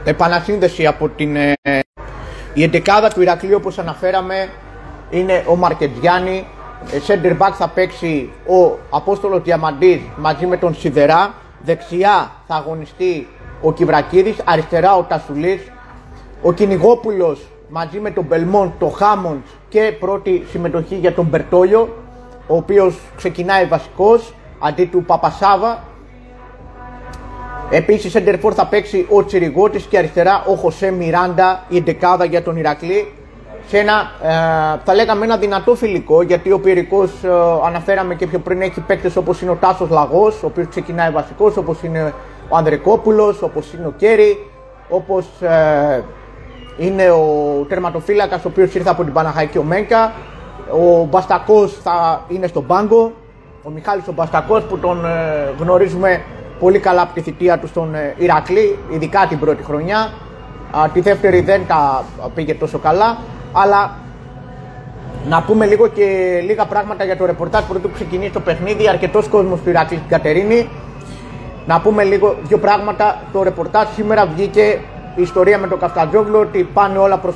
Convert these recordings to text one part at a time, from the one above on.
επανασύνδεση από την... Η εντεκάδα του Ηρακλείου, όπως αναφέραμε, είναι ο Μαρκετζιάννη. Center back θα παίξει ο Απόστολος Διαμαντής μαζί με τον Σιδερά. Δεξιά θα αγωνιστεί ο Κιβρακίδης, αριστερά ο Τασουλής. Ο Κυνηγόπουλος μαζί με τον Μπελμόντ, το Χάμοντ και πρώτη συμμετοχή για τον Μπερτόλιο, ο οποίος ξεκινάει βασικός αντί του Παπασάβα. Επίσης center for θα παίξει ο Τσιριγώτης και αριστερά ο Χωσέ Μιράντα, η εντεκάδα για τον Ηρακλή. Σε ένα, θα λέγαμε ένα δυνατό φιλικό, γιατί ο Πυρικός, αναφέραμε και πιο πριν, έχει παίκτες όπως είναι ο Τάσος Λαγός, ο οποίος ξεκινάει βασικός, όπως είναι ο Ανδρεκόπουλος, όπως είναι ο Κέρι, όπως είναι ο τερματοφύλακας ο οποίος ήρθε από την Παναχαϊκή, ο Μένκα. Ο Μπαστακός θα είναι στον πάγκο, ο Μιχάλης ο Μπαστακός, που τον γνωρίζουμε πολύ καλά από τη θητεία του στον Ηρακλή, ειδικά την πρώτη χρονιά. Τη δεύτερη δεν τα πήγε τόσο καλά, αλλά να πούμε λίγο και λίγα πράγματα για το ρεπορτάζ πρωτού ξεκινήσει το παιχνίδι. Αρκετός κόσμος του Ηρακλή στην Κατερίνη. Να πούμε λίγο δύο πράγματα. Το ρεπορτάζ σήμερα βγήκε η ιστορία με τον Καφτατζόγλου, ότι πάνε όλα προς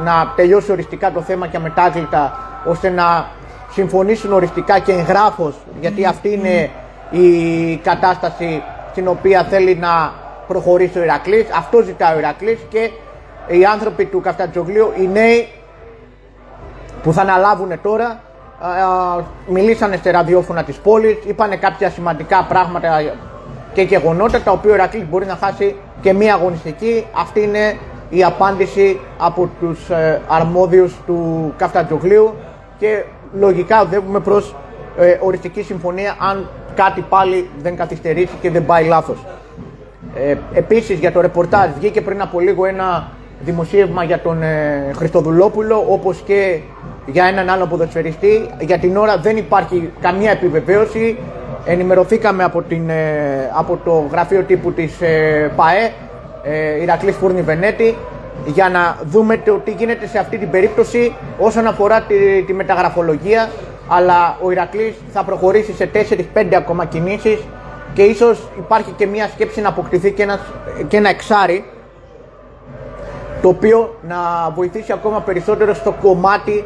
να τελειώσει οριστικά το θέμα και αμετάκλητα, ώστε να συμφωνήσουν οριστικά και εγγράφως, γιατί αυτή είναι η κατάσταση στην οποία θέλει να προχωρήσει ο Ηρακλής. Αυτό ζητάει ο Ηρακλής και οι άνθρωποι του Καφτατζογλίου, οι νέοι που θα αναλάβουν τώρα, μιλήσανε σε ραδιόφωνα της πόλης, είπανε κάποια σημαντικά πράγματα και γεγονότα, τα οποία ο Ηρακλής μπορεί να χάσει και μία αγωνιστική. Αυτή είναι η απάντηση από τους αρμόδιους του Καφτατζογλίου και λογικά οδεύουμε προς οριστική συμφωνία, αν κάτι πάλι δεν καθυστερήσει και δεν πάει λάθος. Επίσης, για το ρεπορτάζ βγήκε πριν από λίγο ένα δημοσίευμα για τον Χριστοδουλόπουλο, όπως και για έναν άλλο ποδοσφαιριστή. Για την ώρα δεν υπάρχει καμία επιβεβαίωση. Ενημερωθήκαμε από το γραφείο τύπου της ΠΑΕ, Ηρακλής Φούρνη Βενέτη, για να δούμε το τι γίνεται σε αυτή την περίπτωση όσον αφορά τη μεταγραφολογία. Αλλά ο Ηρακλής θα προχωρήσει σε 4-5 ακόμα κινήσεις και ίσως υπάρχει και μια σκέψη να αποκτηθεί και ένα εξάρι, το οποίο να βοηθήσει ακόμα περισσότερο στο κομμάτι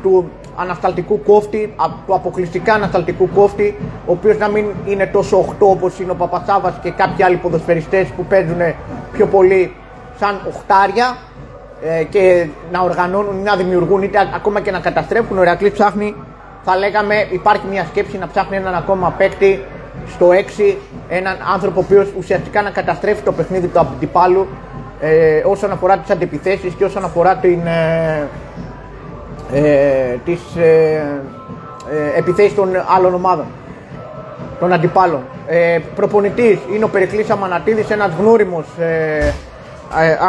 του ανασταλτικού κόφτη, του αποκλειστικά ανασταλτικού κόφτη, ο οποίος να μην είναι τόσο 8 όπως είναι ο Παπασάβας και κάποιοι άλλοι ποδοσφαιριστές που παίζουν πιο πολύ σαν οχτάρια και να οργανώνουν ή να δημιουργούν, είτε ακόμα και να καταστρέφουν. Ο Ηρακλής ψάχνει, θα λέγαμε, υπάρχει μια σκέψη να ψάχνει έναν ακόμα παίκτη στο 6, έναν άνθρωπο ο οποίος ουσιαστικά να καταστρέφει το παιχνίδι του αντιπάλου, όσον αφορά τις αντιπιθέσεις και όσον αφορά τις επιθέσεις των άλλων ομάδων, των αντιπάλων. Προπονητής είναι ο Περικλής Αμανατίδης, ένας γνώριμος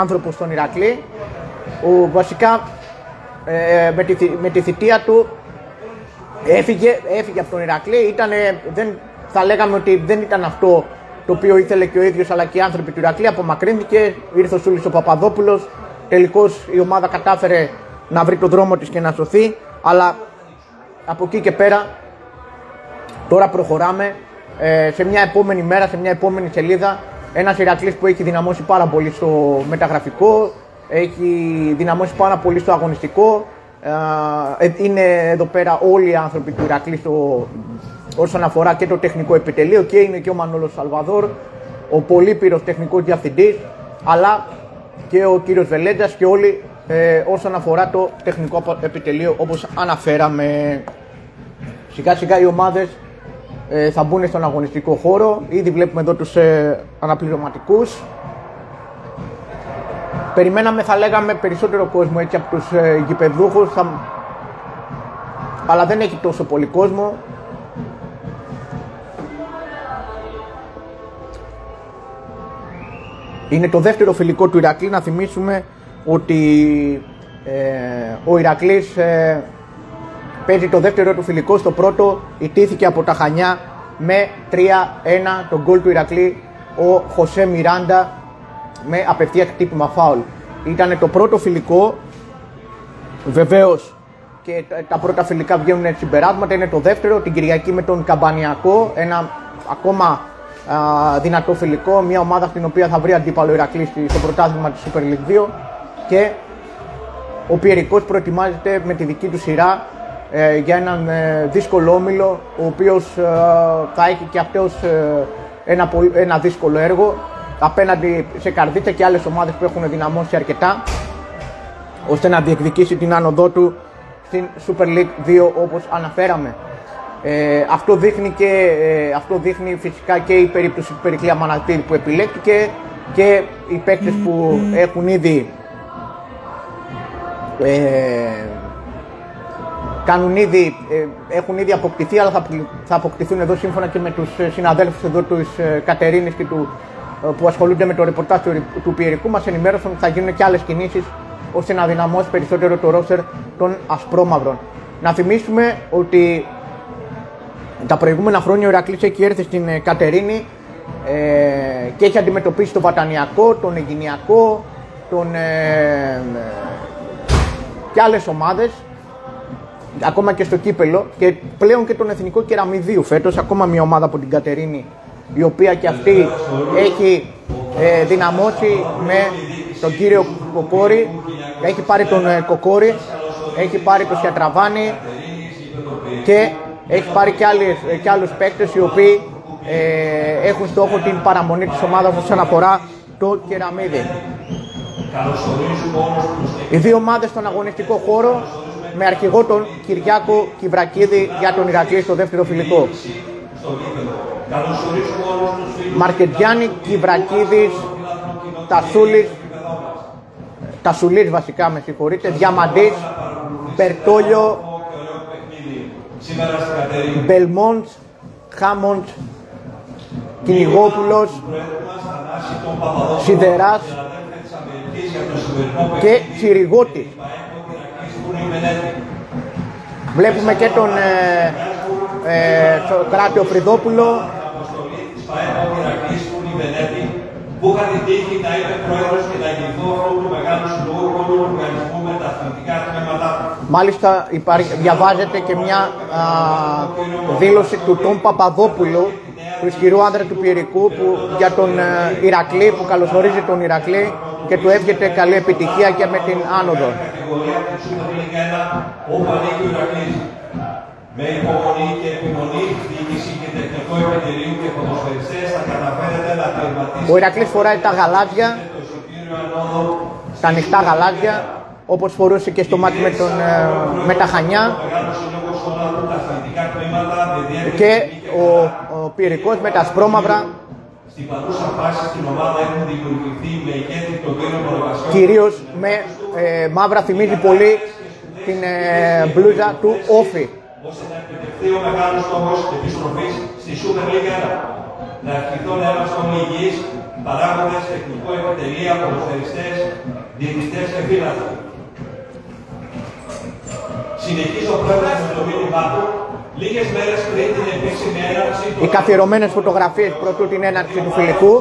άνθρωπος στον Ηρακλή. Βασικά με τη θητεία του έφυγε από τον Ηρακλή. Θα λέγαμε ότι δεν ήταν αυτό το οποίο ήθελε και ο ίδιος, αλλά και οι άνθρωποι του Ηρακλή. Απομακρύνθηκε, ήρθε ο Σούλης ο Παπαδόπουλος. Τελικώς η ομάδα κατάφερε να βρει τον δρόμο της και να σωθεί. Αλλά από εκεί και πέρα τώρα προχωράμε σε μια επόμενη μέρα, σε μια επόμενη σελίδα. Ένας Ηρακλής που έχει δυναμώσει πάρα πολύ στο μεταγραφικό, έχει δυναμώσει πάρα πολύ στο αγωνιστικό. Είναι εδώ πέρα όλοι οι άνθρωποι του Ηρακλή όσον αφορά και το τεχνικό επιτελείο, και είναι και ο Μανώλος Σαλβαδόρ, ο πολύπυρος τεχνικός διευθυντής, αλλά και ο κύριος Βελέντζας, και όλοι όσον αφορά το τεχνικό επιτελείο, όπως αναφέραμε. Σιγά σιγά οι ομάδες θα μπουν στον αγωνιστικό χώρο. Ήδη βλέπουμε εδώ τους αναπληρωματικούς. Περιμέναμε, θα λέγαμε, περισσότερο κόσμο έτσι από τους γηπεδούχους, αλλά δεν έχει τόσο πολύ κόσμο. Είναι το δεύτερο φιλικό του Ηρακλή. Να θυμίσουμε ότι ο Ηρακλής παίζει το δεύτερο του φιλικό. Στο πρώτο ιτήθηκε από τα Χανιά με 3-1. Το γκολ του Ηρακλή ο Χωσέ Μιράντα με απευθείας χτύπημα φάουλ. Ήταν το πρώτο φιλικό. Βεβαίως και τα πρώτα φιλικά βγαίνουν συμπεράσματα. Είναι το δεύτερο την Κυριακή με τον Καμπανιακό, ένα ακόμα δυνατό φιλικό. Μια ομάδα στην οποία θα βρει αντίπαλο Ηρακλή στο πρωτάθλημα της Super League 2. Και ο Πιερικός προετοιμάζεται με τη δική του σειρά για έναν δύσκολο όμιλο, ο οποίος θα έχει και αυτός ένα δύσκολο έργο απέναντι σε Καρδίτσα και άλλες ομάδες που έχουν δυναμώσει αρκετά ώστε να διεκδικήσει την άνοδό του στην Super League 2, όπως αναφέραμε. Αυτό δείχνει φυσικά και η περίπτωση του Περικλή Αμανατίδη που επιλέχθηκε και οι παίκτες που έχουν ήδη έχουν ήδη αποκτηθεί, αλλά θα αποκτηθούν εδώ σύμφωνα και με τους συναδέλφους εδώ της Κατερίνης και που ασχολούνται με το ρεπορτάζ του Πιερικού. Μας ενημέρωσαν ότι θα γίνουν και άλλες κινήσεις ώστε να δυναμώσει περισσότερο το ρόστερ των Ασπρόμαυρων. Να θυμίσουμε ότι τα προηγούμενα χρόνια ο Ηρακλής έχει έρθει στην Κατερίνη και έχει αντιμετωπίσει τον Βατανιακό, τον Αιγινιακό, και άλλες ομάδες, ακόμα και στο κύπελο, και πλέον και τον Εθνικό Κεραμιδίου φέτος, ακόμα μια ομάδα από την Κατερίνη, η οποία και αυτή έχει δυναμώσει με τον κύριο Κοκόρη. Έχει πάρει τον Κοκόρη, έχει πάρει τον Σιατραβάνη και έχει πάρει και άλλους παίκτες οι οποίοι έχουν στόχο την παραμονή της ομάδας όσον αφορά το Κεραμίδι. Οι δύο ομάδες στον αγωνιστικό χώρο με αρχηγό τον Κυριάκο Κιβρακίδη για τον Ηρακλή στο δεύτερο φιλικό. Μαρκετζιάννη, Κιβρακίδης, Τασουλής βασικά, με συγχωρείτε, Διαμαντής, Μπερτόλιο, Μπελμόντ, Χάμοντ, Κυνηγόπουλος, Σιδεράς και Τσιριγότης. Βλέπουμε και τον Κράτιο Φρυδόπουλο, που είχα την τύχη να είμαι πρόεδρος και να ηγηθώ αυτού του μεγάλου συλλόγου όλου του οργανισμού με τα αθλητικά τμήματά του. Μάλιστα διαβάζεται και μια δήλωση του Τον Παπαδόπουλου, του ισχυρού άνδρα του Πιερικού, για τον Ηρακλή, που καλωσορίζει τον Ηρακλή και του εύχεται καλή επιτυχία και με την άνοδο. Με υπομονή και επιμονή, διοίκηση και τεχνικό επιτελείο και ποδοσφαιριστές θα καταφέρετε να τερματίσετε. Ο Ηρακλής φοράει τα γαλάζια, τα ανοιχτά γαλάζια, όπως φορούσε και στο μάτι με τα Χανιά. Και ο Πιερικός με τα ασπρόμαυρα. Στην παρούσα φάση στην ομάδα έχουν δημιουργηθεί με ηγέτη τον κύριο Μονοβασιό. Κυρίως με μαύρα, θυμίζει πολύ την μπλούζα του Όφη. Ώστε να επιτευχθεί ο μεγάλος στόχος επιστροφής στη Super League 1. Να ευχηθούν να είμαστε όλοι υγιείς, παράγοντες, τεχνικό επιτελεία, ποδοσφαιριστές, διαιτητές και φίλαθλοι. Συνεχίζει ο πρόεδρος με το μήνυμά του, λίγες μέρες πριν την επίσημη έναρξη. Οι καθιερωμένες φωτογραφίες πρωτού την έναρξη του φιλικού.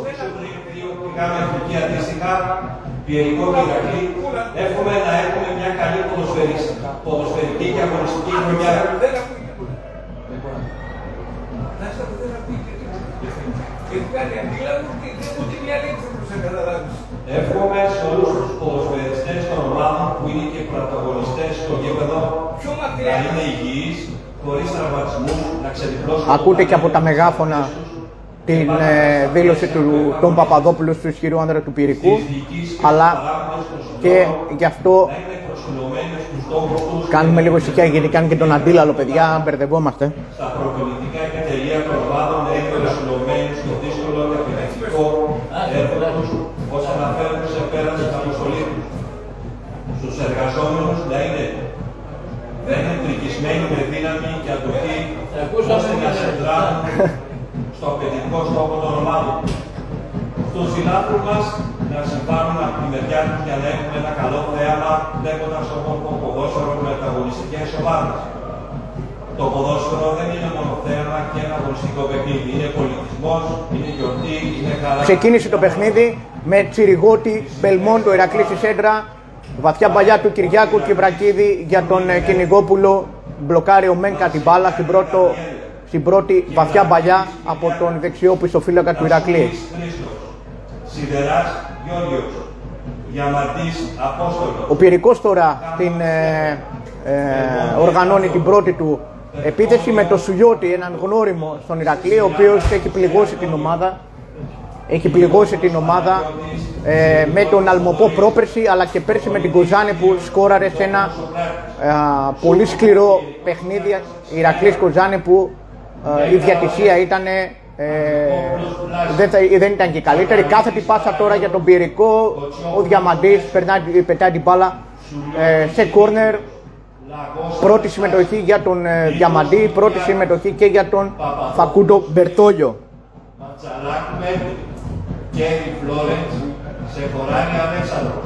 Πήγαμε εθνική αντίστοιχα, Πιερικό και Ηρακλή. Εύχομαι να έχουμε μια καλή ποδοσφαιρική και αγωνιστική χρονιά. Εύχομαι σε όλους τους ποδοσφαιριστές των ομάδων που είναι και πρωταγωνιστές στο γήπεδο να είναι υγιείς, χωρίς τραυματισμούς, να ξεδιπλώσουν. Ακούτε και από τα μεγάφωνα την δήλωση του Τον Παπαδόπουλου, του ισχυρού άνδρα του Πιερικού, αλλά και γι' αυτό κάνουμε λίγο ησυχία, γιατί κάνει και τον αντίλαλο, παιδιά, μπερδευόμαστε. Στα προπονητικά επιτελεία των ομάδων να είναι προσιλωμένοι στο δύσκολο και επιτακτικό έργο τους, ώστε να φέρουν σε πέρα στην αποστολή τους. Στους εργαζόμενους να είναι τρικισμένοι με δύναμη και αντοχή, ώστε να συνδράμουν στο απαιτητικό στόχο των ομάδων. Στους συνάδελφους μας να συμβάλλουν από τη μεριά τους για να έχουμε ένα καλό θέαμα, βλέποντας όμορφο ποδόσφαιρο με ανταγωνιστικές ομάδες. Το ποδόσφαιρο δεν είναι μόνο θέαμα και ένα αγωνιστικό παιχνίδι. Είναι πολιτισμός, είναι γιορτή, είναι χαρά. Ξεκίνησε το παιχνίδι με Τσιριγότη, Μπελμόντο, Ηρακλή στη σέντρα. Βαθιά παλιά του Κυριάκου Κιβρακίδη για τον Κυνηγόπουλο. Μπλοκάρει ο Μένκα την μπάλα στην πρώτη βαθιά παλιά από τον δεξιό πισωφύλακα του Ηρακλή. Σιδεράς Γιώργιος, Διαμαντής Απόστολος. Ο Πυρικός τώρα οργανώνει την πρώτη του επίθεση με το Σουγιώτη, έναν γνώριμο στον Ηρακλή, ο οποίος έχει πληγώσει την ομάδα. Έχει πληγώσει την ομάδα με τον Αλμοπό πρόπερση, αλλά και πέρσι με την Κοζάνη που σκόραρε σε ένα πολύ σκληρό παιχνίδι. Ηρακλής Κοζάνη που η διατησία ήταν, δεν ήταν και καλύτερη. Κάθετη πάσα τώρα για τον Πυρικό, ο Διαμαντής πετάει την μπάλα σε κόρνερ. Πρώτη συμμετοχή για τον Διαμαντή, πρώτη συμμετοχή και για τον Φακούντο Μπερτόλιο. Κέρι Φλόρεντς, Σεχοράνη Αλέξανδρος,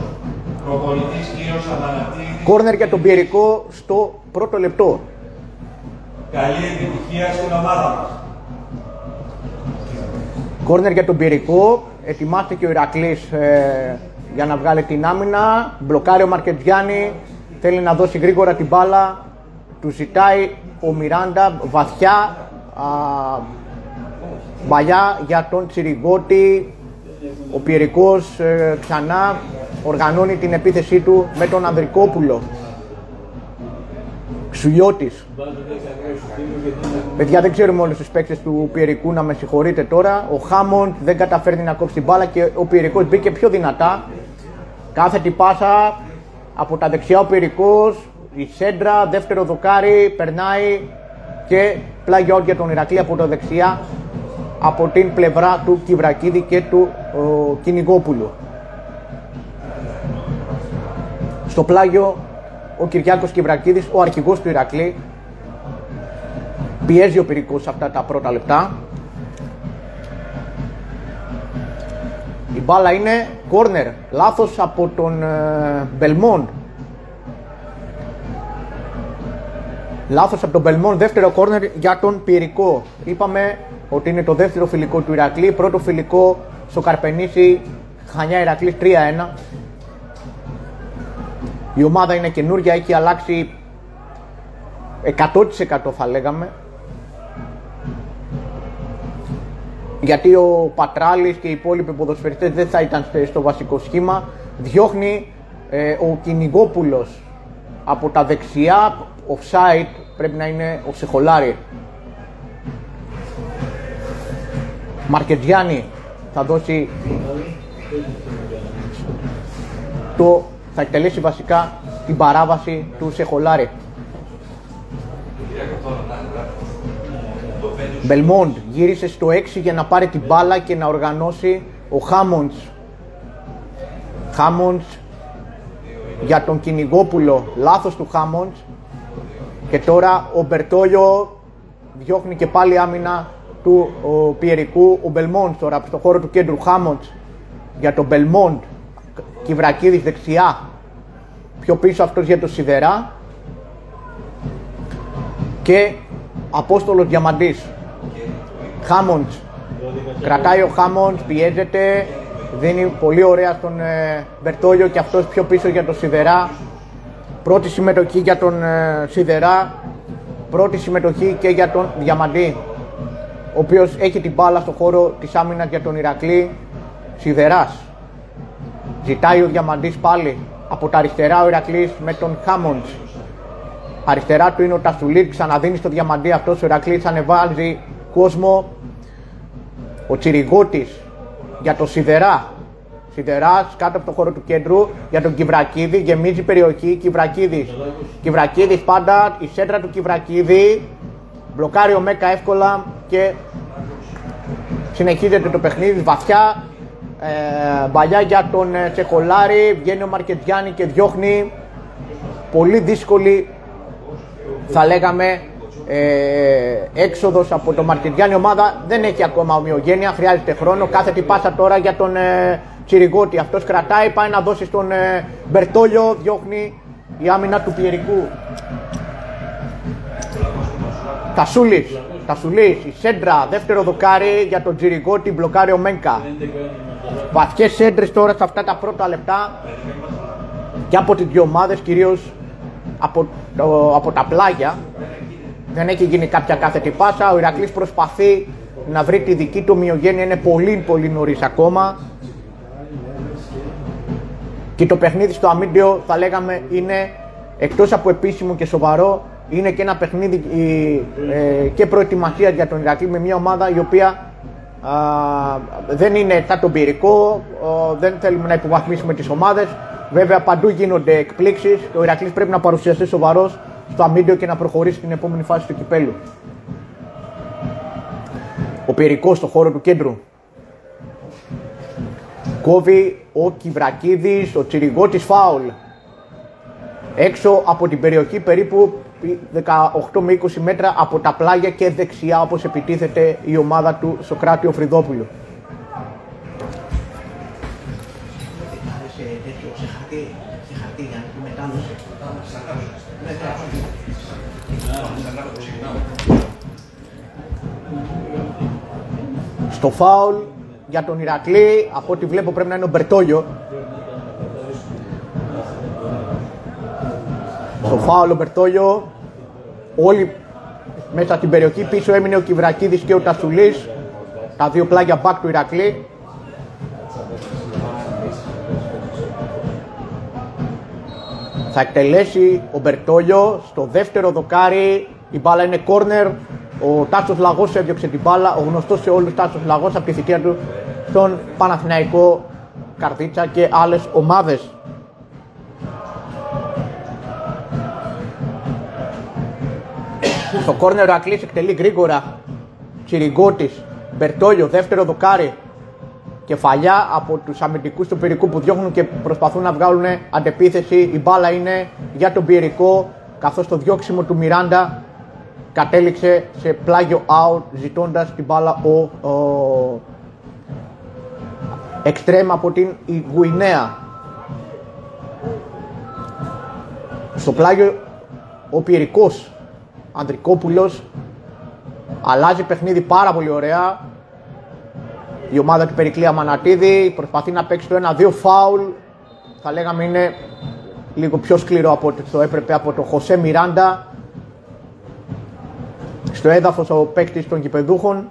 προπονητής κύριος Αμανατίδης. Κόρνερ για τον Πυρικό στο πρώτο λεπτό. Καλή επιτυχία στην ομάδα μας. Κόρνερ για τον Πυρικό, ετοιμάστηκε ο Ηρακλής για να βγάλει την άμυνα. Μπλοκάρει ο Μαρκετζιάννη, θέλει να δώσει γρήγορα την μπάλα. Του ζητάει ο Μιράντα βαθιά μπαλιά για τον Τσιριγκώτη. Ο Πυρικός ξανά οργανώνει την επίθεσή του με τον Ανδρικόπουλο. Ξουλιώτης. Παιδιά, δεν ξέρουμε όλους τους παίκτες του Πυρικού, να με συγχωρείτε τώρα. Ο Χάμοντ δεν καταφέρνει να κόψει την μπάλα και ο Πυρικός μπήκε πιο δυνατά. Κάθετη πάσα από τα δεξιά ο Πυρικός, η σέντρα, δεύτερο δοκάρι, περνάει και πλάγιο για τον Ηρακλή από το δεξιά, από την πλευρά του Κιβρακίδη και του Κυνηγόπουλου. Στο πλάγιο ο Κυριάκος Κιβρακίδης, ο αρχηγός του Ηρακλή. Πιέζει ο Πυρικός αυτά τα πρώτα λεπτά. Η μπάλα είναι κόρνερ, λάθος από τον Μπελμόντ. Λάθος από τον Μπελμόντ, δεύτερο κόρνερ για τον Πυρικό. Είπαμε ότι είναι το δεύτερο φιλικό του Ηρακλή, πρώτο φιλικό στο Καρπενήσι, Χανιά Ηρακλής 3-1. Η ομάδα είναι καινούρια, έχει αλλάξει 100% θα λέγαμε. Γιατί ο Πατράλης και οι υπόλοιποι ποδοσφαιριστές δεν θα ήταν στο βασικό σχήμα. Διώχνει ο Κυνηγόπουλος από τα δεξιά, offside, πρέπει να είναι ο Σεχολάρη. Μαρκετζιάννη θα δώσει θα εκτελέσει βασικά την παράβαση του Σεχολάρη. Μπελμόντ γύρισε στο 6 για να πάρει την μπάλα και να οργανώσει ο Χάμοντς. Χάμοντς για τον Κυνηγόπουλο, λάθος του Χάμοντς. Και τώρα ο Μπερτόλιο διώχνει και πάλι άμυνα του Πιερικού. Ο Μπελμόντ τώρα στο χώρο του κέντρου, Χάμοντς για τον Μπελμόντ. Κιβρακίδης δεξιά, πιο πίσω αυτός για το Σιδερά. Και Απόστολος Διαμαντής. Χάμοντς, κρατάει ο Χάμοντς, πιέζεται, δίνει πολύ ωραία στον Μπερτόλιο και αυτός πιο πίσω για το Σιδερά. Πρώτη συμμετοχή για τον Σιδερά, πρώτη συμμετοχή και για τον Διαμαντή, ο οποίος έχει την μπάλα στο χώρο της άμυνας για τον Ηρακλή. Σιδεράς, ζητάει ο Διαμαντής πάλι από τα αριστερά ο Ηρακλής με τον Χάμοντς. Αριστερά του είναι ο Τασουλίτ, ξαναδίνει στο Διαμαντή, αυτός ο Ηρακλής ανεβάζει κόσμο. Ο Τσιριγκώτης για το Σιδερά. Σιδεράς κάτω από το χώρο του κέντρου για τον Κιβρακίδη, γεμίζει περιοχή, Κιβρακίδης. Κιβρακίδης πάντα, η σέντρα του Κιβρακίδη, μπλοκάρει ο Μέκα εύκολα και συνεχίζεται το παιχνίδι βαθιά. Μπαλιά για τον Τσεχολάρη, βγαίνει ο Μαρκετζιάννη και διώχνει. Πολύ δύσκολη θα λέγαμε έξοδος από το Μαρκετζιάννη. Η ομάδα δεν έχει ακόμα ομοιογένεια, χρειάζεται χρόνο. Κάθετη πάσα τώρα για τον Τσιριγκώτη, αυτός κρατάει, πάει να δώσει στον Μπερτόλιο, διώχνει η άμυνα του Πιερικού. Τασουλής, η σέντρα, δεύτερο δοκάρι για τον Τσιριγκώτη, μπλοκάρει ο Μένκα. Βαθιές σέντρες τώρα σε αυτά τα πρώτα λεπτά και από τις δύο ομάδες, κυρίως από τα πλάγια. δεν έχει γίνει κάποια κάθετη πάσα. Ο Ηρακλής προσπαθεί να βρει τη δική του ομοιογένεια, είναι πολύ νωρίς ακόμα. Και το παιχνίδι στο αμήντιο θα λέγαμε είναι, εκτός από επίσημο και σοβαρό, είναι και ένα παιχνίδι και προετοιμασία για τον Ηρακλή με μια ομάδα η οποία δεν είναι σαν τον Πυρικό, δεν θέλουμε να υποβαθμίσουμε τις ομάδες. Βέβαια παντού γίνονται εκπλήξεις. Ο Ηρακλής πρέπει να παρουσιαστεί σοβαρός στο αμήντιο και να προχωρήσει στην επόμενη φάση του κυπέλου. Ο Πυρικός στο χώρο του κέντρου. Κόβει ο Κυβρακίδης, ο Τσιριγώτης φάουλ. Έξω από την περιοχή περίπου 18 με 20 μέτρα από τα πλάγια και δεξιά, όπως επιτίθεται η ομάδα του Σοκράτη Φρυδόπουλου. Στο φάουλ για τον Ηρακλή, από ό,τι βλέπω πρέπει να είναι ο Μπερτόγιο. Στο φάουλ ο Μπερτόγιο, όλοι μέσα στην περιοχή, πίσω έμεινε ο Κυβρακίδης και ο Τασουλής, τα δύο πλάγια μπακ του Ηρακλή. Θα εκτελέσει ο Μπερτόγιο στο δεύτερο δοκάρι, η μπάλα είναι κόρνερ. Ο Τάσος Λαγός έδιωξε την μπάλα, ο γνωστός σε όλους Τάσος Λαγός από τη θητεία του στον Παναθηναϊκό, Καρδίτσα και άλλες ομάδες. Στο κόρνερ ο Ηρακλής εκτελεί γρήγορα, Τσιριγκώτης, Μπερτόγιο, δεύτερο δοκάρι. Κεφαλιά από τους αμυντικούς του Πυρικού που διώχνουν και προσπαθούν να βγάλουν αντεπίθεση. Η μπάλα είναι για τον Πυρικό, καθώς το διώξιμο του Μιράντα κατέληξε σε πλάγιο out, ζητώντας την μπάλα ο εξτρέμ από την Γουινέα. Στο πλάγιο ο Πυρικός, Ανδρικόπουλος, αλλάζει παιχνίδι πάρα πολύ ωραία. Η ομάδα του Περικλή Αμανατίδη προσπαθεί να παίξει το 1-2, φάουλ. Θα λέγαμε είναι λίγο πιο σκληρό από ό,τι το έπρεπε από το Χωσέ Μιράντα. Στο έδαφος ο παίκτης των γηπεδούχων.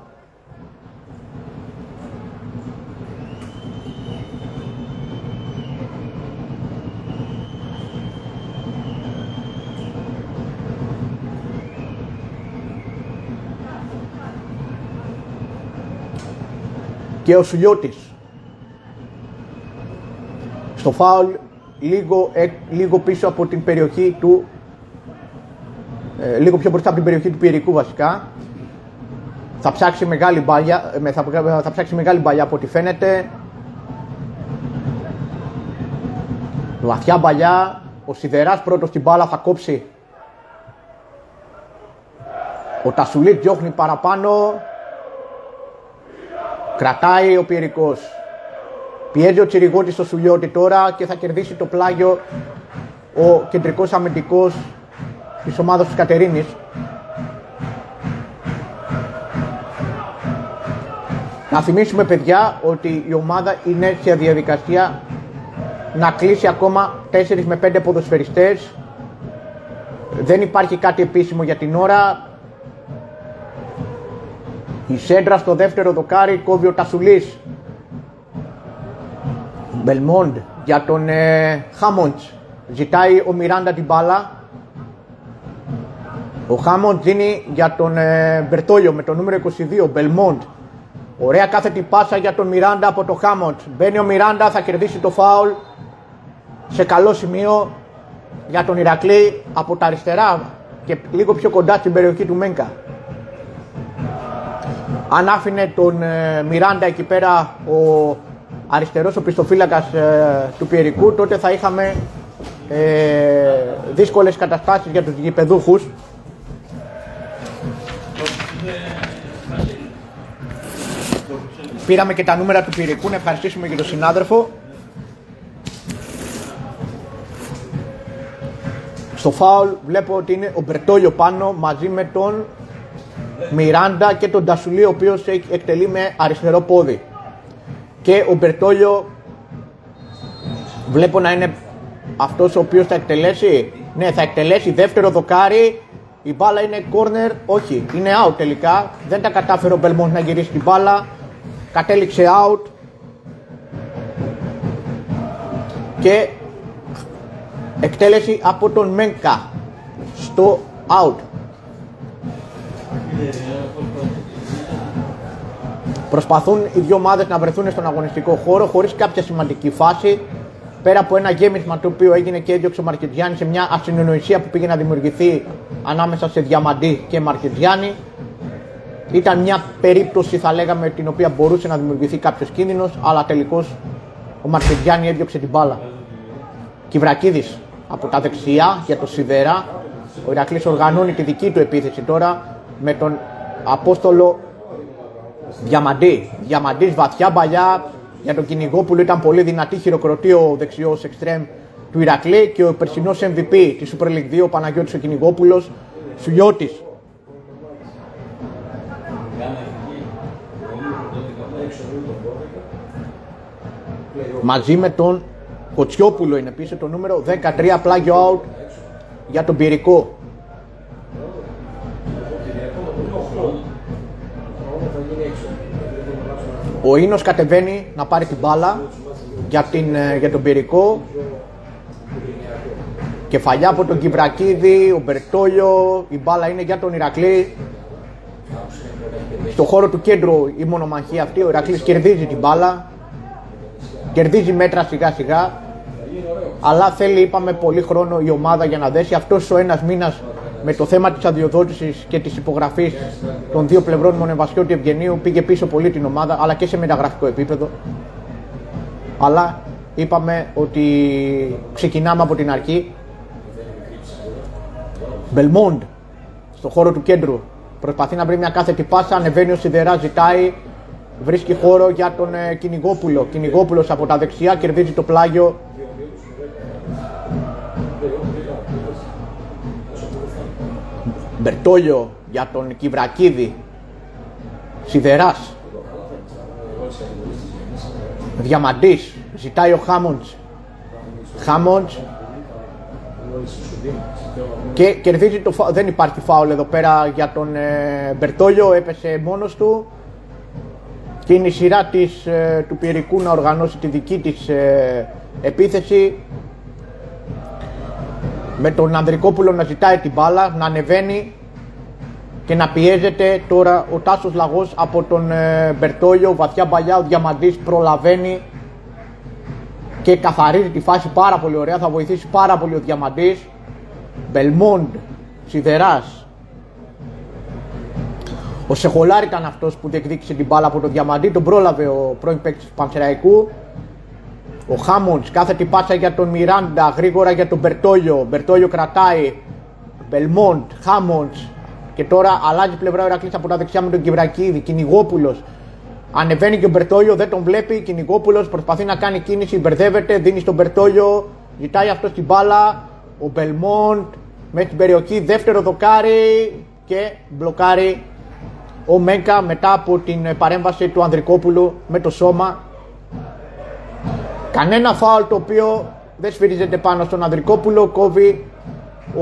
Και ο Σουλιώτης στο φάουλ λίγο πίσω από την περιοχή του, λίγο πιο μπροστά από την περιοχή του Πυρικού βασικά. Θα ψάξει μεγάλη μπαλιά από ό,τι φαίνεται. Βαθιά μπαλιά, ο Σιδεράς πρώτος στην μπάλα, θα κόψει. Ο Τασουλίτ διώχνει παραπάνω. Κρατάει ο Πυρικός. Πιέζει ο Τσιριγώτης στο Σουλιώτη τώρα και θα κερδίσει το πλάγιο ο κεντρικός αμυντικός της ομάδας της Κατερίνης. Να θυμίσουμε παιδιά ότι η ομάδα είναι σε διαδικασία να κλείσει ακόμα 4 με 5 ποδοσφαιριστές. Δεν υπάρχει κάτι επίσημο για την ώρα. Η σέντρα στο δεύτερο δοκάρι, κόβει ο Τασουλής. Μπελμόντ για τον Χάμοντς. Ζητάει ο Μιράντα την μπάλα. Ο Χάμοντ δίνει για τον Μπερτόλιο με το νούμερο 22, Μπελμόντ. Ωραία κάθετη πάσα για τον Μιράντα από το Χάμοντ. Μπαίνει ο Μιράντα, θα κερδίσει το φάουλ. Σε καλό σημείο για τον Ηρακλή από τα αριστερά και λίγο πιο κοντά στην περιοχή του Μένκα. Αν άφηνε τον Μιράντα εκεί πέρα ο αριστερός οπισθοφύλακας του Πυρικού, τότε θα είχαμε δύσκολες καταστάσεις για τους γηπεδούχους. Πήραμε και τα νούμερα του Πυρικού, να ευχαριστήσουμε και τον συνάδελφο. Στο φάουλ βλέπω ότι είναι ο Μπερτόλιο πάνω μαζί με τον Μιράντα και τον Τασουλή, ο οποίος εκτελεί με αριστερό πόδι. Και ο Μπερτόλιο βλέπω να είναι αυτός ο οποίος θα εκτελέσει. Ναι, θα εκτελέσει δεύτερο δοκάρι. Η μπάλα είναι corner, όχι, είναι out τελικά. Δεν τα κατάφερε ο Μπελμόντ να γυρίσει την μπάλα. Κατέληξε out. Και εκτέλεση από τον Μένκα στο out. Προσπαθούν οι δύο ομάδες να βρεθούν στον αγωνιστικό χώρο χωρίς κάποια σημαντική φάση. Πέρα από ένα γέμισμα το οποίο έγινε και έδιωξε ο Μαρκετζιάννη σε μια ασυνεννοησία που πήγε να δημιουργηθεί ανάμεσα σε Διαμαντή και Μαρκετζιάννη. Ήταν μια περίπτωση, θα λέγαμε, την οποία μπορούσε να δημιουργηθεί κάποιος κίνδυνος, αλλά τελικώς ο Μαρκετζιάννη έδιωξε την μπάλα. Κιβρακίδης από τα δεξιά για το Σιδερά. Ο Ηρακλής οργανώνει τη δική του επίθεση τώρα με τον Απόστολο Διαμαντή. Διαμαντής βαθιά παλιά για τον Κυνηγόπουλο, ήταν πολύ δυνατή, χειροκροτεί ο δεξιός εξτρέμ του Ηρακλή και ο περσινός MVP της Super League 2, ο Παναγιώτης ο Κυνηγόπουλος, Σουλιώτης. Μαζί με τον Κοτσιόπουλο είναι πίσω, το νούμερο 13, πλάγιο out για τον Πυρικό. Ο Ίνος κατεβαίνει να πάρει την μπάλα για τον Πυρικό. Κεφαλιά από τον Κιβρακίδη, ο Μπερτόλιο, η μπάλα είναι για τον Ηρακλή. Στο χώρο του κέντρου η μονομαχία αυτή, ο Ηρακλής κερδίζει την μπάλα. Κερδίζει μέτρα σιγά σιγά. Αλλά θέλει, είπαμε, πολύ χρόνο η ομάδα για να δέσει. Αυτός ο ένας μήνας με το θέμα της αδειοδότησης και της υπογραφής των δύο πλευρών Μονεβασιώτη Ευγενίου πήγε πίσω πολύ την ομάδα, αλλά και σε μεταγραφικό επίπεδο. Αλλά είπαμε ότι ξεκινάμε από την αρχή. Μπελμόντ στο χώρο του κέντρου προσπαθεί να βρει μια κάθετη πάσα, ανεβαίνει ο Σιδεράς, ζητάει, βρίσκει χώρο για τον Κυνηγόπουλο. Κυνηγόπουλος από τα δεξιά κερδίζει το πλάγιο. Μπερτόλιο για τον Κιβρακίδη. Σιδεράς. Διαμαντής. Ζητάει ο Χάμοντς. Χάμοντς. Και κερδίζει το φάουλ. Δεν υπάρχει φάουλ εδώ πέρα για τον Μπερτόλιο. Έπεσε μόνος του. Και είναι η σειρά του Πυρικού να οργανώσει τη δική της επίθεση. Με τον Ανδρικόπουλο να ζητάει την μπάλα, να ανεβαίνει και να πιέζεται τώρα ο Τάσος Λαγός από τον Μπερτόλιο. Βαθιά μπαλιά, ο Διαμαντής προλαβαίνει και καθαρίζει τη φάση πάρα πολύ ωραία. Θα βοηθήσει πάρα πολύ ο Διαμαντής. Μπελμόντ, Σιδεράς. Ο Σεχολάρη ήταν αυτός που διεκδίκησε την μπάλα από τον Διαμαντή. Τον πρόλαβε ο πρώην παίκτης του Πανσεραϊκού. Ο Χάμοντς, κάθετη πάσα για τον Μιράντα, γρήγορα για τον Μπερτόλιο. Μπερτόλιο κρατάει. Μπελμόντ, Χάμοντς. Και τώρα αλλάζει πλευρά ο Ηρακλής από τα δεξιά με τον Κιβρακίδη. Κυνηγόπουλος. Ανεβαίνει και ο Μπερτόλιο, δεν τον βλέπει. Κυνηγόπουλος προσπαθεί να κάνει κίνηση, μπερδεύεται, δίνει στον Μπερτόλιο. Ζητάει αυτό την μπάλα. Ο Μπελμόντ με την περιοχή, δεύτερο δοκάρι και μπλοκάρει ο Μένκα μετά από την παρέμβαση του Ανδρικόπουλου με το σώμα. Κανένα φάουλ το οποίο δεν σφυρίζεται πάνω στον Ανδρικόπουλο. Κόβει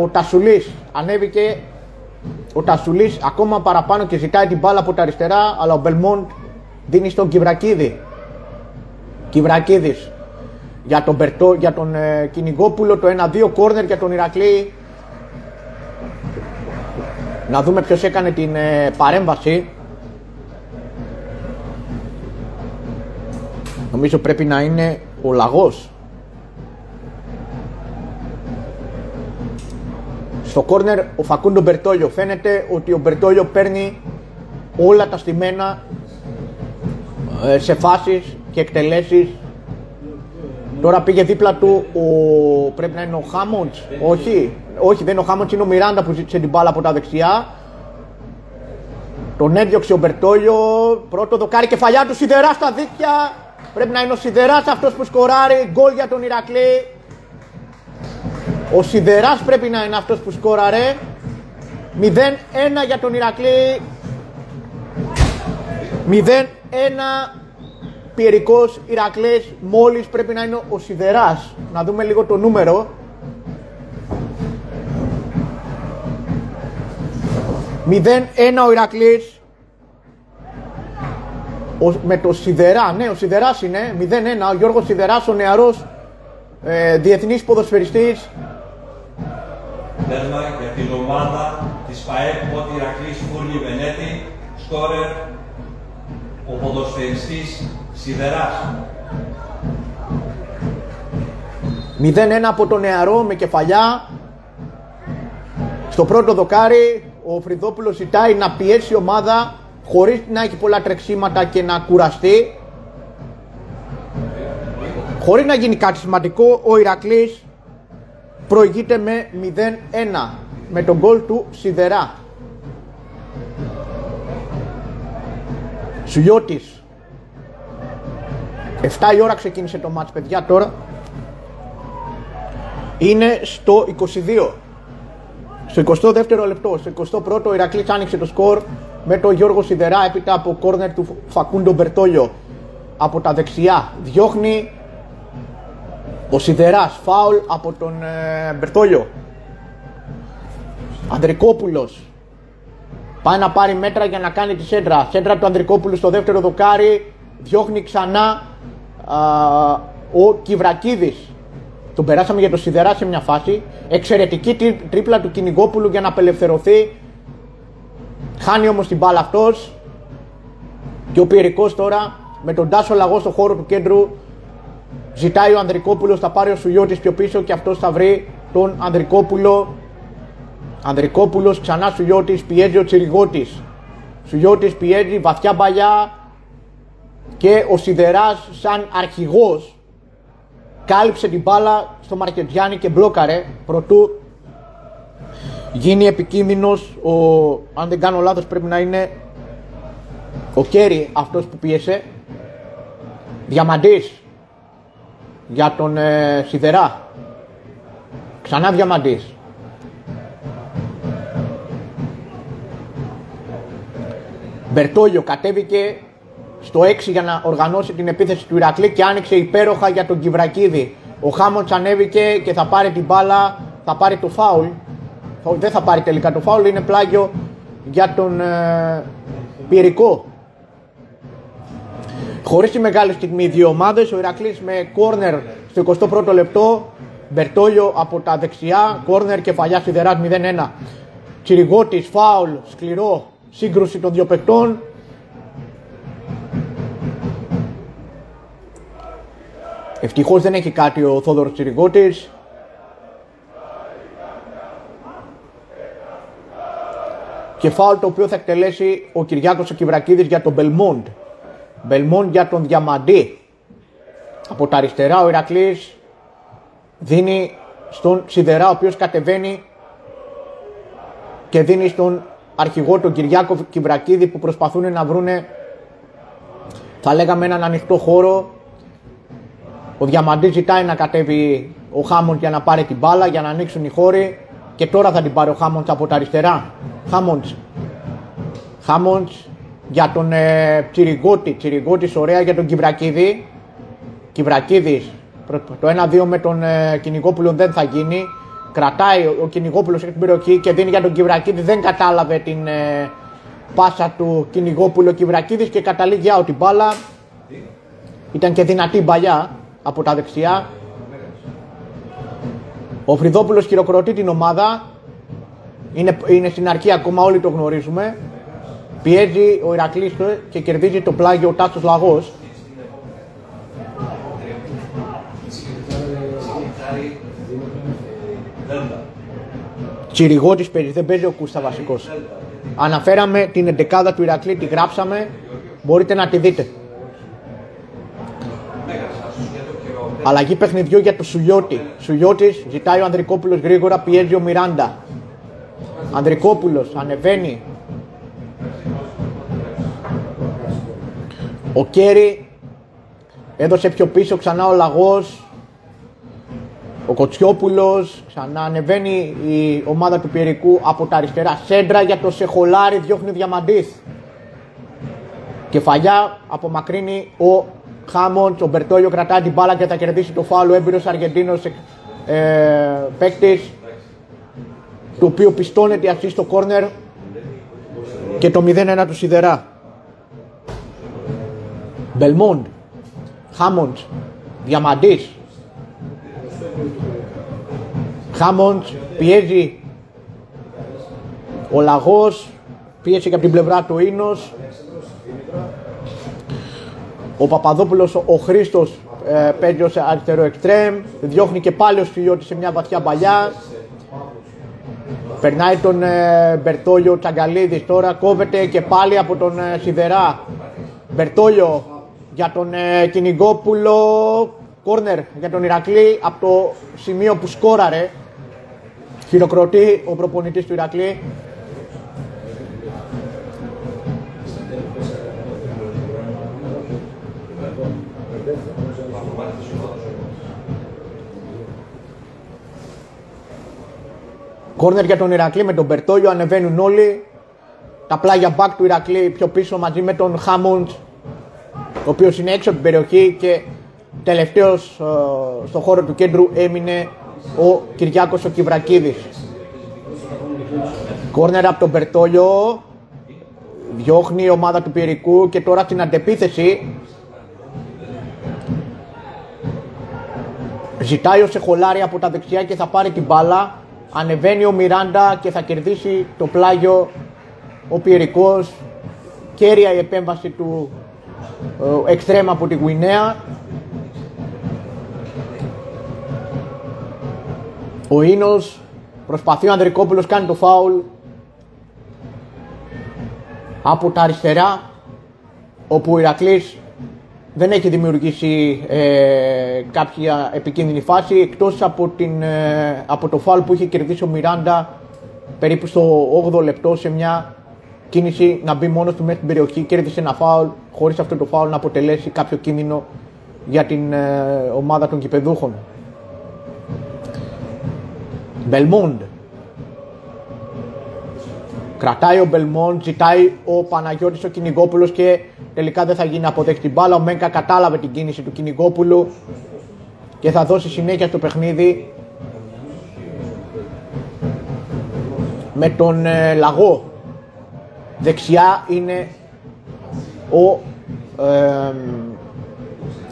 ο Τασουλής. Ανέβηκε ο Τασουλής ακόμα παραπάνω και ζητάει την μπάλα από τα αριστερά, αλλά ο Μπελμόντ δίνει στον Κιβρακίδη. Κιβρακίδης για τον Κυνηγόπουλο, το 1-2, κόρνερ για τον Ηρακλή. Να δούμε ποιος έκανε την παρέμβαση. Νομίζω πρέπει να είναι ο Λαγός. Στο κόρνερ ο Φακούντο Μπερτόλιο. Φαίνεται ότι ο Μπερτόλιο παίρνει όλα τα στημένα σε φάσεις και εκτελέσεις. Τώρα πήγε δίπλα του πρέπει να είναι ο Χάμοντς. Όχι, δεν είναι ο Χάμοντς, είναι ο Μιράντα που ζήτησε την μπάλα από τα δεξιά. Τον έδιωξε ο Μπερτόλιο. Πρώτο δοκάρι, κεφαλιά του Σιδερά στα δίκτυα. Πρέπει να είναι ο Σιδεράς αυτός που σκοράρει. Γκολ για τον Ηρακλή. Ο Σιδεράς πρέπει να είναι αυτός που σκόραρε. 0-1 για τον Ηρακλή. 0-1 Πυρικός Ηρακλής. Μόλις πρέπει να είναι ο Σιδεράς. Να δούμε λίγο το νούμερο. 0-1 ο Ηρακλής. Με το Σιδερά, ναι, ο Σιδεράς είναι 0-1. Ο Γιώργος Σιδεράς, ο νεαρός διεθνής ποδοσφαιριστής. Τέρμα για την ομάδα της ΠΑΕΚ Πότη Ηρακλής Φούρνη Βενέτη, σκόρερ ο ποδοσφαιριστής Σιδεράς. 0-1 από το νεαρό με κεφαλιά. Στο πρώτο δοκάρι ο Φρυδόπουλος ζητάει να πιέσει η ομάδα χωρίς να έχει πολλά τρεξίματα και να κουραστεί. Χωρίς να γίνει κάτι σημαντικό, ο Ηρακλής προηγείται με 0-1 με τον γκολ του Σιδερά. Σουλιώτης. 7 η ώρα ξεκίνησε το μάτς, παιδιά, τώρα. Είναι στο 22. Στο 22ο λεπτό. Στο 21ο ο Ηρακλής άνοιξε το σκορ με τον Γιώργο Σιδερά έπειτα από κόρνερ του Φακούντο Μπερτόλιο. Από τα δεξιά διώχνει ο Σιδεράς, φάουλ από τον Μπερτόλιο. Ανδρικόπουλος πάει να πάρει μέτρα για να κάνει τη σέντρα. Σέντρα του Ανδρικόπουλου στο δεύτερο δοκάρι. Διώχνει ξανά ο Κυβρακίδης. Τον περάσαμε για το Σιδερά σε μια φάση. Εξαιρετική τρίπλα του Κυνηγόπουλου για να απελευθερωθεί. Χάνει όμως την μπάλα αυτός. Και ο Πιερικός τώρα με τον Τάσο Λαγό στο χώρο του κέντρου. Ζητάει ο Ανδρικόπουλος, θα πάρει ο Σουλιώτης πιο πίσω και αυτός θα βρει τον Ανδρικόπουλο. Ανδρικόπουλος, ξανά Σουλιώτης, πιέζει ο Τσιριγώτης. Σουλιώτης πιέζει, βαθιά μπαλιά. Και ο Σιδεράς σαν αρχηγός κάλυψε την μπάλα στο Μαρκετζιάννη και μπλόκαρε προτού γίνει επικίνδυνος. Αν δεν κάνω λάθος πρέπει να είναι ο Κέρι αυτός που πίεσε. Διαμαντής για τον Σιδερά. Ξανά Διαμαντής. Μπερτόλιο κατέβηκε στο 6 για να οργανώσει την επίθεση του Ηρακλή και άνοιξε υπέροχα για τον Κυβρακίδη. Ο Χάμοντς ανέβηκε και θα πάρει την μπάλα, θα πάρει το φάουλ. Δεν θα πάρει τελικά το φάουλ, είναι πλάγιο για τον Πιερικό. Χωρίς τη μεγάλη στιγμή δύο ομάδες, ο Ηρακλής με κόρνερ στο 21ο λεπτό. Μπερτόλιο από τα δεξιά, κόρνερ κεφαλιά Σιδεράς 0-1. Τσιριγώτης, φάουλ, σκληρό, σύγκρουση των δύο παικτών. Ευτυχώς δεν έχει κάτι ο Θόδωρος Τσιριγώτης. Και φάουλ το οποίο θα εκτελέσει ο Κυριάκος ο Κυβρακίδης για τον Μπελμόντ. Μπελμόντ για τον Διαμαντή. Από τα αριστερά ο Ηρακλής δίνει στον Σιδερά, ο οποίος κατεβαίνει και δίνει στον αρχηγό τον Κυριάκο Κυβρακίδη που προσπαθούν να βρούνε, θα λέγαμε, έναν ανοιχτό χώρο. Ο Διαμαντής ζητάει να κατέβει ο Χάμοντς για να πάρει την μπάλα, για να ανοίξουν οι χώροι. Και τώρα θα την πάρει ο Χάμοντς από τα αριστερά. Χάμοντς για τον Τσιριγώτη. Τσιριγώτης ωραία για τον Κυβρακίδη. Κυβρακίδης. Το 1-2 με τον Κυνηγόπουλο δεν θα γίνει. Κρατάει ο Κυνηγόπουλος στην περιοχή και δίνει για τον Κυβρακίδη. Δεν κατάλαβε την πάσα του Κυνηγόπουλου ο Κυβρακίδης και καταλήγει out την μπάλα. Ήταν και δυνατή μπαλιά από τα δεξιά. Ο Φρυδόπουλος χειροκροτεί την ομάδα. Είναι στην αρχή ακόμα, όλοι το γνωρίζουμε. Πιέζει ο Ηρακλής και κερδίζει το πλάγιο ο Τάσος Λαγός. Τσιριγώτης παίζει, δεν παίζει ο Κούστα βασικός. Αναφέραμε την εντεκάδα του Ηρακλή, τη γράψαμε. Μπορείτε να τη δείτε. Αλλαγή παιχνιδιού για το Σουλιώτη. Σουλιώτης, ζητάει ο Ανδρικόπουλος γρήγορα, πιέζει ο Μιράντα. Ανδρικόπουλος ανεβαίνει. Ο Κέρι έδωσε πιο πίσω, ξανά ο Λαγός. Ο Κοτσιόπουλος, ξανά ανεβαίνει η ομάδα του Πιερικού από τα αριστερά. Σέντρα για το Σεχολάρι, διώχνει Διαμαντής. Κεφαλιά, απομακρύνει ο Χάμοντς, ο Μπερτόλιο κρατάει την μπάλα και θα κερδίσει το φάουλ. Ο έμπειρος Αργεντίνος παίκτης, του οποίου πιστώνεται αυτή στο κόρνερ. Και το 0-1 του Σιδερά. Μπελμόντ, Χάμοντ, Διαμαντής. Χάμοντ πιέζει ο Λαγός, πίεση και από την πλευρά του Ίνος. Ο Παπαδόπουλος, ο Χρήστος παίζει ως αριστερό εξτρέμ, διώχνει και πάλι ο Στυλιώτης σε μια βαθιά παλιά. Περνάει τον Μπερτόλιο Τσαγκαλίδης, τώρα κόβεται και πάλι από τον Σιδερά. Μπερτόλιο για τον Κυνηγόπουλο, κόρνερ για τον Ηρακλή από το σημείο που σκόραρε. Χειροκροτεί ο προπονητής του Ηρακλή. Κόρνερ για τον Ηρακλή με τον Μπερτόλιο, ανεβαίνουν όλοι. Τα πλάγια μπακ του Ηρακλή πιο πίσω μαζί με τον Χάμοντ, ο οποίος είναι έξω από την περιοχή, και τελευταίος στον χώρο του κέντρου έμεινε ο Κυριάκος ο Κιβρακίδης. Κόρνερ από τον Μπερτόλιο, διώχνει η ομάδα του Πιερικού και τώρα στην αντεπίθεση ζητάει ο Σεχολάρη από τα δεξιά και θα πάρει την μπάλα. Ανεβαίνει ο Μιράντα και θα κερδίσει το πλάγιο ο Πιερικός. Κέρια η επέμβαση του εξτρέμ από τη Γουινέα. Ο Ίνος προσπαθεί, ο Ανδρικόπουλος κάνει το φάουλ από τα αριστερά, όπου ο Ηρακλής δεν έχει δημιουργήσει κάποια επικίνδυνη φάση, εκτός από το φάουλ που είχε κερδίσει ο Μιράντα περίπου στο 8ο λεπτό σε μια κίνηση να μπει μόνος του μέσα στην περιοχή. Κέρδισε ένα φάουλ χωρίς αυτό το φάουλ να αποτελέσει κάποιο κίνδυνο για την ομάδα των κηπεδούχων. Μπελμόντ. Κρατάει ο Μπελμόντ, ζητάει ο Παναγιώτης ο Κυνηγόπουλος και τελικά δεν θα γίνει αποδεκτή μπάλα. Ο Μένκα κατάλαβε την κίνηση του Κυνηγόπουλου και θα δώσει συνέχεια στο παιχνίδι με τον Λαγό. Δεξιά είναι ο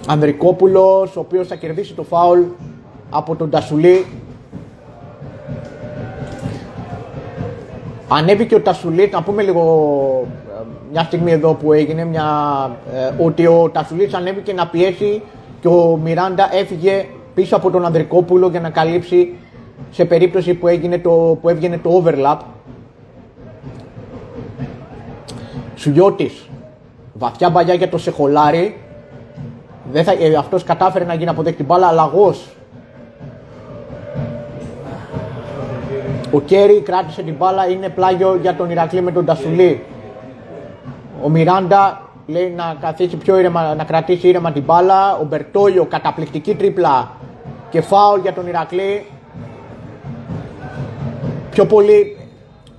Ανδρικόπουλος, ο οποίος θα κερδίσει το φάουλ από τον Τασουλή. Ανέβηκε ο Τασουλής, να πούμε λίγο μια στιγμή εδώ που έγινε, ότι ο Τασουλής ανέβηκε να πιέσει και ο Μιράντα έφυγε πίσω από τον Ανδρικόπουλο για να καλύψει σε περίπτωση που έβγαινε το overlap. Σουλιώτης, βαθιά μπαλιά για το Σεχολάρη, αυτός κατάφερε να γίνει αποδέκτη μπάλα. Λαγός, ο Κέρι κράτησε την μπάλα, είναι πλάγιο για τον Ηρακλή με τον Τασουλή. Ο Μιράντα λέει να καθίσει πιο ήρεμα, να κρατήσει ήρεμα την μπάλα. Ο Μπερτόλιο, καταπληκτική τρίπλα και φάουλ για τον Ηρακλή. Πιο πολύ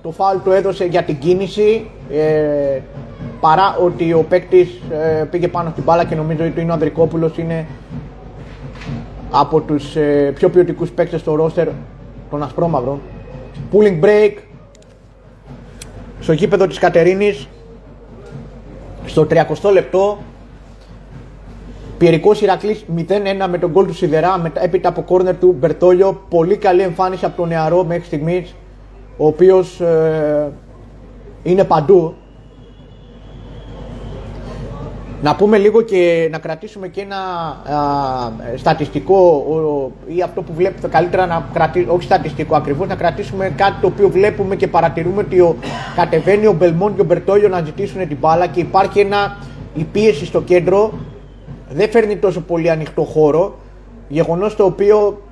το φάουλ το έδωσε για την κίνηση, παρά ότι ο παίκτης πήγε πάνω στην μπάλα, και νομίζω ότι ο Ανδρικόπουλος είναι από τους πιο ποιοτικούς παίκτες στο ρόστερ των ασπρόμαυρων. Pulling break στο γήπεδο της Κατερίνης στο 30 λεπτό. Πιερικός Ηρακλής 0-1 με τον γκολ του Σιδερά, έπειτα από κόρνερ του Μπερτόλιο. Πολύ καλή εμφάνιση από τον νεαρό μέχρι στιγμής, ο οποίος είναι παντού. Να πούμε λίγο και να κρατήσουμε και ένα στατιστικό, ή αυτό που βλέπετε καλύτερα να κρατήσουμε, όχι στατιστικό ακριβώς, να κρατήσουμε κάτι το οποίο βλέπουμε και παρατηρούμε, ότι κατεβαίνει ο Μπελμόντ και ο Μπερτόλιο να ζητήσουν την μπάλα και υπάρχει η πίεση στο κέντρο, δεν φέρνει τόσο πολύ ανοιχτό χώρο, γεγονός το οποίο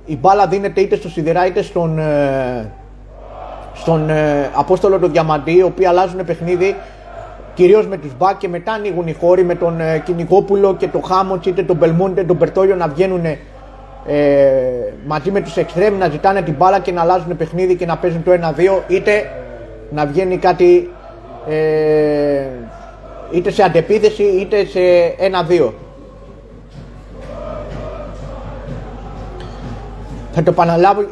η μπάλα δίνεται είτε στο Σιδερά είτε στον Απόστολο τον Διαμαντή, οι οποίοι αλλάζουν παιχνίδι κυρίως με τους μπακ, και μετά ανοίγουν οι χώροι με τον Κυνηγόπουλο και τον Χάμοντς, είτε τον Μπελμόντ είτε τον Μπερτόλιο να βγαίνουν μαζί με τους εξτρέμ, να ζητάνε την μπάλα και να αλλάζουν παιχνίδι και να παίζουν το 1-2, είτε να βγαίνει κάτι είτε σε αντεπίθεση είτε σε 1-2. Θα το επαναλάβω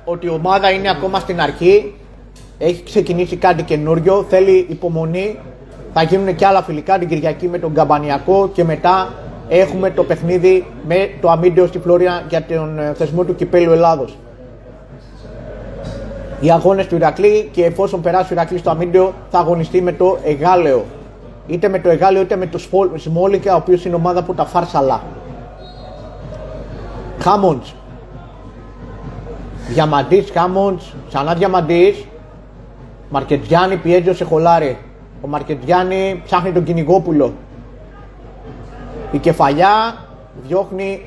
ότι η ομάδα είναι ακόμα στην αρχή. έχει ξεκινήσει κάτι καινούριο, θέλει υπομονή. Θα γίνουν και άλλα φιλικά την Κυριακή με τον Καμπανιακό και μετά έχουμε το παιχνίδι με το Αμίντεο στη Φλόρια για τον θεσμό του Κυπέλλου Ελλάδος. Οι αγώνες του Ηρακλή, και εφόσον περάσει ο Ηρακλής στο Αμίντεο, θα αγωνιστεί με το Εγάλεο. Είτε με το Εγάλεο είτε με το Σμόλικα, ο οποίος είναι ομάδα από τα Φάρσαλα. Χάμοντς. Διαμαντής, Χάμοντς, ξανά Διαμαντής. Μαρκετζιάννη πιέζει ο Σεχολάρη. Ο Μαρκετζιάννη ψάχνει τον Κυνηγόπουλο. Η κεφαλιά διώχνει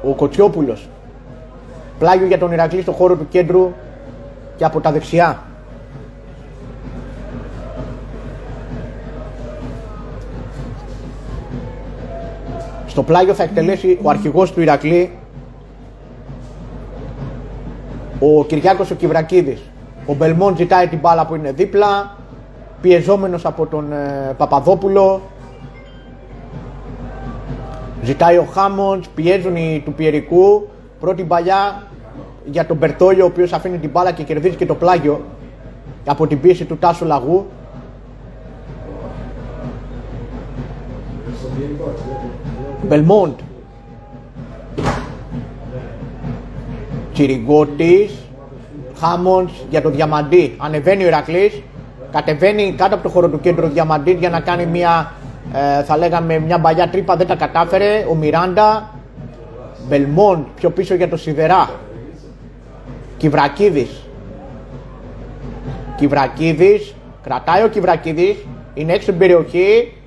ο Κοτσιόπουλος. Πλάγιο για τον Ηρακλή στο χώρο του κέντρου και από τα δεξιά. Στο πλάγιο θα εκτελέσει ο αρχηγός του Ηρακλή, ο Κυριάκος ο Κιβρακίδης. Ο Μπελμόν ζητάει την μπάλα που είναι δίπλα, πιεζόμενος από τον Παπαδόπουλο. Ζητάει ο Χάμοντς, πιέζουν οι του Πιερικού. Πρώτη παλιά για τον Μπερτόλιο, ο οποίος αφήνει την μπάλα και κερδίζει και το πλάγιο από την πίεση του Τάσου Λαγού. Μπελμόντ. Τσιριγκώτης. Χάμοντς για το Διαμαντή. Ανεβαίνει ο Ηρακλής. Κατεβαίνει κάτω από το χώρο του κέντρου Διαμαντή για να κάνει μια, θα λέγαμε, μια παλιά τρύπα. Δεν τα κατάφερε. Ο Μιράντα. Μπελμόντ πιο πίσω για το Σιδερά. Κιβρακίδης. Κιβρακίδης. Κρατάει ο Κιβρακίδης. Είναι έξω την περιοχή.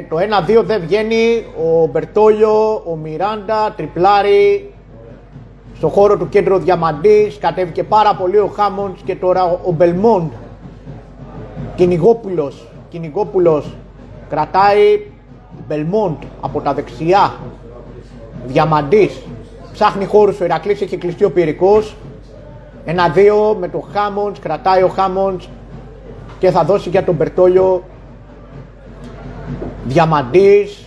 Το 1-2 δεν βγαίνει. Ο Μπερτόλιο, ο Μιράντα, τριπλάρι. Στο χώρο του κέντρου Διαμαντής. Κατέβηκε πάρα πολύ ο Χάμοντς και τώρα ο Μπελμόντ. Κυνηγόπουλος. Κρατάει. Μπελμόντ από τα δεξιά. Διαμαντής. Ψάχνει χώρους ο Ηρακλής, έχει κλειστεί ο Πυρικός. 1-2 με το Χάμοντς. Κρατάει ο Χάμοντς και θα δώσει για τον Μπερτόλιο. Διαμαντής.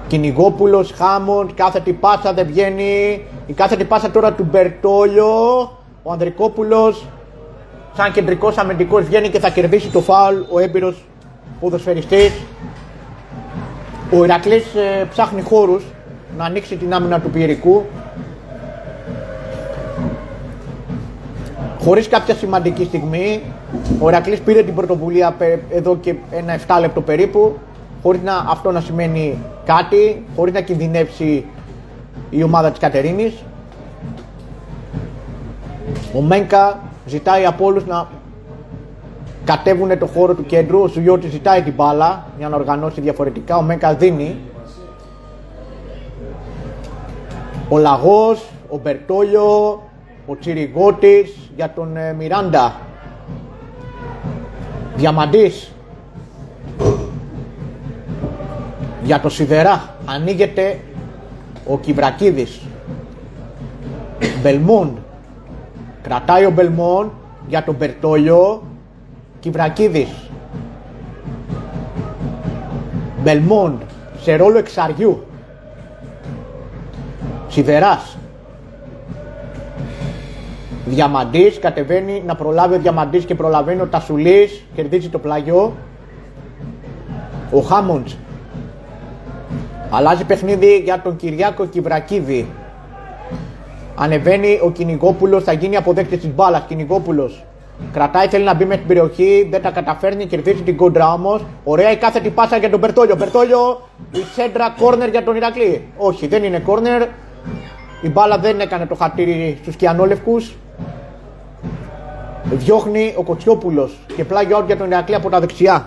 Κυνηγόπουλος, Χάμοντς, κάθετη πάσα δεν βγαίνει. Η κάθετη πάσα τώρα του Μπερτόλιο. Ο Ανδρικόπουλος σαν κεντρικός αμυντικός βγαίνει και θα κερδίσει το φάουλ ο έμπειρος ποδοσφαιριστής. Ο Ηρακλής ψάχνει χώρους να ανοίξει την άμυνα του Πιερικού. Χωρίς κάποια σημαντική στιγμή, ο Ηρακλής πήρε την πρωτοβουλία εδώ και ένα 7 λεπτό περίπου, χωρίς αυτό να σημαίνει κάτι, χωρίς να κινδυνεύσει η ομάδα της Κατερίνης. Ο Μένκα ζητάει από όλους να κατέβουνε το χώρο του κέντρου. Ο Σουγιώτης ζητάει την μπάλα για να οργανώσει διαφορετικά. Ο Μένκα δίνει. Ο Λαγός, ο Μπερτόλιο, ο Τσιριγκώτης για τον Μιράντα. Διαμαντής για το Σιδερά. Ανοίγεται ο Κιβρακίδης. Μπελμόντ. Κρατάει ο Μπελμόντ για τον Μπερτόλιο. Κιβρακίδης. Μπελμόντ σε ρόλο εξαριού. Σιδεράς. Διαμαντής, κατεβαίνει να προλάβει ο Διαμαντής και προλαβαίνει ο Τασουλής, κερδίζει το πλάγιο. Ο Χάμοντς. Αλλάζει παιχνίδι για τον Κυριάκο Κιβρακίδη. Ανεβαίνει ο Κυνηγόπουλος, θα γίνει αποδέκτης της μπάλας. Κυνηγόπουλος κρατάει, θέλει να μπει με την περιοχή, δεν τα καταφέρνει, κερδίζει την κόντρα όμως. Ωραία η κάθετη πάσα για τον Μπερτόλιο. Μπερτόλιο, η σέντρα κόρνερ για τον Ηρακλή. Όχι, δεν είναι κόρνερ. Η μπάλα δεν έκανε το χατήρι στους κιανόλευκους. Διώχνει ο Κοτσιόπουλος και πλάγιο out για τον Ηρακλή από τα δεξιά.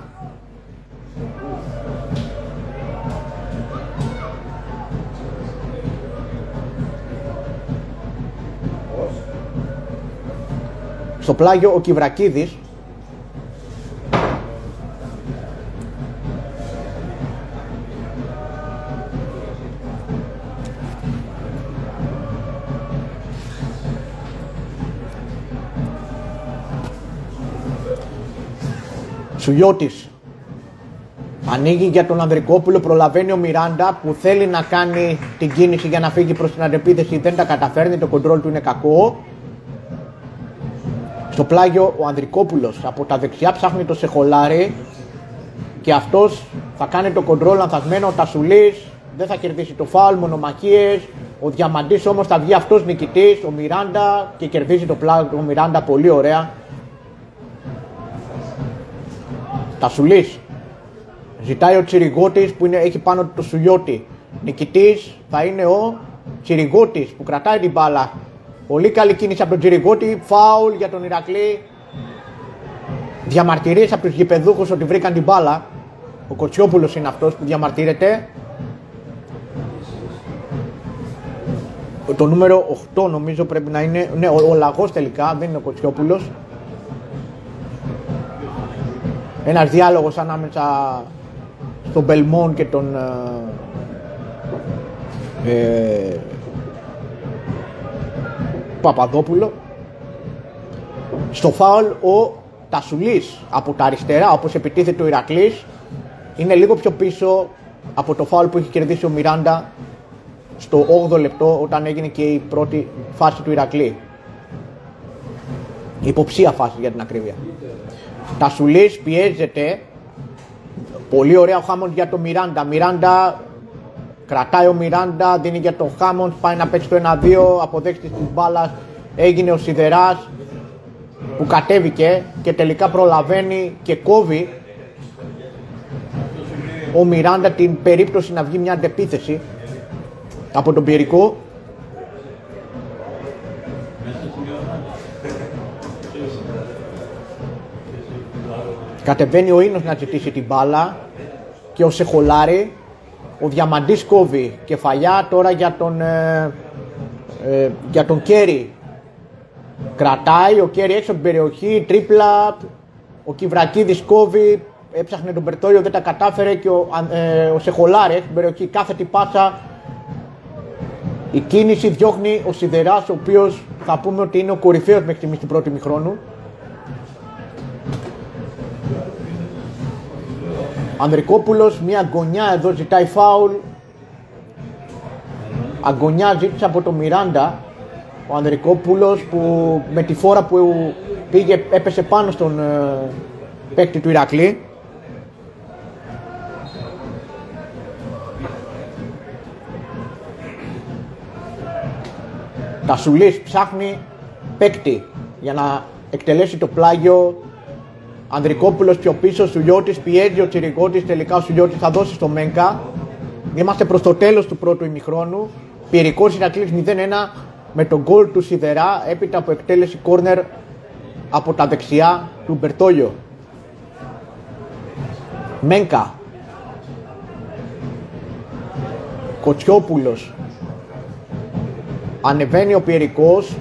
Στο πλάγιο ο Κιβρακίδης. Σουγιώτης. Ανοίγει για τον Ανδρικόπουλο, προλαβαίνει ο Μιράντα που θέλει να κάνει την κίνηση για να φύγει προς την αντεπίθεση, δεν τα καταφέρνει, το κοντρόλ του είναι κακό. Στο πλάγιο ο Ανδρικόπουλος από τα δεξιά ψάχνει το Σεχολάρη και αυτός θα κάνει το κοντρόλ λανθασμένο. Ο Τασουλής δεν θα κερδίσει το φάουλ, μονομαχίες. Ο Διαμαντής όμως θα βγει αυτός νικητής, ο Μιράντα, και κερδίζει το πλάγιο ο Μιράντα πολύ ωραία. Τασουλής ζητάει ο Τσιριγώτης που έχει πάνω το Σουλιώτη. Νικητής θα είναι ο Τσιριγώτης που κρατάει την μπάλα. Πολύ καλή κίνηση από τον Τσιριγώτη, φάουλ για τον Ηρακλή. Διαμαρτυρίες από τους γηπεδούχους ότι βρήκαν την μπάλα. Ο Κοτσιόπουλος είναι αυτός που διαμαρτύρεται. Το νούμερο 8 νομίζω πρέπει να είναι, ναι, ο Λαγός τελικά, δεν είναι ο Κοτσιόπουλος. Ένας διάλογος ανάμεσα στον Μπελμόν και τον Παπαδόπουλο. Στο φάουλ ο Τασουλής από τα αριστερά, όπως επιτίθεται ο Ηρακλής, είναι λίγο πιο πίσω από το φάουλ που έχει κερδίσει ο Μιράντα στο 8ο λεπτό, όταν έγινε και η πρώτη φάση του Ηρακλή. Υποψία φάση για την ακρίβεια. Τασουλής πιέζεται. Πολύ ωραία ο Χάμοντ για το Μιράντα. Μιράντα κρατάει ο Μιράντα, δίνει για το Χάμοντ, πάει να παίξει το 1-2, αποδέχτης της μπάλας. Έγινε ο Σιδεράς που κατέβηκε και τελικά προλαβαίνει και κόβει ο Μιράντα την περίπτωση να βγει μια αντεπίθεση από τον Πιερικό. Κατεβαίνει ο Ίνος να ζητήσει την μπάλα και ο Σεχολάρη. Ο Διαμαντής κόβει κεφαλιά τώρα για τον Κέρι. Κρατάει ο Κέρι έξω από την περιοχή, τρίπλα. Ο Κυβρακίδης κόβει, έψαχνε τον Μπερτόλιο, δεν τα κατάφερε και ο Σεχολάρη έχει την περιοχή, κάθετη πάσα. Η κίνηση διώχνει ο Σιδεράς, ο οποίος θα πούμε ότι είναι ο κορυφαίος μέχρι στιγμής του πρώτου ημιχρόνου. Ανδρικόπουλος, μια γωνιά εδώ ζητάει φάουλ. Αγωνιά ζήτησε από τον Μιράντα. Ο Ανδρικόπουλος που με τη φόρα που πήγε έπεσε πάνω στον παίκτη του Ηρακλή. Τασουλής ψάχνει παίκτη για να εκτελέσει το πλάγιο. Ανδρικόπουλος πιο πίσω, Σουλιώτης πιέζει ο Τσιριγώτης, τελικά ο Σουλιώτης θα δώσει στο Μένκα. Είμαστε προς το τέλος του πρώτου ημιχρόνου. Πιερικός Ηρακλής 0-1 με τον γκολ του Σιδερά έπειτα από εκτέλεση κόρνερ από τα δεξιά του Μπερτόλιο. Μένκα. Κοτσιόπουλος. Ανεβαίνει ο Πιερικός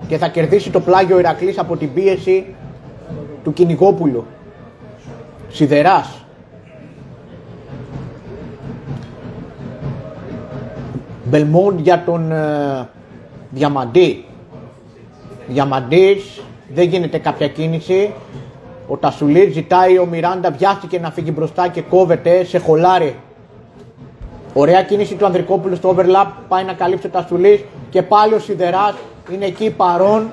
και θα κερδίσει το πλάγιο Ηρακλής από την πίεση του Κυνηγόπουλου. Σιδεράς. Μπελμόν για τον Διαμαντή. Διαμαντής, δεν γίνεται κάποια κίνηση. Ο Τασουλής ζητάει, ο Μιράντα βιάστηκε να φύγει μπροστά και κόβεται. Σεχολάρη. Ωραία κίνηση του Ανδρικόπουλου στο overlap. Πάει να καλύψει ο Τασουλής και πάλι ο Σιδεράς είναι εκεί παρόν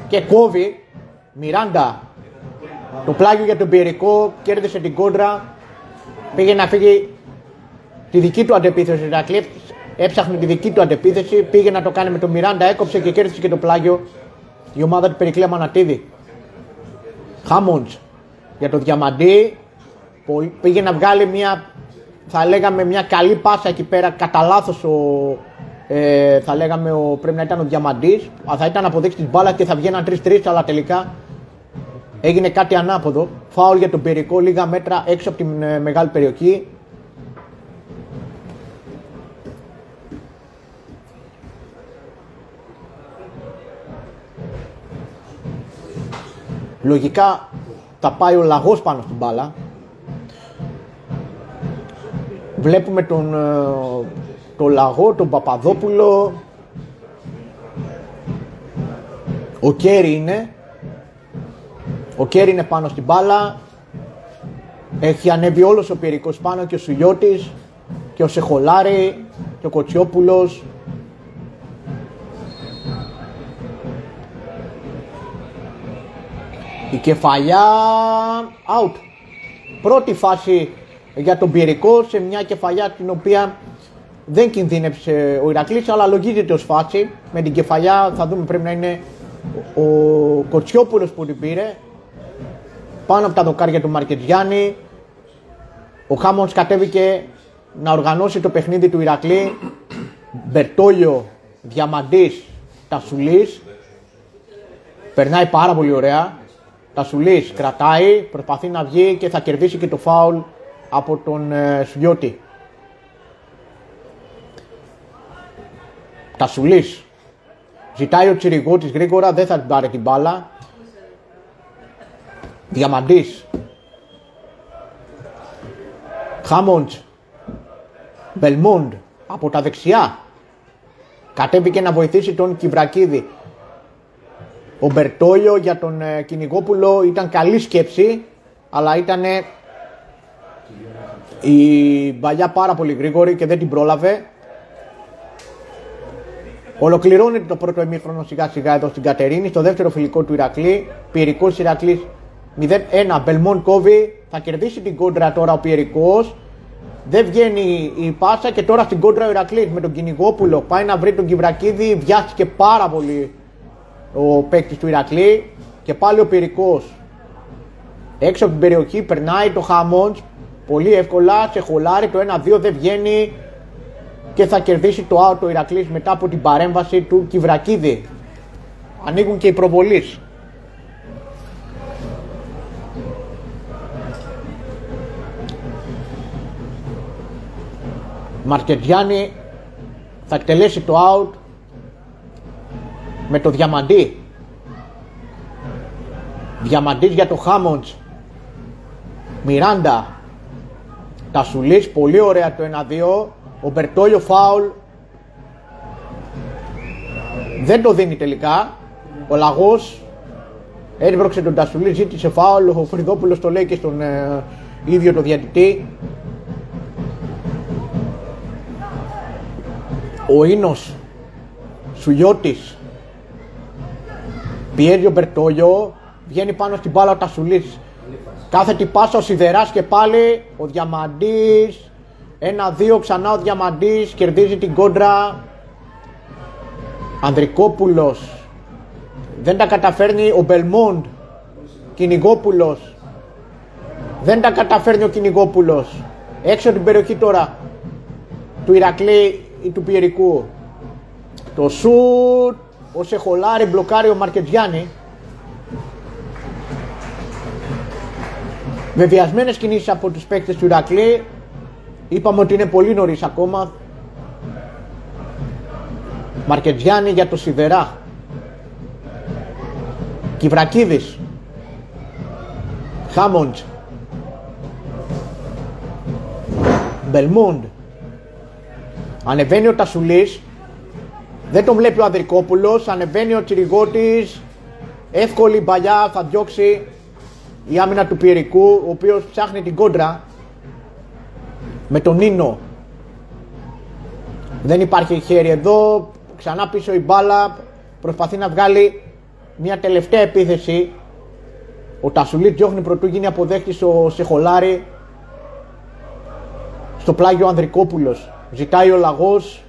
και κόβει. Μιράντα. Το πλάγιο για τον Πιερικό, κέρδισε την κόντρα. Πήγε να φύγει τη δική του αντεπίθεση. Έψαχνε τη δική του αντεπίθεση. Πήγε να το κάνει με τον Μιράντα, έκοψε και κέρδισε και το πλάγιο η ομάδα του Περικλή Αμανατίδη. Χάμοντς για το Διαμαντή. Πήγε να βγάλει μια, θα λέγαμε, μια καλή πάσα εκεί πέρα. Κατά λάθος θα λέγαμε πρέπει να ήταν ο Διαμαντής. Θα ήταν αποδείξει της μπάλας και θα βγαίναν 3-3, αλλά τελικά έγινε κάτι ανάποδο. Φάουλ για τον Πιερικό, λίγα μέτρα έξω από τη μεγάλη περιοχή. Λογικά θα πάει ο Λαγός πάνω στην μπάλα. Βλέπουμε τον Λαγό, τον Παπαδόπουλο. Ο Κέρι είναι. Ο Κέρι είναι πάνω στην μπάλα. Έχει ανέβει όλος ο Πιερικός πάνω και ο Σουλιώτης και ο Σεχολάρη και ο Κοτσιόπουλος. Η κεφαλιά out. Πρώτη φάση για τον Πυρικό σε μια κεφαλιά την οποία δεν κινδύνεψε ο Ηρακλής, αλλά λογίζεται ως φάση. Με την κεφαλιά θα δούμε, πρέπει να είναι ο Κοτσιόπουλος που την πήρε. Πάνω από τα δοκάρια του Μαρκετζιάννη. Ο Χάμοντς κατέβηκε να οργανώσει το παιχνίδι του Ηρακλή. Μπερτόλιο, Διαμαντής, Τασουλής. Περνάει πάρα πολύ ωραία. Τασουλής κρατάει, προσπαθεί να βγει και θα κερδίσει και το φάουλ από τον Σουλιώτη. Τασουλής. Ζητάει ο Τσιριγώτης γρήγορα, δεν θα την πάρει την μπάλα. Διαμαντής. Χάμοντς. Μπελμόντ από τα δεξιά. Κατέβηκε να βοηθήσει τον Κιβρακίδη. Ο Μπερτόλιο για τον Κυνηγόπουλο ήταν καλή σκέψη, αλλά ήταν η μπαλιά πάρα πολύ γρήγορη και δεν την πρόλαβε. Ολοκληρώνεται το πρώτο ημίχρονο σιγά σιγά εδώ στην Κατερίνη, στο δεύτερο φιλικό του Ηρακλή. Πυρικός Ηρακλής 0-1. Μπελμόν κόβει, θα κερδίσει την κόντρα τώρα ο Πυρικός. Δεν βγαίνει η πάσα και τώρα στην κόντρα ο Ηρακλής με τον Κυνηγόπουλο. Πάει να βρει τον Κιβρακίδη, βιάστηκε πάρα πολύ ο παίκτης του Ηρακλή. Και πάλι ο Πυρικός έξω από την περιοχή, περνάει το Χάμοντς πολύ εύκολα, σε χολάρι, το 1-2 δεν βγαίνει και θα κερδίσει το out ο Ηρακλής μετά από την παρέμβαση του Κιβρακίδη. Ανοίγουν και οι προβολείς. Μαρκετζιάννη θα εκτελέσει το out με το Διαμαντή. Διαμαντής για το Χάμοντς. Μιράντα. Τασουλής, πολύ ωραία το 1-2. Ο Μπερτόλιο φάουλ. Δεν το δίνει τελικά. Ο Λαγός έσπρωξε τον Τασουλή, ζήτησε φάουλ. Ο Φρυδόπουλος το λέει και στον ίδιο το διαιτητή. Ο Ίνος Σουλιώτης πιέζει ο Μπερτόλιο, βγαίνει πάνω στην μπάλα ο Τασουλής. Κάθετη πάσα ο Σιδεράς και πάλι ο Διαμαντής. 1-2 ξανά ο Διαμαντής, κερδίζει την κόντρα. Ανδρικόπουλος δεν τα καταφέρνει, ο Μπελμόντ. Κυνηγόπουλος δεν τα καταφέρνει, ο Κυνηγόπουλος έξω την περιοχή τώρα του Ηρακλή ή του Πιερικού. Το σουτ, ο Σεχολάρη μπλοκάρει ο Μαρκετζιάννη. Βεβαιασμένες κινήσεις από τους παίκτες του Ηρακλή. Είπαμε ότι είναι πολύ νωρίς ακόμα. Μαρκετζιάννη για το Σιδερά. Κιβρακίδης. Χάμοντς. Μπελμόντ. Ανεβαίνει ο Τασουλής. Δεν τον βλέπει ο Ανδρικόπουλος. Ανεβαίνει ο Τσιριγώτης. Εύκολη μπαλιά, θα διώξει η άμυνα του Πιερικού, ο οποίος ψάχνει την κόντρα με τον Νίνο. Δεν υπάρχει χέρι εδώ. Ξανά πίσω η μπάλα. Προσπαθεί να βγάλει μια τελευταία επίθεση. Ο Τασουλής διώχνει πρωτού γίνει αποδέχτης ο Σεχολάρη. Στο πλάγιο ο Ανδρικόπουλος. Ζητάει ο Λαγός.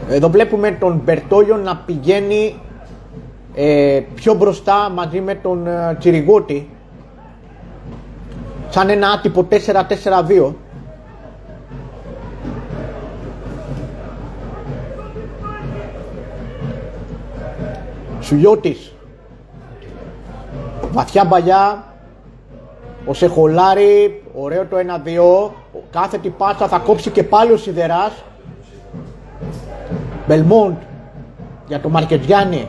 Εδώ βλέπουμε τον Μπερτόλιο να πηγαίνει πιο μπροστά μαζί με τον Τσιριγώτη, σαν ένα άτυπο 4-4-2. Σουλιώτης. Βαθιά μπαλιά. Ο Σεχολάρη. Ωραίο το 1-2. Κάθετη πάσα, θα κόψει και πάλι ο Σιδεράς. Μπελμόντ για το Μαρκετζιάννη.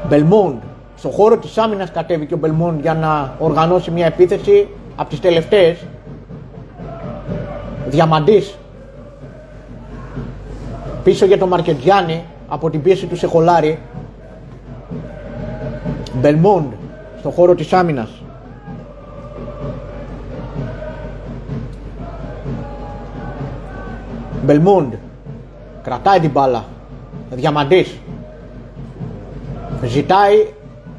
Μπελμόντ. Στο χώρο της άμυνας κατέβηκε ο Μπελμόντ για να οργανώσει μια επίθεση από τις τελευταίες. Διαμαντής. Πίσω για το Μαρκετζιάννη από την πίεση του Σεχολάρη. Μπελμόντ στο χώρο της άμυνας. Μπελμόντ. Κρατάει την μπάλα. Διαμαντής. Ζητάει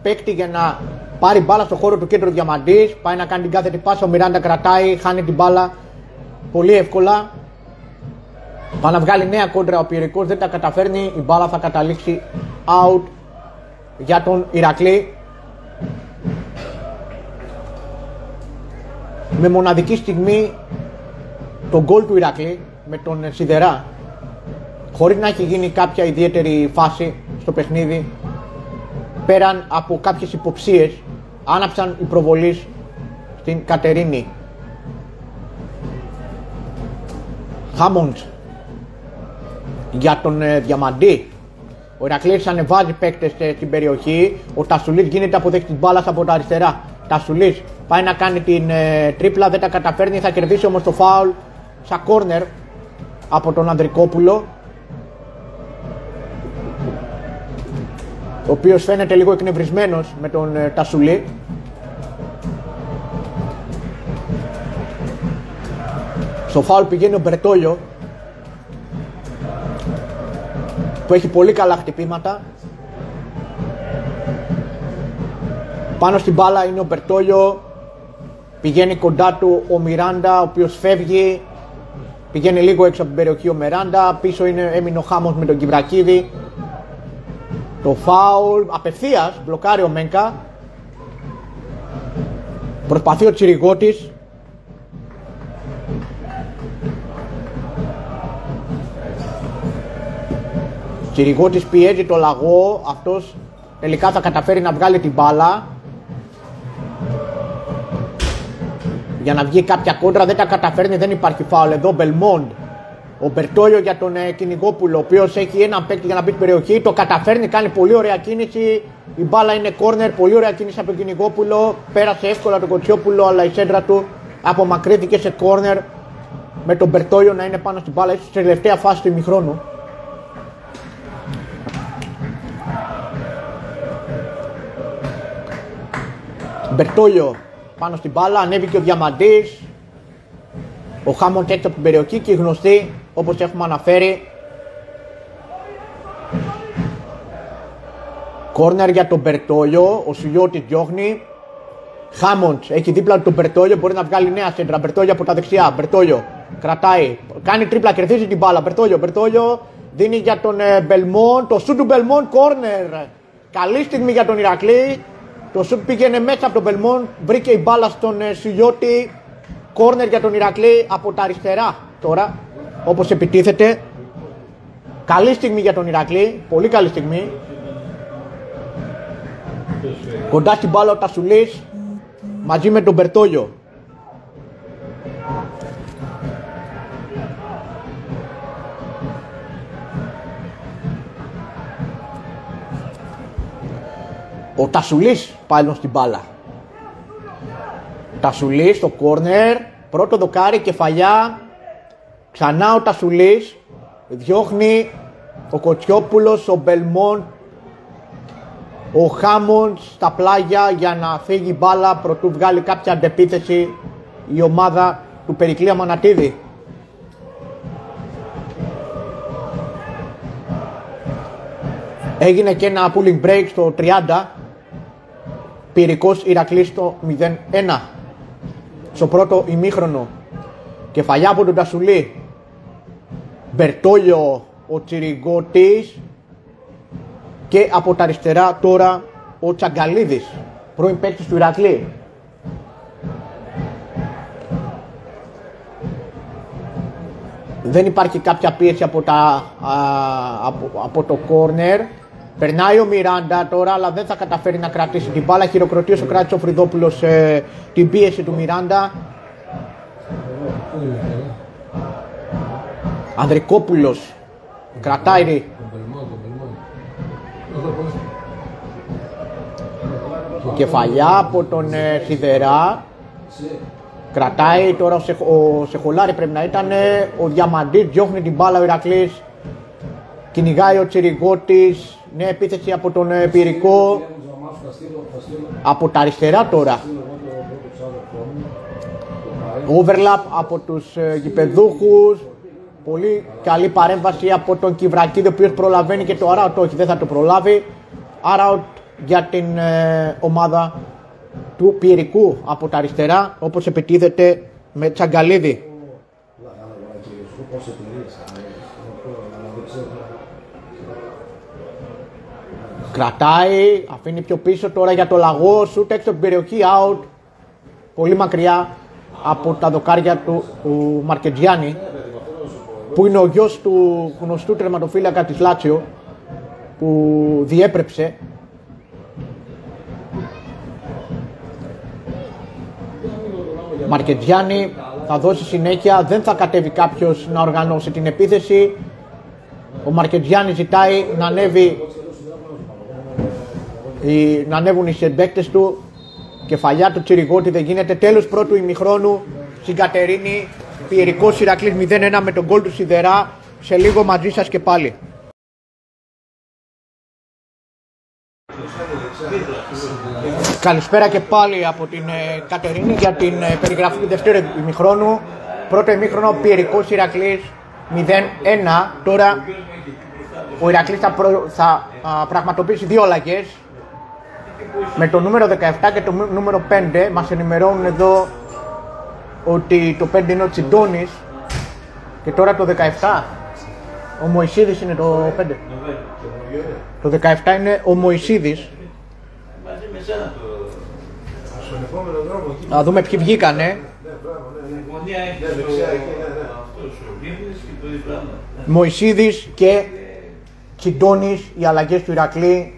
παίκτη για να πάρει μπάλα στο χώρο του κέντρου. Διαμαντής. Πάει να κάνει την κάθετη πάσα. Ο Μιράντα κρατάει. Χάνει την μπάλα πολύ εύκολα. Πάει να βγάλει νέα κόντρα. Ο Πιερικός δεν τα καταφέρνει. Η μπάλα θα καταλήξει out για τον Ηρακλή. Με μοναδική στιγμή τον γκολ του Ηρακλή με τον Σιδερά, χωρίς να έχει γίνει κάποια ιδιαίτερη φάση στο παιχνίδι, πέραν από κάποιες υποψίες, άναψαν οι προβολείς στην Κατερίνη. Χάμοντς για τον Διαμαντή. Ο Ηρακλής ανεβάζει παίκτες στην περιοχή. Ο Τασουλής γίνεται αποδέκτης μπάλας από τα αριστερά. Τασουλής πάει να κάνει την τρίπλα, δεν τα καταφέρνει. Θα κερδίσει όμως το φάουλ σαν κόρνερ από τον Ανδρικόπουλο, ο οποίος φαίνεται λίγο εκνευρισμένος με τον Τασουλή. Στο φάουλ πηγαίνει ο Μπερτόλιο, που έχει πολύ καλά χτυπήματα. Πάνω στην μπάλα είναι ο Μπερτόλιο. Πηγαίνει κοντά του ο Μιράντα, ο οποίος φεύγει. Πηγαίνει λίγο έξω από την περιοχή ο Μιράντα. Πίσω έμεινε ο Χάμος με τον Κιβρακίδη. Το φάουλ απευθείας μπλοκάρει ο Μένκα. Προσπαθεί ο Τσιριγώτης. Τσιριγώτης πιέζει το Λαγό. Αυτός τελικά θα καταφέρει να βγάλει την μπάλα για να βγει κάποια κόντρα. Δεν τα καταφέρνει, δεν υπάρχει φάουλ εδώ. Μπελμόντ. Ο Μπερτόλιο για τον Κυνηγόπουλο, ο οποίος έχει έναν παίκτη για να μπει στην περιοχή. Το καταφέρνει, κάνει πολύ ωραία κίνηση. Η μπάλα είναι κόρνερ, πολύ ωραία κίνηση από τον Κυνηγόπουλο. Πέρασε εύκολα τον Κοτσιόπουλο, αλλά η σέντρα του απομακρύνθηκε σε κόρνερ, με τον Μπερτόλιο να είναι πάνω στην μπάλα, ίσως στη τελευταία φάση του ημιχρόνου. Μπερτόλιο πάνω στην μπάλα, ανέβηκε ο Διαμαντής. Ο Χάμοντ έξω από την περιοχή και οι γνωστοί, όπως έχουμε αναφέρει. Κόρνερ για τον Μπερτόλιο, ο Σιλιώτης διώχνει. Χάμοντ έχει δίπλα του τον Μπερτόλιο, μπορεί να βγάλει νέα σέντρα. Μπερτόλιο από τα δεξιά, Μπερτόλιο κρατάει, κάνει τρίπλα, κερδίζει την μπάλα. Μπερτόλιο δίνει για τον Μπελμόν, το σουτ του Μπελμόν, κόρνερ. Καλή στιγμή για τον Ηρακλή. Το σουτ πήγαινε μέσα από τον Μπελμόν, βρήκε η μπάλα στον Σιλιώτη. Κόρνερ για τον Ηρακλή από τα αριστερά τώρα, όπως επιτίθεται. Καλή στιγμή για τον Ηρακλή, πολύ καλή στιγμή. Κοντά στην μπάλα ο Τασουλής μαζί με τον Μπερτόλιο. Ο Τασουλής πάνω στην μπάλα. Τασουλής στο κόρνερ, πρώτο δοκάρι, κεφαλιά. Ξανά ο Τασουλής, διώχνει ο Κοτσιόπουλος, ο Μπελμόν, ο Χάμοντ στα πλάγια για να φύγει μπάλα προτού βγάλει κάποια αντεπίθεση η ομάδα του Περικλή Αμανατίδη. Έγινε και ένα pulling break στο 30. Πυρικός Ηρακλής στο 0-1 στο πρώτο ημίχρονο. Κεφαλιά από τον Τασουλή. Μπερτόλιο ο Τσιριγκώτης. Και από τα αριστερά τώρα ο Τσαγκαλίδης, πρώην παίκτης του Ηρακλή. Δεν υπάρχει κάποια πίεση από το κόρνερ. Περνάει ο Μιράντα τώρα, αλλά δεν θα καταφέρει να κρατήσει την μπάλα. Χειροκροτεί ο Σοκράτης ο Φρυδόπουλος την πίεση του Μιράντα. Ανδρικόπουλος κρατάει. Κεφαλιά από τον Σιδερά. Κρατάει τώρα ο Σεχολάρη, πρέπει να ήταν. Ο Διαμαντής διώχνει την μπάλα, ο Ηρακλής. Κυνηγάει ο Τσιριγκώτης. Νέα επίθεση από τον Πυρικό. Από τα αριστερά τώρα. Overlap από τους γηπεδούχους. Πολύ καλή παρέμβαση από τον Κιβρακίδη, ο οποίος προλαβαίνει και το άρα όχι, δεν θα το προλάβει. Άρα για την ομάδα του Πιερικού από τα αριστερά, όπως επιτίθεται με Τσαγκαλίδη. Κρατάει, αφήνει πιο πίσω τώρα για το Λαγό, σούτ έξω από την περιοχή, out. Πολύ μακριά από τα δοκάρια του Μαρκετζιάννη, που είναι ο γιος του γνωστού τερματοφύλακα της Λάτσιο, που διέπρεψε. Μαρκετζιάννη θα δώσει συνέχεια, δεν θα κατέβει κάποιος να οργανώσει την επίθεση. Ο Μαρκετζιάννη ζητάει να ανέβουν οι συμπαίκτες του. Κεφαλιά του Τσιριγότη, δεν γίνεται. Τέλος πρώτου ημιχρόνου στην Κατερίνη. Πιερικός Ηρακλής 0-1 με τον γκολ του Σιδερά. Σε λίγο μαζί σας και πάλι. Καλησπέρα και πάλι από την Κατερίνη για την περιγραφή του δεύτερου ημιχρόνου. Πρώτο ημίχρονο Πιερικός Ηρακλής 0-1. Τώρα ο Ηρακλής θα πραγματοποιήσει δύο αλλαγές. Με το νούμερο 17 και το νούμερο 5 μας ενημερώνουν εδώ ότι το 5 είναι ο Τσιντώνης και τώρα το 17. Ο Μωυσίδης είναι το 5. Το 17 είναι ο Μωυσίδης. Να δούμε ποιοι βγήκανε. Μωυσίδης και Τσιντώνης, οι αλλαγές του Ηρακλή.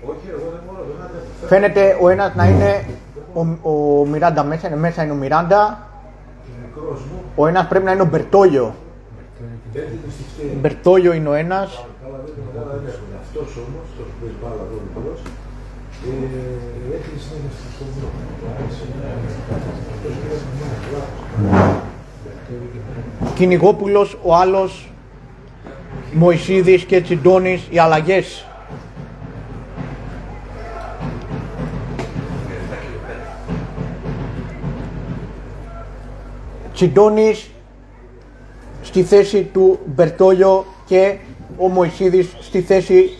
Φαίνεται ο ένας να είναι ο Μιράντα μέσα είναι ο Μιράντα. Ο ένας πρέπει να είναι ο Μπερτόλιο. Μπερτόλιο είναι ο ένας. Κυνηγόπουλος ο άλλος. Μωυσίδης και Τσιντώνης οι αλλαγές. Τσιντώνης στη θέση του Μπερτόλιο και ο Μωυσίδης στη θέση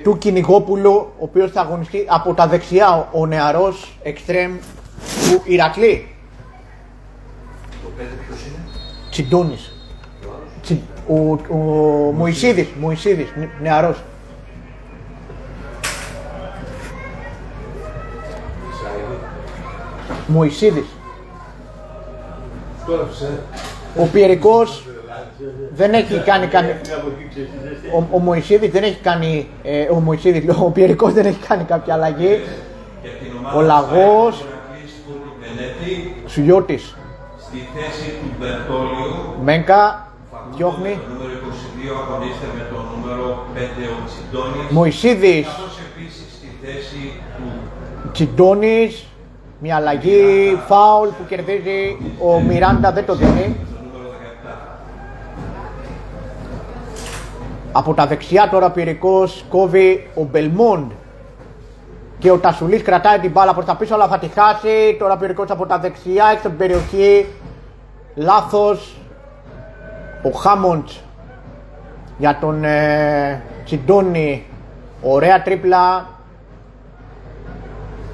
του Κυνηγόπουλου, ο οποίος θα αγωνιστεί από τα δεξιά, ο νεαρός εξτρέμ του Ηρακλή. Το 5 ποιος είναι? Τσιντώνης. Ο Μωυσίδης, νεαρός. Μωυσίδης. Ο Πιερικός δεν έχει κάνει ο Μωυσίδης δεν έχει κάνει ο Πιερικός δεν έχει κάνει κάποια αλλαγή. Ο Λαγός Σουλιώτης στη θέση του Μπερτόλιου. Μένκα διώχνει. Το νούμερο 22 αγωνίζεται με το νούμερο 5 ο Τσιντώνης. Μωυσίδης. Καθώς επίσης στη θέση του Τσιντώνης. Μια αλλαγή, φάουλ που κερδίζει ο Μιράντα, δεν το δίνει. Από τα δεξιά τώρα ο Πιερικός κόβει ο Μπελμόντ και ο Τασουλής κρατάει την μπάλα προς τα πίσω, αλλά θα τη χάσει. Τώρα ο Πιερικός από τα δεξιά, έξω από την περιοχή. Λάθος. Ο Χάμοντς για τον Τσιντώνη. Ωραία τρίπλα.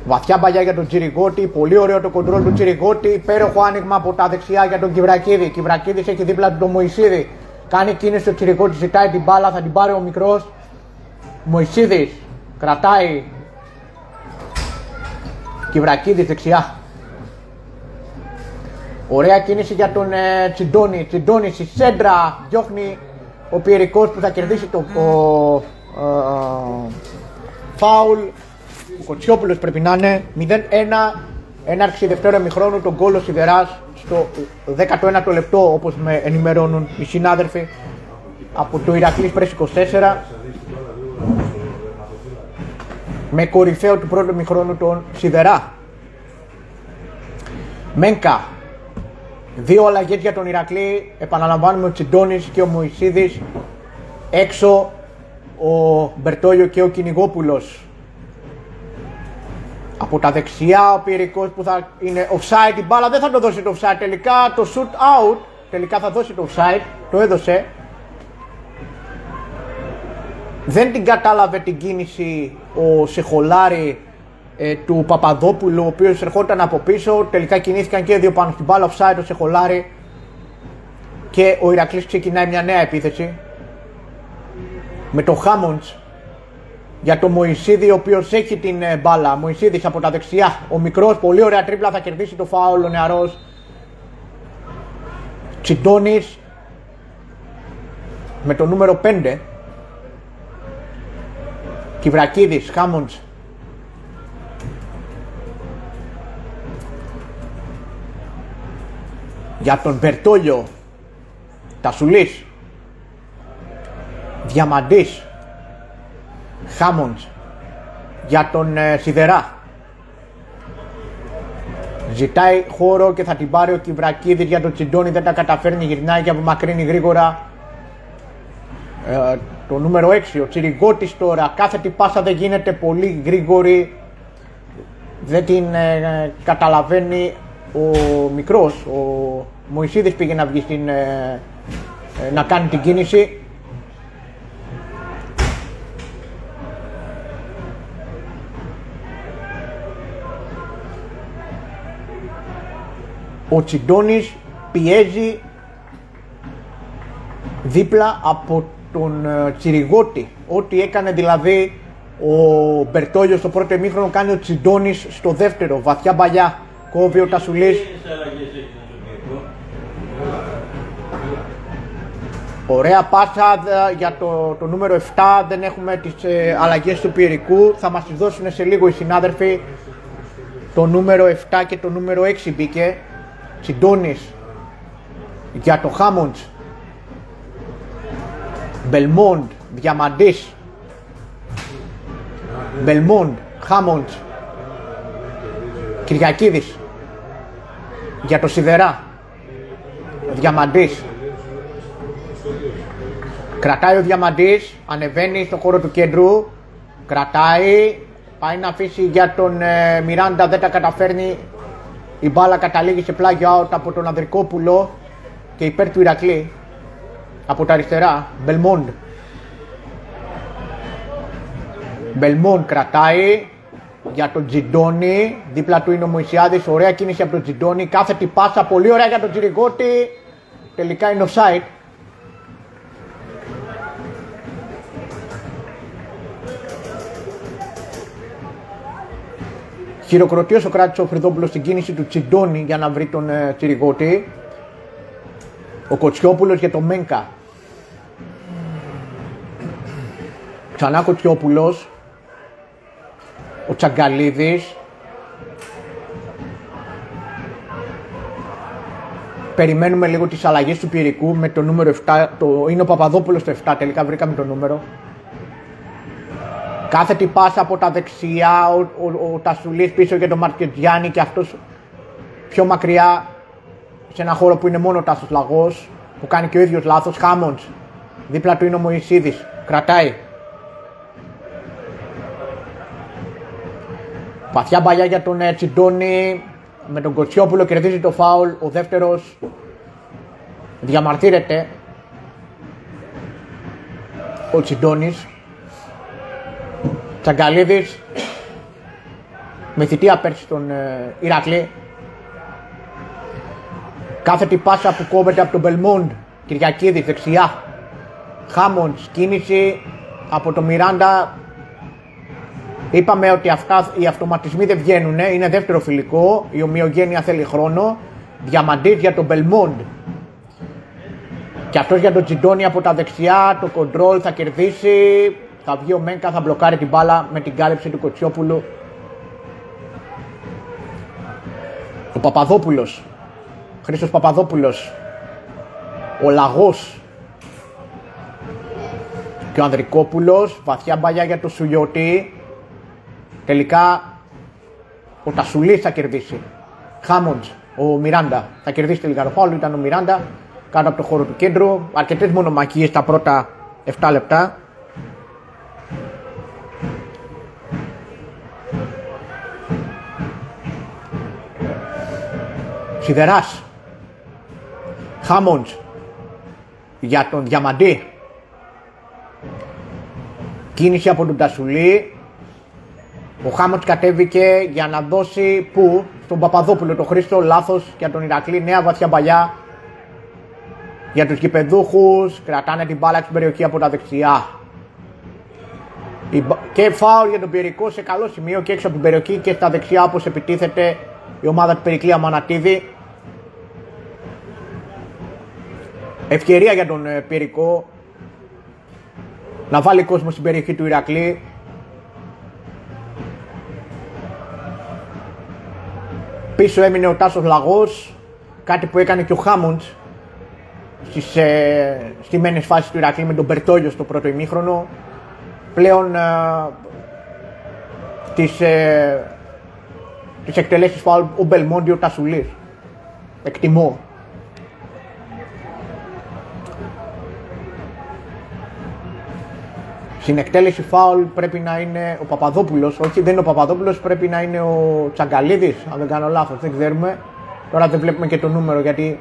Βαθιά παλιά για τον Τσιριγότη, πολύ ωραίο το κοντρόλ του Τσιριγότη, υπέροχο άνοιγμα από τα δεξιά για τον Κιβρακίδη. Κιβρακίδης έχει δίπλα του τον Μωυσίδη. Κάνει κίνηση ο Τσιριγότης, ζητάει την μπάλα, θα την πάρει ο μικρός. Μωυσίδης κρατάει. Κιβρακίδης δεξιά. Ωραία κίνηση για τον Τσιντώνη. Τσιντώνη στη σέντρα, διώχνει ο Πιερικός που θα κερδίσει το φάουλ. Ο Κοτσιόπουλος πρέπει να είναι. 0-1, έναρξη δεύτερου ημιχρόνου, τον γκολ ο Σιδεράς στο 19ο λεπτό, όπως με ενημερώνουν οι συνάδελφοι από το Ηρακλής Πρέσ 24, με κορυφαίο του πρώτου ημιχρόνου τον Σιδερά. Μένκα. Δύο αλλαγές για τον Ηρακλή, επαναλαμβάνουμε ο Τσιντώνης και ο Μωυσίδης. Έξω ο Μπερτόλιο και ο Κυνηγόπουλος. Από τα δεξιά ο Πιερικός που θα είναι offside, την μπάλα δεν θα το δώσει το offside τελικά, το shoot out τελικά θα δώσει το offside. το έδωσε. Δεν την κατάλαβε την κίνηση ο Σεχολάρη του Παπαδόπουλου, ο οποίος ερχόταν από πίσω. Τελικά κινήθηκαν και δύο πάνω στην μπάλα, offside ο Σεχολάρη, και ο Ηρακλής ξεκινάει μια νέα επίθεση με το Χάμοντς για το Μωυσίδη, ο οποίος έχει την μπάλα. Μωυσίδης από τα δεξιά, ο μικρός, πολύ ωραία τρίπλα, θα κερδίσει το φάουλ ο νεαρός. Τσιντώνης με το νούμερο 5. Κιβρακίδης, Χάμοντς. Για τον Μπερτόλιο, Τασουλής, Διαμαντής, Χάμοντς. Για τον Σιδερά, ζητάει χώρο και θα την πάρει ο Κιβρακίδης για τον Τσιντώνη, δεν τα καταφέρνει, γυρνάει και απομακρύνει γρήγορα. Το νούμερο 6, ο Τσιριγκώτης τώρα, κάθετη πάσα δεν γίνεται, πολύ γρήγορη, δεν την καταλαβαίνει ο μικρός. Ο Μωυσίδης πήγε να βγει να κάνει την κίνηση. Ο Τσιντώνης πιέζει δίπλα από τον Τσιριγώτη. Ό,τι έκανε δηλαδή ο Μπερτόλιος στο πρώτο ημίχρονο κάνει ο Τσιντώνης στο δεύτερο. Βαθιά μπαλιά, κόβει ο Τασουλής. Ωραία πάσα για το νούμερο 7. Δεν έχουμε τις αλλαγές του Πιερικού. Θα μας τις δώσουν σε λίγο οι συνάδελφοι. Το νούμερο 7 και το νούμερο 6 μπήκε. Τσιντώνης για το Χάμοντς. Μπελμόντ, Διαμαντής. Μπελμόντ, Χάμοντς. Κυριακίδης για το Σιδερά. Διαμαντής. Κρατάει ο Διαμαντής, ανεβαίνει στο χώρο του κέντρου. Κρατάει, πάει να αφήσει για τον Μιράντα, δεν τα καταφέρνει. Η μπάλα καταλήγει σε πλάγιο out από τον Ανδρικόπουλο και υπέρ του Ηρακλή. Από τα αριστερά, Μπελμόντ. Μπελμόντ κρατάει για τον Τσιντώνη. Δίπλα του είναι ο Μωυσιάδης. Ωραία κίνηση από τον Τσιντώνη. Κάθετη πάσα, πολύ ωραία για τον Τσιριγκώτη. Τελικά είναι offside. Χειροκροτεί ο Σοκράτης ο Φρυδόπουλος στην κίνηση του Τσιντώνη για να βρει τον Τσιριγκώτη. Ο Κοτσιόπουλος για τον Μένκα. Ξανά Κοτσιόπουλος. Ο Τσαγκαλίδης. Περιμένουμε λίγο τις αλλαγές του Πιερικού με το νούμερο 7. Είναι ο Παπαδόπουλος το 7, τελικά βρήκαμε το νούμερο. Κάθετη πάσα από τα δεξιά, ο Τασουλής πίσω για τον Μαρκετζιάννη και αυτός πιο μακριά σε ένα χώρο που είναι μόνο ο Τάσος Λαγός, που κάνει και ο ίδιος λάθος. Χάμοντς, δίπλα του είναι ο Μωυσίδης, κρατάει. Βαθιά μπαλιά για τον Τσιντώνη, με τον Κοτσιόπουλο κερδίζει το φάουλ, ο δεύτερος διαμαρτύρεται. Ο Τσιντώνης. Τσαγκαλίδης με θητεία πέρσι στον Ηρακλή. Κάθετη πάσα που κόβεται από τον Μπελμόντ. Κυριακίδης δεξιά. Χάμοντς, κίνηση από τον Μιράντα. Είπαμε ότι οι αυτοματισμοί δεν βγαίνουν, είναι δεύτερο φιλικό. Η ομοιογένεια θέλει χρόνο. Διαμαντής για τον Μπελμόντ. Και αυτός για τον Τσιντώνη από τα δεξιά. Το κοντρόλ θα κερδίσει. Θα βγει ο Μένκα, θα μπλοκάρει την μπάλα με την κάλυψη του Κοτσιόπουλου. Ο Παπαδόπουλος, Χρήστος Παπαδόπουλος, ο Λαγός και ο Ανδρικόπουλος. Βαθιά μπαλιά για το Σουλιώτη. Τελικά ο Τασουλής θα κερδίσει. Χάμοντς, ο Μιράντα θα κερδίσει τελικά το φάουλ. Ήταν ο Μιράντα κάτω από το χώρο του κέντρου. Αρκετές μονομαχίες τα πρώτα 7 λεπτά. Σιδεράς. Χάμοντς. για τον Διαμαντή. Κίνηση από τον Τασουλή. Ο Χάμοντς κατέβηκε για να δώσει πού? Στον Παπαδόπουλο, τον Χρήστο, λάθος για τον Ηρακλή, νέα βαθιά παλιά για τους γηπεδούχους, κρατάνε την μπάλα στην περιοχή από τα δεξιά. Και φάουλ για τον Πιερικό σε καλό σημείο και έξω από την περιοχή και στα δεξιά όπως επιτίθεται η ομάδα του Περικλή Αμανατίδη. Ευκαιρία για τον Πιερικό να βάλει κόσμο στην περιοχή του Ηρακλή. Πίσω έμεινε ο Τάσος Λαγός, κάτι που έκανε και ο Χάμοντς στις στιμένες φάσεις του Ηρακλή με τον Μπερτόλιο στο πρώτο ημίχρονο. Πλέον τις εκτελέσεις φάουλ ο Μπελμόντιο Τασουλής. Εκτιμώ. Στην εκτέλεση φάουλ πρέπει να είναι ο Παπαδόπουλος, όχι δεν είναι ο Παπαδόπουλος, πρέπει να είναι ο Τσαγκαλίδης, αν δεν κάνω λάθος, δεν ξέρουμε. Τώρα δεν βλέπουμε και το νούμερο γιατί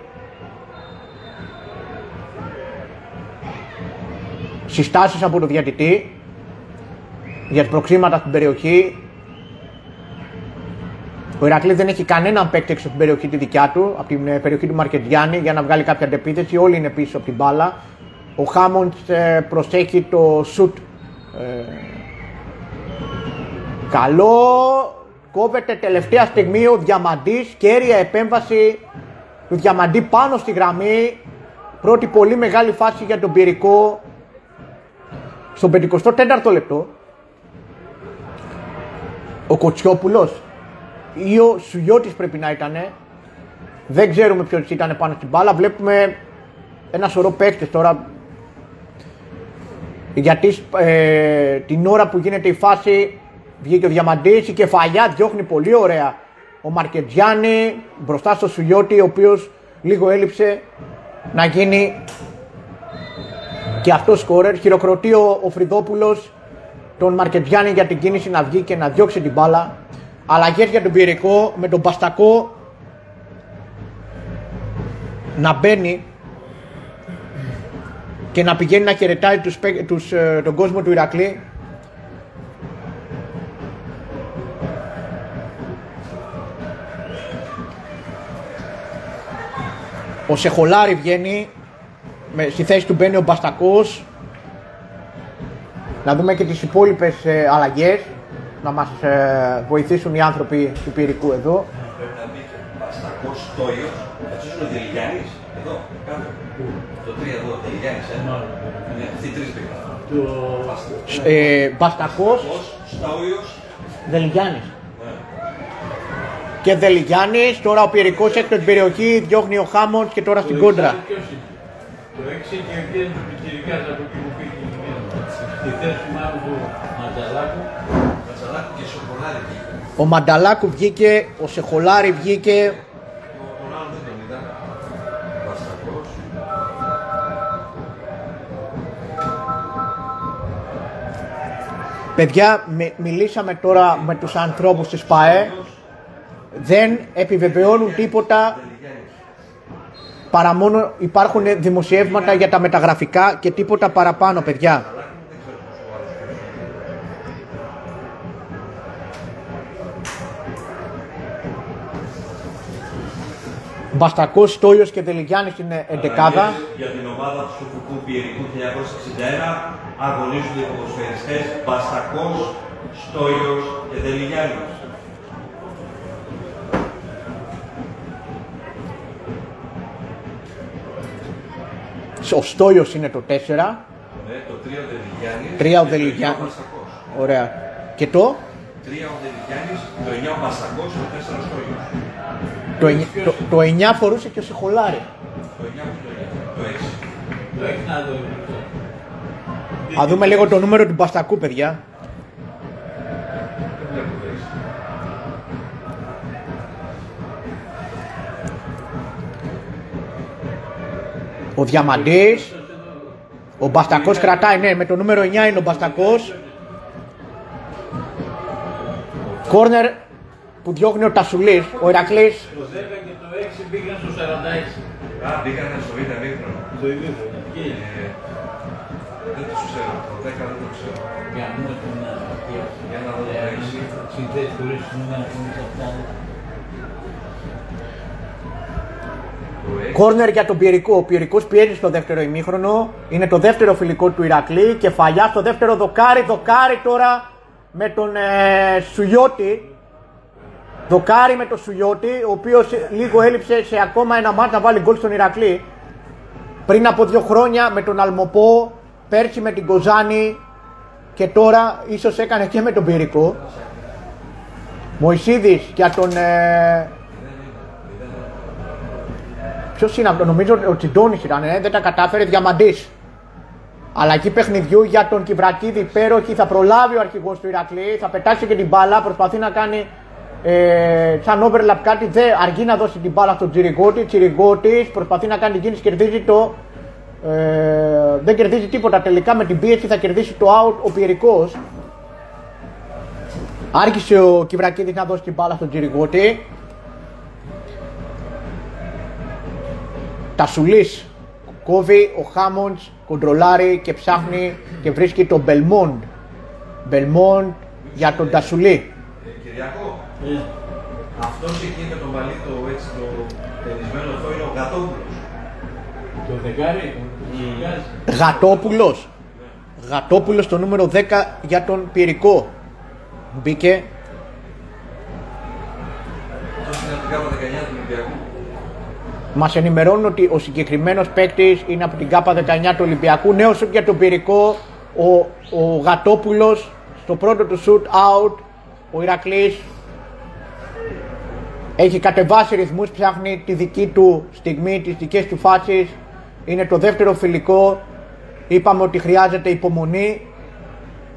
συστάσεις από το διαιτητή για προξήματα στην περιοχή. Ο Ηρακλής δεν έχει κανέναν παίκτη έξω από την περιοχή τη δικιά του, από την περιοχή του Μαρκετζιάννη για να βγάλει κάποια αντεπίθεση, όλοι είναι πίσω από την μπάλα. Ο Χάμοντς προσέχει το σουτ. Καλό, κόβεται τελευταία στιγμή ο Διαμαντής, κέρια επέμβαση του Διαμαντή πάνω στη γραμμή. Πρώτη πολύ μεγάλη φάση για τον Πιερικό στον 54ο λεπτό. Ο Κοτσιόπουλος ή ο Σουγιώτης πρέπει να ήταν. Δεν ξέρουμε ποιος ήταν πάνω στην μπάλα. Βλέπουμε ένα σωρό παίκτες τώρα. Γιατί την ώρα που γίνεται η φάση βγήκε ο Διαμαντής, η κεφαλιά διώχνει πολύ ωραία ο Μαρκετζιάννη μπροστά στο Σουγιώτη, ο οποίος λίγο έλειψε να γίνει και αυτό σκόρερ. Χειροκροτεί ο Φρυδόπουλος τον Μαρκετζιάννη για την κίνηση να βγει και να διώξει την μπάλα. Αλλαγές για τον Πιερικό με τον Μπαστακό να μπαίνει και να πηγαίνει να χαιρετάει τον κόσμο του Ηρακλή. Ο Σεχολάρη βγαίνει, στη θέση του μπαίνει ο Μπαστακός. Να δούμε και τις υπόλοιπες αλλαγές, να μας βοηθήσουν οι άνθρωποι του Πιερικού εδώ. Πρέπει να μπει και Μπαστακός, Στόιος, αυτός είναι ο Δελιγιάννης, εδώ, κάτω. Το 3 εδώ, Δελιγιάννης, είναι αυτοί οι τρεις πήγαν. Μπαστακός, Στόιος, Δελιγιάννης. Και Δελιγιάννης, τώρα ο Πιερικός έξω την περιοχή, διώχνει ο Χάμοντς και τώρα στην κόντρα. Το 6 και βγαίνει το πιτσιρικάς από εκεί που πήγε στη θέση μάλλον του Μανταλάκου. Μανταλάκου και Σοκολάρη βγήκε. Ο Μανταλάκου βγήκε, ο Σεχολάρη βγήκε. Τον άλλο δεν τον είδα. Μπαστακός. Παιδιά, μιλήσαμε τώρα με τους ανθρώπους της ΠΑΕ. Δεν επιβεβαιώνουν τίποτα, παρά μόνο υπάρχουν δημοσιεύματα για τα μεταγραφικά και τίποτα παραπάνω, παιδιά. Μπαστακός, Στόλιος και Δελιγιάννης είναι εντεκάδα. Για την ομάδα του Σουφουκού Πιερικού 1961 αγωνίζονται οι ποδοσφαιριστές Μπαστακός, Στόλιος και Δελιγιάννης. Ο Στόλιος είναι το 4. Ναι, το 3 ο Δελιγιάννης. 3 ο Δελιγιάννης. Ωραία. Και το? 3 ο Δελιγιάννης, το 9 ο Μπαστακός, το 4 ο Στόλιος. Το 9 φορούσε και ο Σεχολάρη. Το 9 το 9, το 6. Το 6 να δω. Α δούμε λίγο το νούμερο του Μπαστακού, παιδιά. Ο Διαμαντής. Ο Μπαστακός κρατάει, ναι, με το νούμερο 9 είναι ο Μπαστακός. Κόρνερ που διώχνει ο Τασουλής, ο Ηρακλής. Το 10 και το 6 πήγαν στο 46. Α, μπήκανε στο β' μήχρονο. Το ίδιο. Και Εκεί. Δεν τους ξέρω, το 10 δεν το ξέρω. Για να δούμε την Για να δω το 6. συνθέσεις χωρίς νούμερα χωρίς αυτά. Κόρνερ για τον Πιερικό. Ο Πιερικός πιέζει στο δεύτερο ημίχρονο. Είναι το δεύτερο φιλικό του Ηρακλή. Κεφαλιά στο δεύτερο δοκάρι. Δοκάρι τώρα με τον Σουγιώτη. Δοκάρι με τον Σουγιώτη, ο οποίος λίγο έλειψε σε ακόμα ένα μάτς να βάλει γκολ στον Ηρακλή. Πριν από 2 χρόνια με τον Αλμοπό, πέρσι με την Κοζάνη και τώρα ίσως έκανε και με τον Πιερικό. Μωυσίδης για τον... Ποιος είναι αυτό, νομίζω ο Τσιντώνης ήταν, δεν τα κατάφερε, Διαμαντής. Αλλαγή παιχνιδιού για τον Κιβρακίδη, υπέροχη, θα προλάβει ο αρχηγός του Ηρακλή, θα πετάξει και την μπάλα, προσπαθεί να κάνει σαν overlap κάτι, αργεί να δώσει την μπάλα στον Τσιριγκώτη. Τσιριγκώτης προσπαθεί να κάνει την κίνηση, κερδίζει το... δεν κερδίζει τίποτα τελικά, με την πίεση θα κερδίσει το out ο Πιερικός. Άρχισε ο Κιβρακίδης να δώσει την μπάλα στον Τσιριγκώτη. Τασουλής κόβει, ο Χάμοντς κοντρολάρει και ψάχνει και βρίσκει τον Μπελμόντ. Μπελμόντ για τον Τασουλή. Κυριακό, αυτός εκεί με τον μαλλί έτσι το ταινισμένο αυτό είναι ο Γατόπουλος. Το δεκάρι, Γατόπουλος. Γατόπουλος το νούμερο 10 για τον Πιερικό. Μπήκε. Αυτός είναι από την ΚΑΠΑ 19 του Ολυμπιακού. Μας ενημερώνουν ότι ο συγκεκριμένος παίκτης είναι από την ΚΑΠΑ 19 του Ολυμπιακού. Νέο σουτ για τον Πιερικό. Ο Γατόπουλος στο πρώτο του shoot out. Ο Ηρακλής έχει κατεβάσει ρυθμούς, ψάχνει τη δική του στιγμή, τις δικές του φάσεις. Είναι το δεύτερο φιλικό. Είπαμε ότι χρειάζεται υπομονή.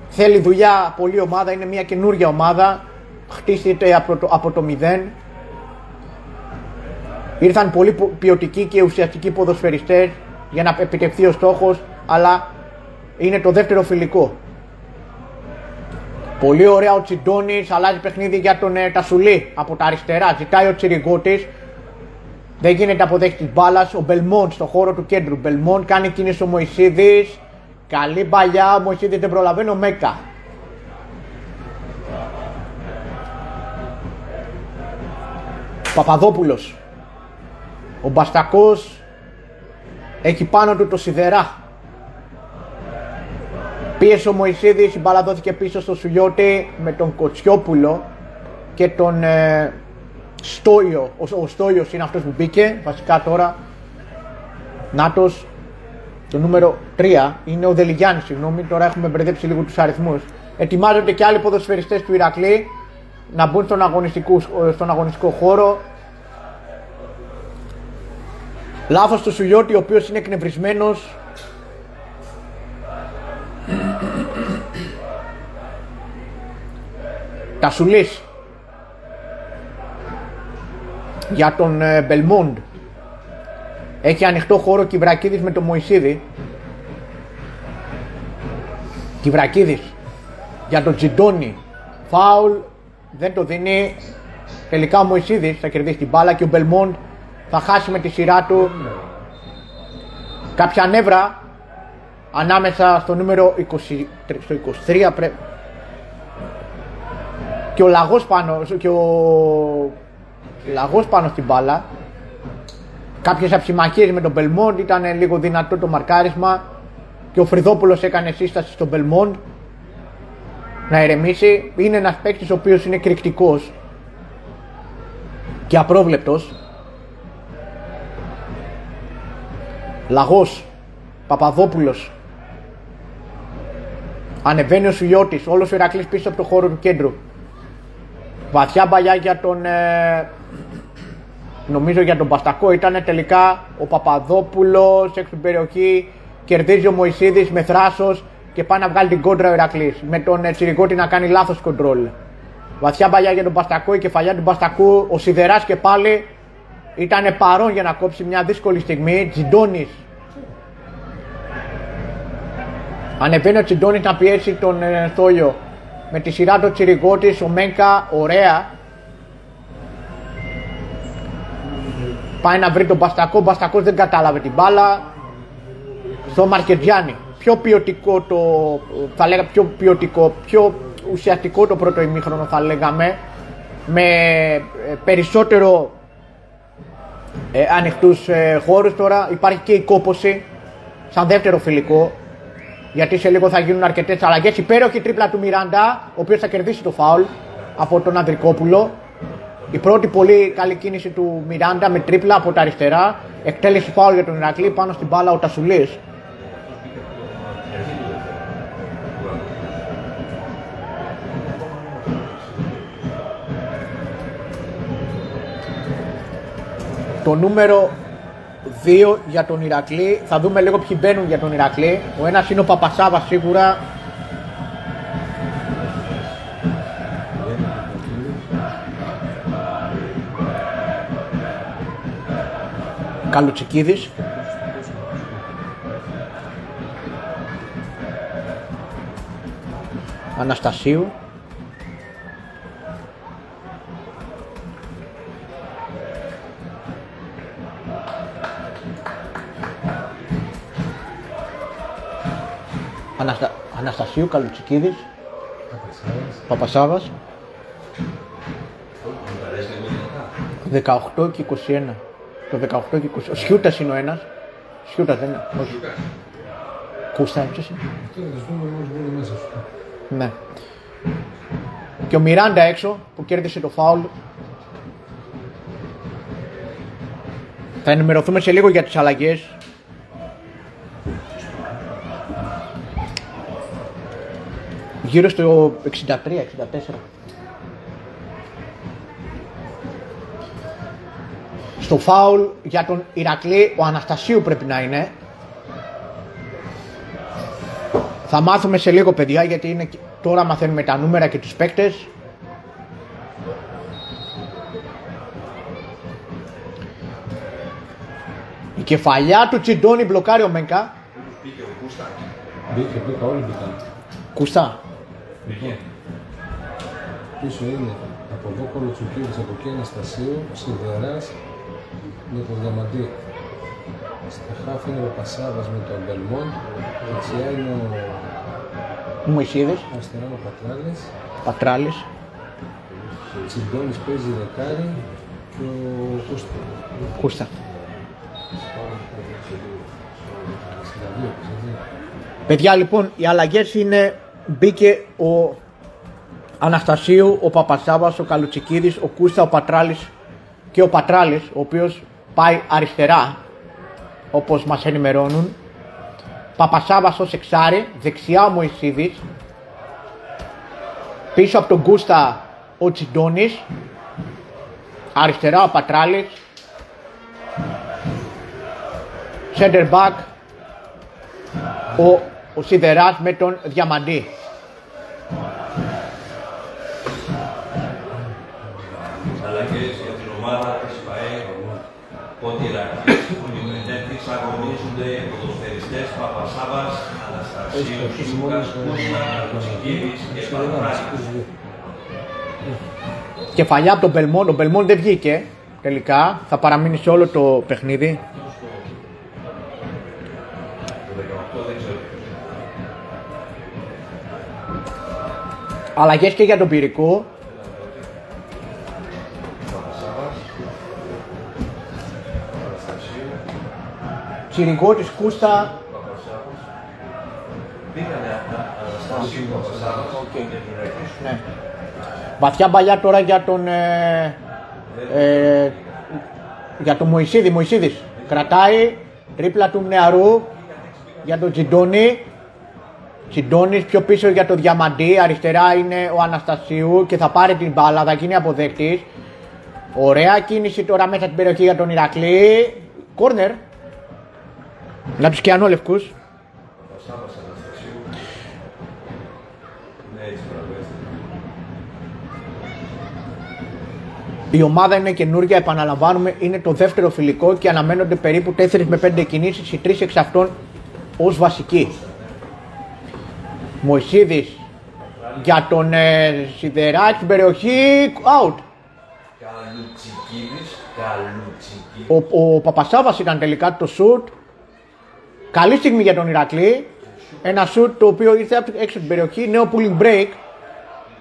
Θέλει δουλειά πολλή ομάδα, είναι μια καινούργια ομάδα. Χτίσεται από το 0. Ήρθαν πολύ ποιοτικοί και ουσιαστικοί ποδοσφαιριστές για να επιτευχθεί ο στόχος, αλλά είναι το δεύτερο φιλικό. Πολύ ωραία ο Τσιντώνης, αλλάζει παιχνίδι για τον Τασουλή από τα αριστερά. Ζητάει ο Τσιριγκώτης, δεν γίνεται αποδέχτη της μπάλας. Ο Μπελμόντ στο χώρο του κέντρου. Μπελμόντ κάνει κίνηση ο Μωυσίδης. Καλή παλιά, ο Μωυσίδης δεν προλαβαίνει, ο Μέκα. Παπαδόπουλος. Ο Μπαστακός έχει πάνω του το Σιδερά. Πίεσε ο Μωυσίδης, η μπάλα δόθηκε πίσω στο Σουγιώτη με τον Κοτσιόπουλο και τον Στόιο. Ο Στόιος είναι αυτός που μπήκε, βασικά τώρα. Νάτος, το νούμερο 3 είναι ο Δελιγιάννης, συγγνώμη, τώρα έχουμε μπερδέψει λίγο τους αριθμούς. Ετοιμάζονται και άλλοι ποδοσφαιριστές του Ηρακλή να μπουν στον αγωνιστικό χώρο. Λάθος του Σουγιώτη, ο οποίος είναι εκνευρισμένος. Τασουλής για τον Μπελμόντ. Έχει ανοιχτό χώρο Κιβρακίδης με τον Μωυσίδη. Κιβρακίδης για τον Τσιντώνη. Φάουλ, δεν το δίνει. Τελικά ο Μωυσίδης θα κερδίσει την μπάλα και ο Μπελμόντ θα χάσει με τη σειρά του κάποια νεύρα ανάμεσα στο νούμερο 23 και ο Λαγός πάνω στην μπάλα. Κάποιες αψημαχίες με τον Μπελμόντ, ήταν λίγο δυνατό το μαρκάρισμα και ο Φρυδόπουλος έκανε σύσταση στον Μπελμόντ να ηρεμήσει. Είναι ένας παίκτης ο οποίος είναι εκρηκτικός και απρόβλεπτος. Λαγός, Παπαδόπουλος. Ανεβαίνει ο Σουγιώτης, όλος ο Ηρακλής πίσω από το χώρο του κέντρου. Βαθιά μπαλιά για τον... νομίζω για τον Μπαστακό ήταν, τελικά ο Παπαδόπουλος έξω την περιοχή. Κερδίζει ο Μωυσίδης με θράσος και πάει να βγάλει την κόντρα ο Ηρακλής. Με τον Τσιριγκώτη να κάνει λάθος κοντρόλ. Βαθιά μπαλιά για τον Μπαστακό, η κεφαλιά του Μπαστακού. Ο Σιδεράς και πάλι ήταν παρόν για να κόψει μια δύσκολη στιγμή. Τσιντώνης. Ανεβαίνει ο Τσιντώνης να πιέσει τον Στόλιο. Με τη σειρά του Τσιριγκώτης, ο Μένκα, ωραία. Πάει να βρει τον Μπαστακό, ο Μπαστακός δεν κατάλαβε την μπάλα. στο Μαρκετζιάννη. Πιο ποιοτικό θα λέγαμε, πιο ποιοτικό, πιο ουσιαστικό το πρώτο ημίχρονο θα λέγαμε, με περισσότερο ανοιχτούς χώρους. Τώρα υπάρχει και η κόπωση σαν δεύτερο φιλικό, γιατί σε λίγο θα γίνουν αρκετές αλλαγές. Υπέροχη τρίπλα του Μιράντα, ο οποίος θα κερδίσει το φάουλ από τον Ανδρικόπουλο. Η πρώτη πολύ καλή κίνηση του Μιράντα με τρίπλα από τα αριστερά. Εκτέλεση φάουλ για τον Ηρακλή, πάνω στην μπάλα ο Τασουλής. Το νούμερο 2 για τον Ηρακλή. Θα δούμε λίγο ποιοι μπαίνουν για τον Ηρακλή. Ο ένας είναι ο Παπασάβας σίγουρα. Καλουτσικίδης. Αναστασίου. Αναστασίου, Καλουτσικίδης, Παπασάβας. 18 και 21. Το 18 και 20. Ο Σιούτας είναι ο ένας. Σιούτας δεν είναι. Όχι. Κούστα, ποιος είναι. Ναι. Και ο Μιράντα έξω που κέρδισε το φάουλ. Θα ενημερωθούμε σε λίγο για τις αλλαγές. Γύρω στο 63-64. Στο φάουλ για τον Ηρακλή ο Αναστασίου πρέπει να είναι. Θα μάθουμε σε λίγο, παιδιά, γιατί είναι... τώρα μαθαίνουμε τα νούμερα και τους παίκτες. Η κεφαλιά του Τσιντώνη μπλοκάρει ο Μένκα. Μπήκα, όλοι μπήκαν. Κούστα. Πίσω είναι από εδώ Κολοτσουκίδης, από εκεί Αναστασίου, Σιδεράς με τον Διαμαντή. Στα χάφη είναι ο Πασάβας με τον Μπελμόν, δεξιά είναι ο Μωυσίδης. αριστερά ο Πατράλης. Πατράλης. Τσιντώνης παίζει δεκάρι και ο Κούστα. Κούστα. 62. Παιδιά, λοιπόν, οι αλλαγές είναι, μπήκε ο Αναστασίου, ο Παπασάβας, ο Καλουτσικίδης, ο Κούστα, ο Πατράλης και ο Πατράλης, ο οποίος πάει αριστερά, όπως μας ενημερώνουν. Παπασάβας ως εξάρι, δεξιά ο Μωυσίδης, πίσω από τον Κούστα ο Τσιντώνης, αριστερά ο Πατράλης, center back ο Σιδεράς με τον Διαμαντή. Αλλαγές για την ομάδα της ΠΑΕ Πόντιρα και Πολυμενέτης αγωνίζονται οι ποδοσφαιριστές Παπασάβας, Αναστασίου, Σούκας, Κούστα, Καλουτσικίδης και Πατράλης. Κεφαλιά από τον Μπελμόν. Ο Μπελμόν δεν βγήκε τελικά. Θα παραμείνει σε όλο το παιχνίδι. Αλλαγές και για τον Πυρικό. Τσιριγκώτης, Κούστα. Ναι. Βαθιά μπαλιά τώρα για τον για τον Μωυσίδη. Μωυσίδης κρατάει τρίπλα του νεαρού για τον Τσιντώνη. Τσιντώνης πιο πίσω για τον Διαμαντή. Αριστερά είναι ο Αναστασίου και θα πάρει την μπάλα, θα γίνει αποδέκτης. Ωραία κίνηση τώρα μέσα στην περιοχή για τον Ηρακλή. Κόρνερ για τους κιανόλευκους. Η ομάδα είναι καινούργια, επαναλαμβάνουμε, είναι το δεύτερο φιλικό και αναμένονται περίπου 4 με 5 κινήσεις, οι 3 εξ αυτών ως βασικοί. Μωυσίδης για τον Σιδεράκη στην περιοχή, out. Καλουτσικίδης. Ο Παπασάβας ήταν τελικά το σουτ. Καλή στιγμή για τον Ηρακλή. Ένα σουτ το οποίο ήρθε έξω από την περιοχή. Νέο pulling break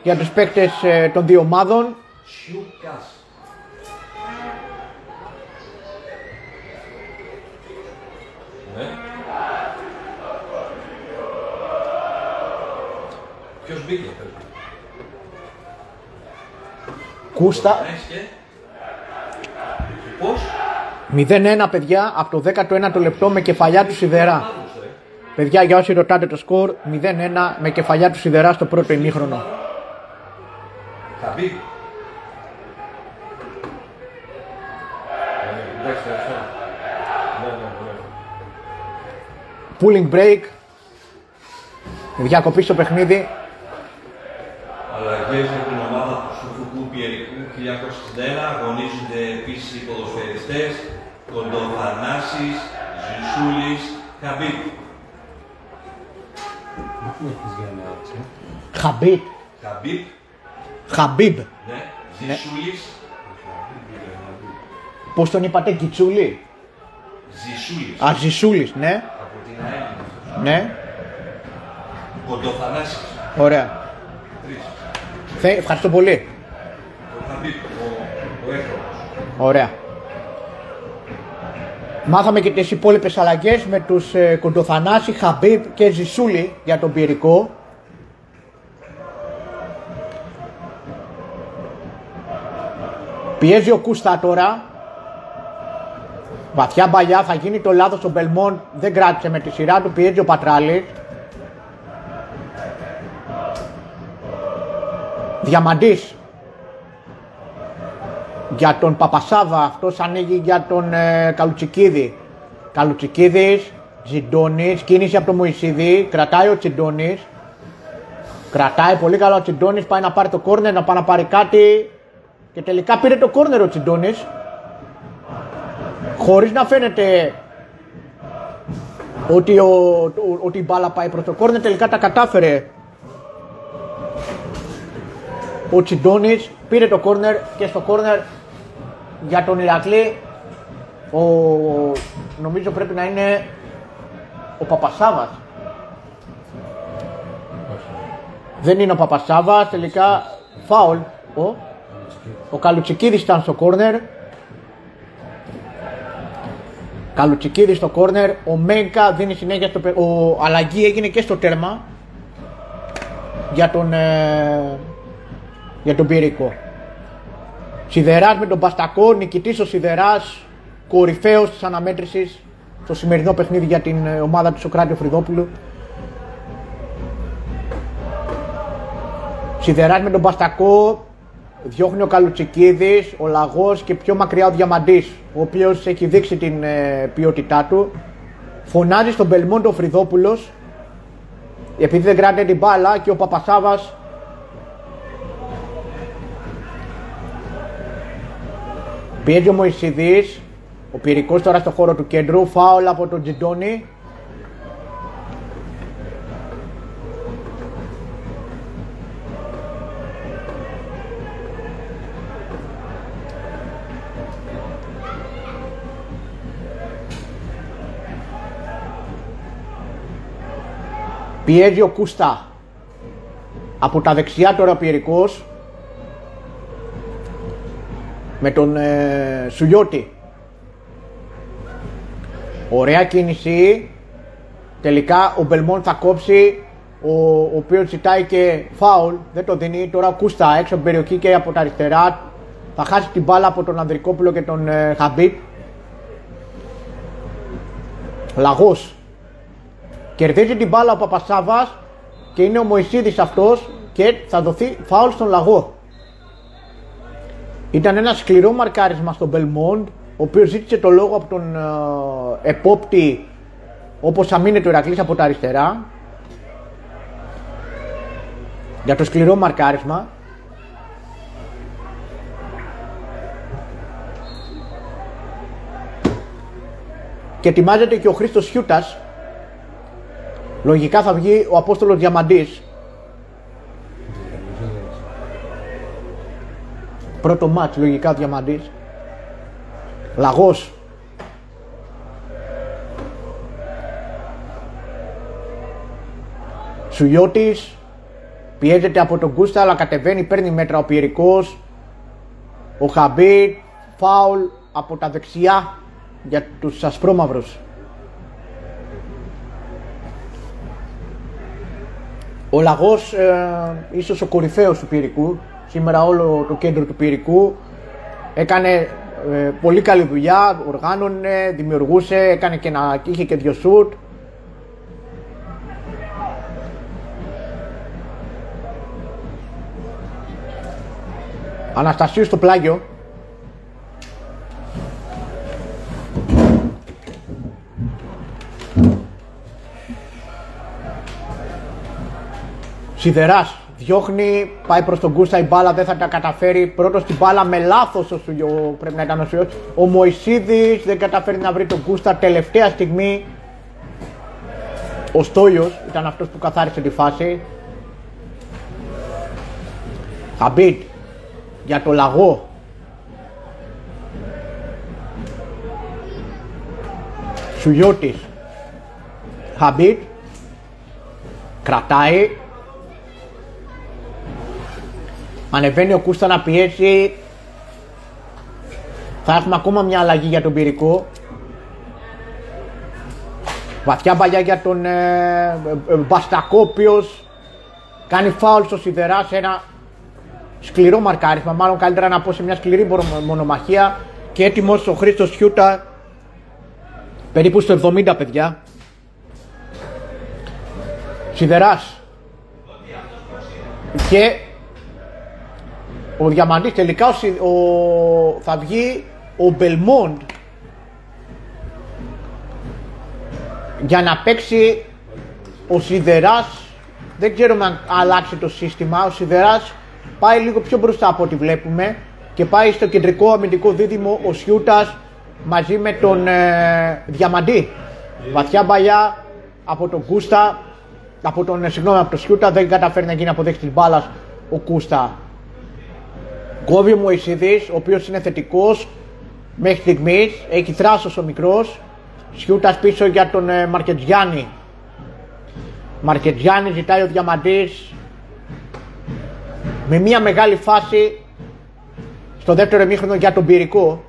για τους παίκτες των δύο ομάδων. Σιούκας. Ναι. Ποιος μπήκε? Κούστα. Πώς? 0-1 παιδιά από το 19ο λεπτό με κεφαλιά του Σιδερά. Παιδιά, για όσοι ρωτάτε το σκορ, 0-1 με κεφαλιά του Σιδερά στο πρώτο ημίχρονο. Θα μπει. Pulling break. Διακοπή στο παιχνίδι. Αλλαγές από την ομάδα του Σουφουκού Πιερικού 1961. Αγωνίζονται επίσης οι ποδοσφαιριστές Κοντοφανάσης, Ζησούλης, Χαμπίπ. Χαμπίπ. Χαμπίπ. Χαμπίπ. Ναι. Ζησούλης. Πώς τον είπατε, Κιτσούλη? Ζησούλης. Α, Ζησούλης, ναι. Από την ΑΕΛ. Ναι. Κοντοφανάσης. Ωραία. Τρεις. Ευχαριστώ πολύ. Ο Χαμπίπ, ο έχρονος. Ωραία. Μάθαμε και τις υπόλοιπες αλλαγές με τους Κοντοφανάση, Χαμπίπ και Ζησούλη για τον Πιερικό. Πιέζει ο Κούστα τώρα. Βαθιά μπαλιά, θα γίνει το λάθος ο Μπελμόν, δεν κράτησε με τη σειρά του, πιέζει ο Πατράλης. Διαμαντής για τον Παπασάβα, αυτός ανοίγει για τον Καλουτσικίδη. Καλουτσικίδης, Τζιντώνης, κίνηση από τον Μωυσίδη, κρατάει ο Τσιντώνης. Κρατάει πολύ καλά ο Τσιντώνης, πάει να πάρει το κόρνερ, να πάει να πάρει κάτι και τελικά πήρε το κόρνερ ο Τσιντώνης. Χωρίς να φαίνεται ότι η μπάλα πάει προς το κόρνερ, τελικά τα κατάφερε ο Τσιντώνης, πήρε το κόρνερ και στο κόρνερ για τον Ηρακλή νομίζω πρέπει να είναι ο Παπασάβας. Δεν είναι ο Παπασάβας, τελικά φάουλ. Ο Καλουτσικίδης ήταν στο κόρνερ. Καλουτσικίδης στο κόρνερ, ο Μένκα δίνει συνέχεια στο αλλαγή έγινε και στο τέρμα για τον Πιερικό. Σιδεράς με τον Μπαστακό, νικητής ο Σιδεράς, κορυφαίος της αναμέτρησης στο σημερινό παιχνίδι για την ομάδα του Σωκράτη Φρυδόπουλου. Σιδεράς με τον Μπαστακό, διώχνει ο Καλουτσικίδης, ο Λαγός και πιο μακριά ο Διαμαντής, ο οποίος έχει δείξει την ποιότητά του. Φωνάζει στον Μπελμόντο ο Φρυδόπουλος, επειδή δεν κράτησε την μπάλα, και ο Παπασάβας πιέζει ο Μωυσίδης, ο Πιερικός τώρα στο χώρο του κέντρου, φάουλ από τον Τζιντώνη. Πιέζει ο Κούστα. Από τα δεξιά τώρα ο Πιερικός με τον Σουλιώτη. Ωραία κίνηση. Τελικά ο Μπελμόν θα κόψει, ο οποίος ζητάει και φάουλ, δεν το δίνει. Τώρα ο Κούστα έξω από την περιοχή και από τα αριστερά θα χάσει την μπάλα από τον Ανδρικόπουλο και τον Χαμπίπ. Λαγός. Κερδίζει την μπάλα ο Παπασάβας και είναι ο Μωυσίδης αυτός και θα δοθεί φάουλ στον Λαγό. Ήταν ένα σκληρό μαρκάρισμα στον Μπελμόντ, ο οποίος ζήτησε το λόγο από τον επόπτη, όπως αμήνεται ο Ηρακλής από τα αριστερά, για το σκληρό μαρκάρισμα. Και ετοιμάζεται και ο Χρήστος Χιούτας. Λογικά θα βγει ο Απόστολος Διαμαντής. Πρώτο μάτς λογικά ο Διαμαντής. Λαγός. Σουλιώτης πιέζεται από τον Κούστα, αλλά κατεβαίνει, παίρνει μέτρα ο Πιερικός. Ο Χαμπίρ, φάουλ από τα δεξιά για τους ασπρόμαυρους. Ο Λαγός, ίσως ο κορυφαίος του Πιερικού, σήμερα όλο το κέντρο του Πιερικού, έκανε πολύ καλή δουλειά, οργάνωνε, δημιουργούσε, είχε και 2 σουτ. Αναστασίου στο πλάγιο. Σιδεράς διώχνει, πάει προς τον Κούστα, η μπάλα δεν θα τα καταφέρει. Πρώτος την μπάλα με λάθος πρέπει να ήταν ο Σουλιώτης. Ο Μωυσίδης δεν καταφέρει να βρει τον Κούστα. Τελευταία στιγμή ο Στόλιος ήταν αυτός που καθάρισε τη φάση. Χαμπίτ για το Λαγό. Σουλιώτης. Χαμπίτ κρατάει. Ανεβαίνει ο Κούστα να πιέσει. Θα έχουμε ακόμα μια αλλαγή για τον Πιερικό. Βαθιά παλιά για τον Μπαστακό, ο οποίος κάνει φάουλ στο Σιδερά σε ένα σκληρό μαρκάρισμα. Μάλλον καλύτερα να πω σε μια σκληρή μονομαχία. Και έτοιμος ο Χρήστος Σιούτα. Περίπου στο 70, παιδιά. Σιδεράς. Και ο Διαμαντής τελικά θα βγει ο Μπελμόντ για να παίξει ο Σιδεράς. Δεν ξέρουμε αν αλλάξει το σύστημα. Ο Σιδεράς πάει λίγο πιο μπροστά από ό,τι βλέπουμε και πάει στο κεντρικό αμυντικό δίδυμο ο Σιούτας μαζί με τον Διαμαντή. Βαθιά μπαλιά από τον Κούστα, από τον Σιούτα, δεν καταφέρει να γίνει αποδέξη της μπάλας ο Κούστα. Κόβει ο Μωυσίδης, ο οποίος είναι θετικός μέχρι στιγμής, έχει θράσος ο μικρός. Σιούτας πίσω για τον Μαρκετζιάννη. Μαρκετζιάννη ζητάει ο Διαμαντής με μια μεγάλη φάση στο δεύτερο ημίχρονο για τον Πιερικό.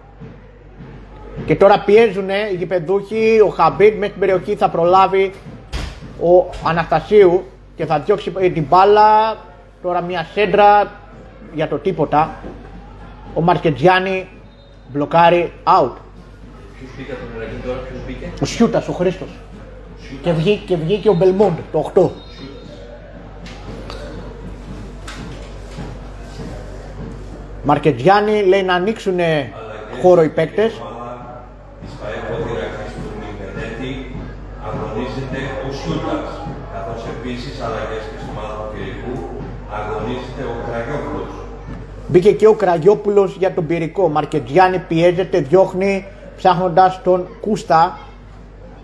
Και τώρα πιέζουν οι γηπεδούχοι, ο Χαμπίτ μέσα στην περιοχή θα προλάβει ο Αναστασίου και θα διώξει την μπάλα. Τώρα μια σέντρα για το τίποτα. Ο Μαρκετζιάννη μπλοκάρει out. Ποιος μπήκε από τον Ιρακή τώρα, ποιος μπήκε? Ο Σιούτας, ο Χρήστος. Και βγήκε ο Μπελμόντ, το 8. Μαρκετζιάννη λέει να ανοίξουν χώρο οι παίκτες. Της ΠΑΕΠ Ιρακής του Μιχανέτη αγωνίζεται ο Σιούτας, καθώς επίσης αλλαγές και στην ομάδα του Πιερικού αγωνίζεται ο Κραγιόπουλος. Μπήκε και ο Κραγιόπουλος για τον Πιερικό. Μαρκετζιάννη πιέζεται, διώχνει ψάχνοντας τον Κούστα,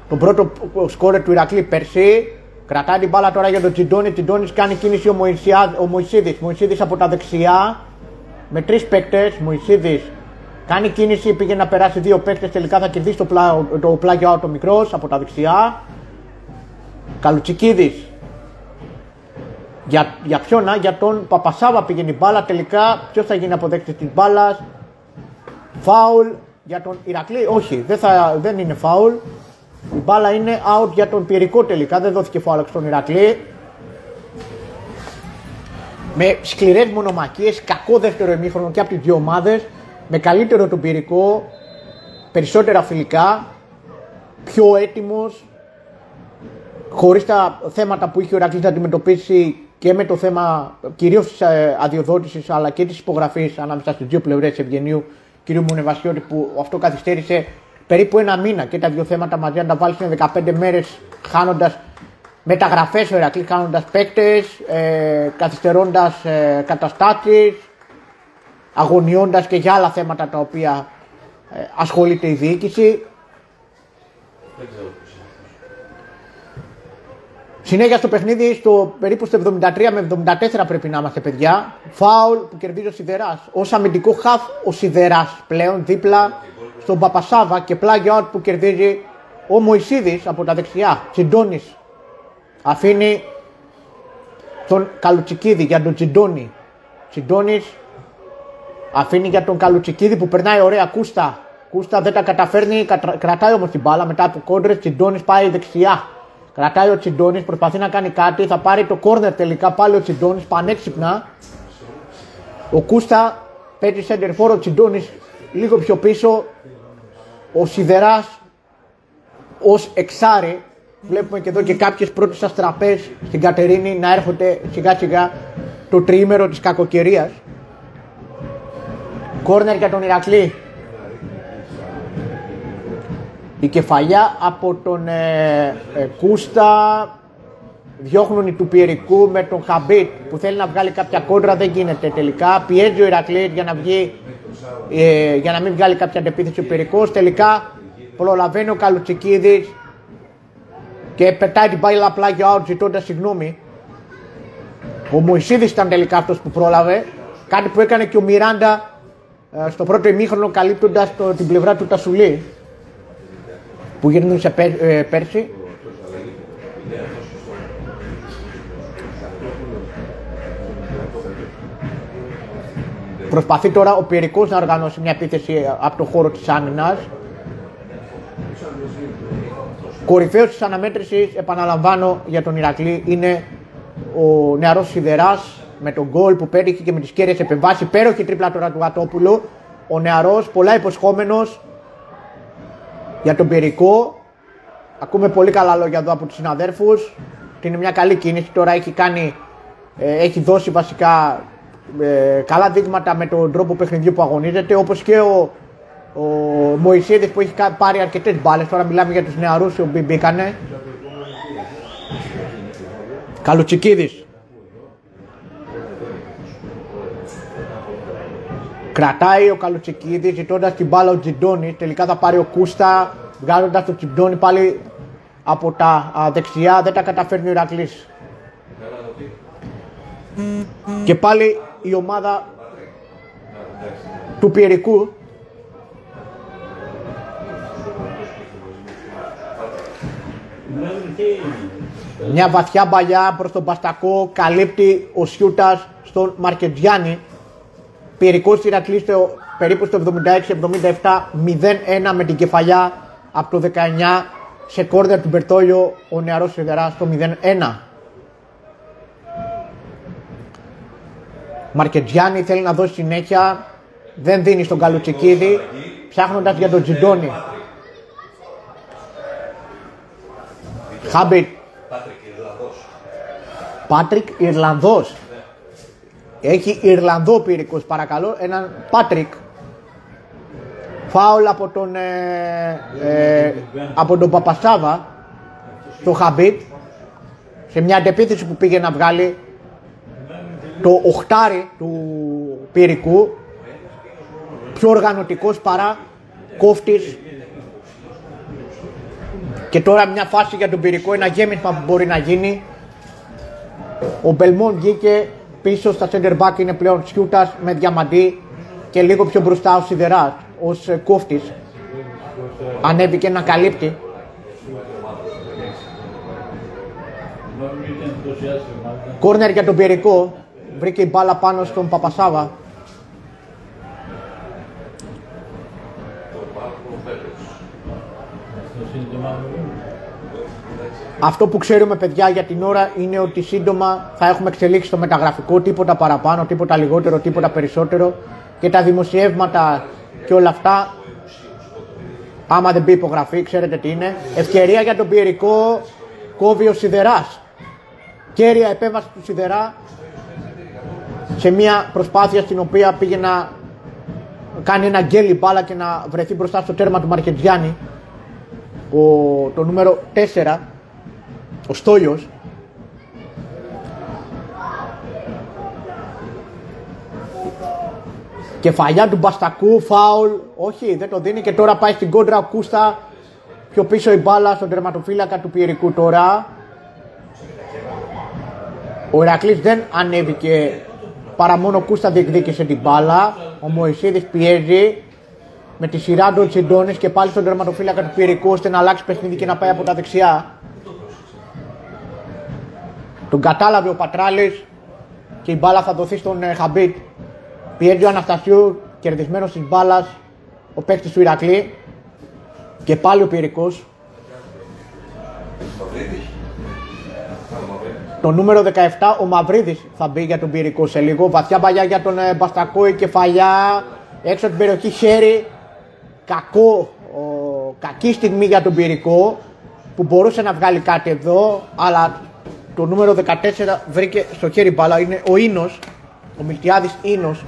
τον πρώτο σκόρερ του Ηρακλή πέρσι. Κρατάει την μπάλα τώρα για τον Τσιντόνι. Τσιντόνις κάνει κίνηση ο Μωυσίδης. Μωυσίδης από τα δεξιά με 3 παίκτες. Μωυσίδης κάνει κίνηση, πήγε να περάσει 2 παίκτες. Τελικά θα κερδίσει το πλάγιο out ο μικρός από τα δεξιά. Καλουτσικίδης. Για ποιον, για τον Παπασάβα πήγαινε η μπάλα. Τελικά ποιος θα γίνει αποδέκτης της μπάλας? Φάουλ για τον Ηρακλή. Όχι, δεν είναι φάουλ. Η μπάλα είναι out για τον Πιερικό τελικά. Δεν δόθηκε φάουλ στον Ηρακλή. Με σκληρές μονομαχίες, κακό δεύτερο ημίχρονο και από τις δύο ομάδες. Με καλύτερο τον Πιερικό, περισσότερα φιλικά, πιο έτοιμος, χωρίς τα θέματα που είχε ο Ηρακλής να αντιμετωπίσει και με το θέμα κυρίως της αδειοδότησης αλλά και της υπογραφής ανάμεσα στις δύο πλευρές Ευγενίου κ. Μουνεβασιώτη, που αυτό καθυστέρησε περίπου 1 μήνα και τα δύο θέματα μαζί να τα βάλει είναι 15 μέρες, χάνοντας μεταγραφές ο Ηρακλής, χάνοντας παίκτες, καθυστερώντας καταστάσεις, αγωνιώντας και για άλλα θέματα τα οποία ασχολείται η διοίκηση. Συνέχεια στο παιχνίδι, περίπου στο 73 με 74 πρέπει να είμαστε, παιδιά. Φάουλ που κερδίζει ο Σιδεράς. Ως αμυντικό χαφ ο Σιδεράς πλέον δίπλα στον Παπασάβα και πλάγιο out που κερδίζει ο Μωυσίδης από τα δεξιά. Τσιντώνης αφήνει τον Καλουτσικίδη για τον Τσιντόνι. Τσιντόνις αφήνει για τον Καλουτσικίδη που περνάει ωραία Κούστα. Κούστα δεν τα καταφέρνει, κρατάει όμως την μπάλα μετά του κόντρες. Τσιντόνις πάει δεξιά. Κρατάει ο Τσιντόνις, προσπαθεί να κάνει κάτι. Θα πάρει το κόρνερ τελικά πάλι ο Τσιντόνις, πανέξυπνα. Ο Κούστα παίζει σέντερφορ, ο Τσιντόνις λίγο πιο πίσω. Ο Σιδεράς ως εξάρι. Βλέπουμε και εδώ και κάποιες πρώτες αστραπές στην Κατερίνη να έρχονται σιγά σιγά το τριήμερο της κακοκαιρίας. Κόρνερ για τον Ηρακλή. Η κεφαλιά από τον Κούστα. Διώχνουν οι του Πιερικού με τον Χαμπίτ που θέλει να βγάλει κάποια κόντρα, δεν γίνεται τελικά. Πιέζει ο Ηρακλής για να μην βγάλει κάποια αντεπίθεση ο Πιερικός. Τελικά προλαβαίνει ο Καλουτσικίδης και πετάει την μπάλα απλά για out ζητώντας συγγνώμη. Ο Μωυσίδης ήταν τελικά αυτός που πρόλαβε. Κάτι που έκανε και ο Μιράντα στο πρώτο ημίχρονο καλύπτοντας την πλευρά του Τασουλή που γυρνούσε πέρσι. Προσπαθεί τώρα ο Πιερικός να οργανώσει μια επίθεση από το χώρο της άμυνας. Κορυφαίος της αναμέτρησης, επαναλαμβάνω, για τον Ηρακλή είναι ο νεαρός Σιδεράς με τον γκολ που πέτυχε και με τις κέρδιες επεμβάσεις. Υπέροχη τρίπλα τώρα του Γατόπουλου. Ο νεαρός, πολλά υποσχόμενος για τον Πιερικό. Ακούμε πολύ καλά λόγια εδώ από τους συναδέρφους. Είναι μια καλή κίνηση. Τώρα έχει δώσει βασικά καλά δείγματα με τον τρόπο παιχνιδιού που αγωνίζεται. Όπως και ο Μωυσίδης που έχει πάρει αρκετές μπάλες. Τώρα μιλάμε για τους νεαρούς οι οποίοι μπήκανε. Καλουτσικίδης. Κρατάει ο Καλουτσικίδης ζητώντας την μπάλα ο Τσιντόνις. Τελικά θα πάρει ο Κούστα βγάζοντας το Τσιντόνι πάλι από τα δεξιά. Δεν τα καταφέρνει ο Ηρακλής. Και πάλι η ομάδα του Πιερικού. Μια βαθιά μπαλιά προς τον Μπαστακό, καλύπτει ο Σιούτας στον Μαρκετζιάννη. Πιερικός Ηρακλής περίπου στο 76-77, 0-1 με την κεφαλιά από το 19 σε κόρνερ του Μπερτόλιο, ο νεαρός Σιδεράς στο 0-1. Μαρκετζιάννη θέλει να δώσει συνέχεια, δεν δίνει στον Καλουτσικίδη, ψάχνοντας για τον Τσιντόνι. Χάμπιτ. Πάτρικ Ιρλανδός. Έχει Ιρλανδό Πιερικός, παρακαλώ, έναν Πάτρικ. Φάουλ από τον Παπασάβα στο Χαμπίτ σε μια αντεπίθεση που πήγε να βγάλει το οχτάρι του Πιερικού, πιο οργανωτικός παρά κόφτης. Και τώρα μια φάση για τον Πιερικό, ένα γέμισμα που μπορεί να γίνει. Ο Μπελμόν βγήκε πίσω στα center back, είναι πλέον Σιούτας με Διαμαντή και λίγο πιο μπροστά ο Σιδεράς ως κόφτης. Ανέβηκε να καλύπτει. Κόρνερ για τον Πιερικό, βρήκε η μπάλα πάνω στον Παπασάβα. Αυτό που ξέρουμε, παιδιά, για την ώρα είναι ότι σύντομα θα έχουμε εξελίξει το μεταγραφικό, τίποτα παραπάνω, τίποτα λιγότερο, τίποτα περισσότερο, και τα δημοσιεύματα και όλα αυτά, άμα δεν μπει υπογραφή, ξέρετε τι είναι. Ευκαιρία για τον Πιερικό, κόβει ο Σιδεράς. Κέρια επέμβαση του Σιδερά σε μια προσπάθεια στην οποία πήγε να κάνει ένα γκέλι μπάλα και να βρεθεί μπροστά στο τέρμα του Μαρκετζιάννη, το νούμερο 4, ο Στόλιος. Κεφαλιά του Μπαστακού, φάουλ, όχι, δεν το δίνει, και τώρα πάει στην κόντρα ο Κούστα, πιο πίσω η μπάλα στον τερματοφύλακα του Πιερικού τώρα. Ο Ηρακλής δεν ανέβηκε, παρά μόνο ο Κούστα διεκδίκησε την μπάλα. Ο Μωυσίδης πιέζει με τη σειρά του Τσιντόνις και πάλι στον τερματοφύλακα του Πιερικού, ώστε να αλλάξει παιχνίδι και να πάει από τα δεξιά. Τον κατάλαβε ο Πατράλης και η μπάλα θα δοθεί στον Χαμπίτ. Πιέζει ο Αναστασίου, κερδισμένος της μπάλας, ο παίκτης του Ηρακλή. Και πάλι ο Πυρικός. Το νούμερο 17, ο Μαυρίδης θα μπει για τον Πυρικό σε λίγο. Βαθιά παλιά για τον Μπαστακό, η κεφαλιά. Έξω από την περιοχή χέρι. Κακή στιγμή για τον Πυρικό που μπορούσε να βγάλει κάτι εδώ, αλλά το νούμερο 14 βρήκε στο χέρι μπάλα. Είναι ο Ίνος, ο Μιλτιάδης Ίνος.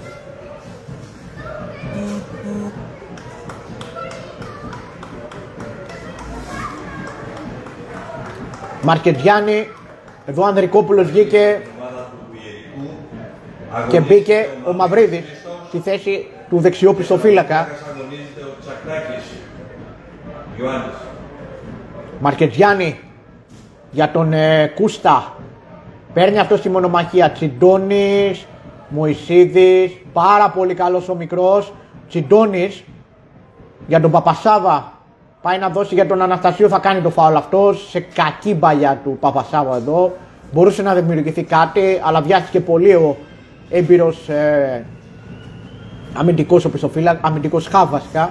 Μαρκετζιάννη, εδώ ο Ανδρικόπουλος βγήκε και μπήκε ο Μαυρίδης στη θέση του δεξιού πιστοφύλακα. Μαρκετζιάννη για τον Κούστα. Παίρνει αυτό στη μονομαχία. Τσιντώνης, Μωυσίδης, πάρα πολύ καλός ο μικρός. Τσιντώνης για τον Παπασάβα. Πάει να δώσει για τον Αναστασίου, θα κάνει το φάουλ αυτός. Σε κακή μπαλιά του Παπασάβα εδώ. Μπορούσε να δημιουργηθεί κάτι, αλλά βιάστηκε πολύ ο έμπειρος αμυντικός, αμυντικός χαβ βασικά.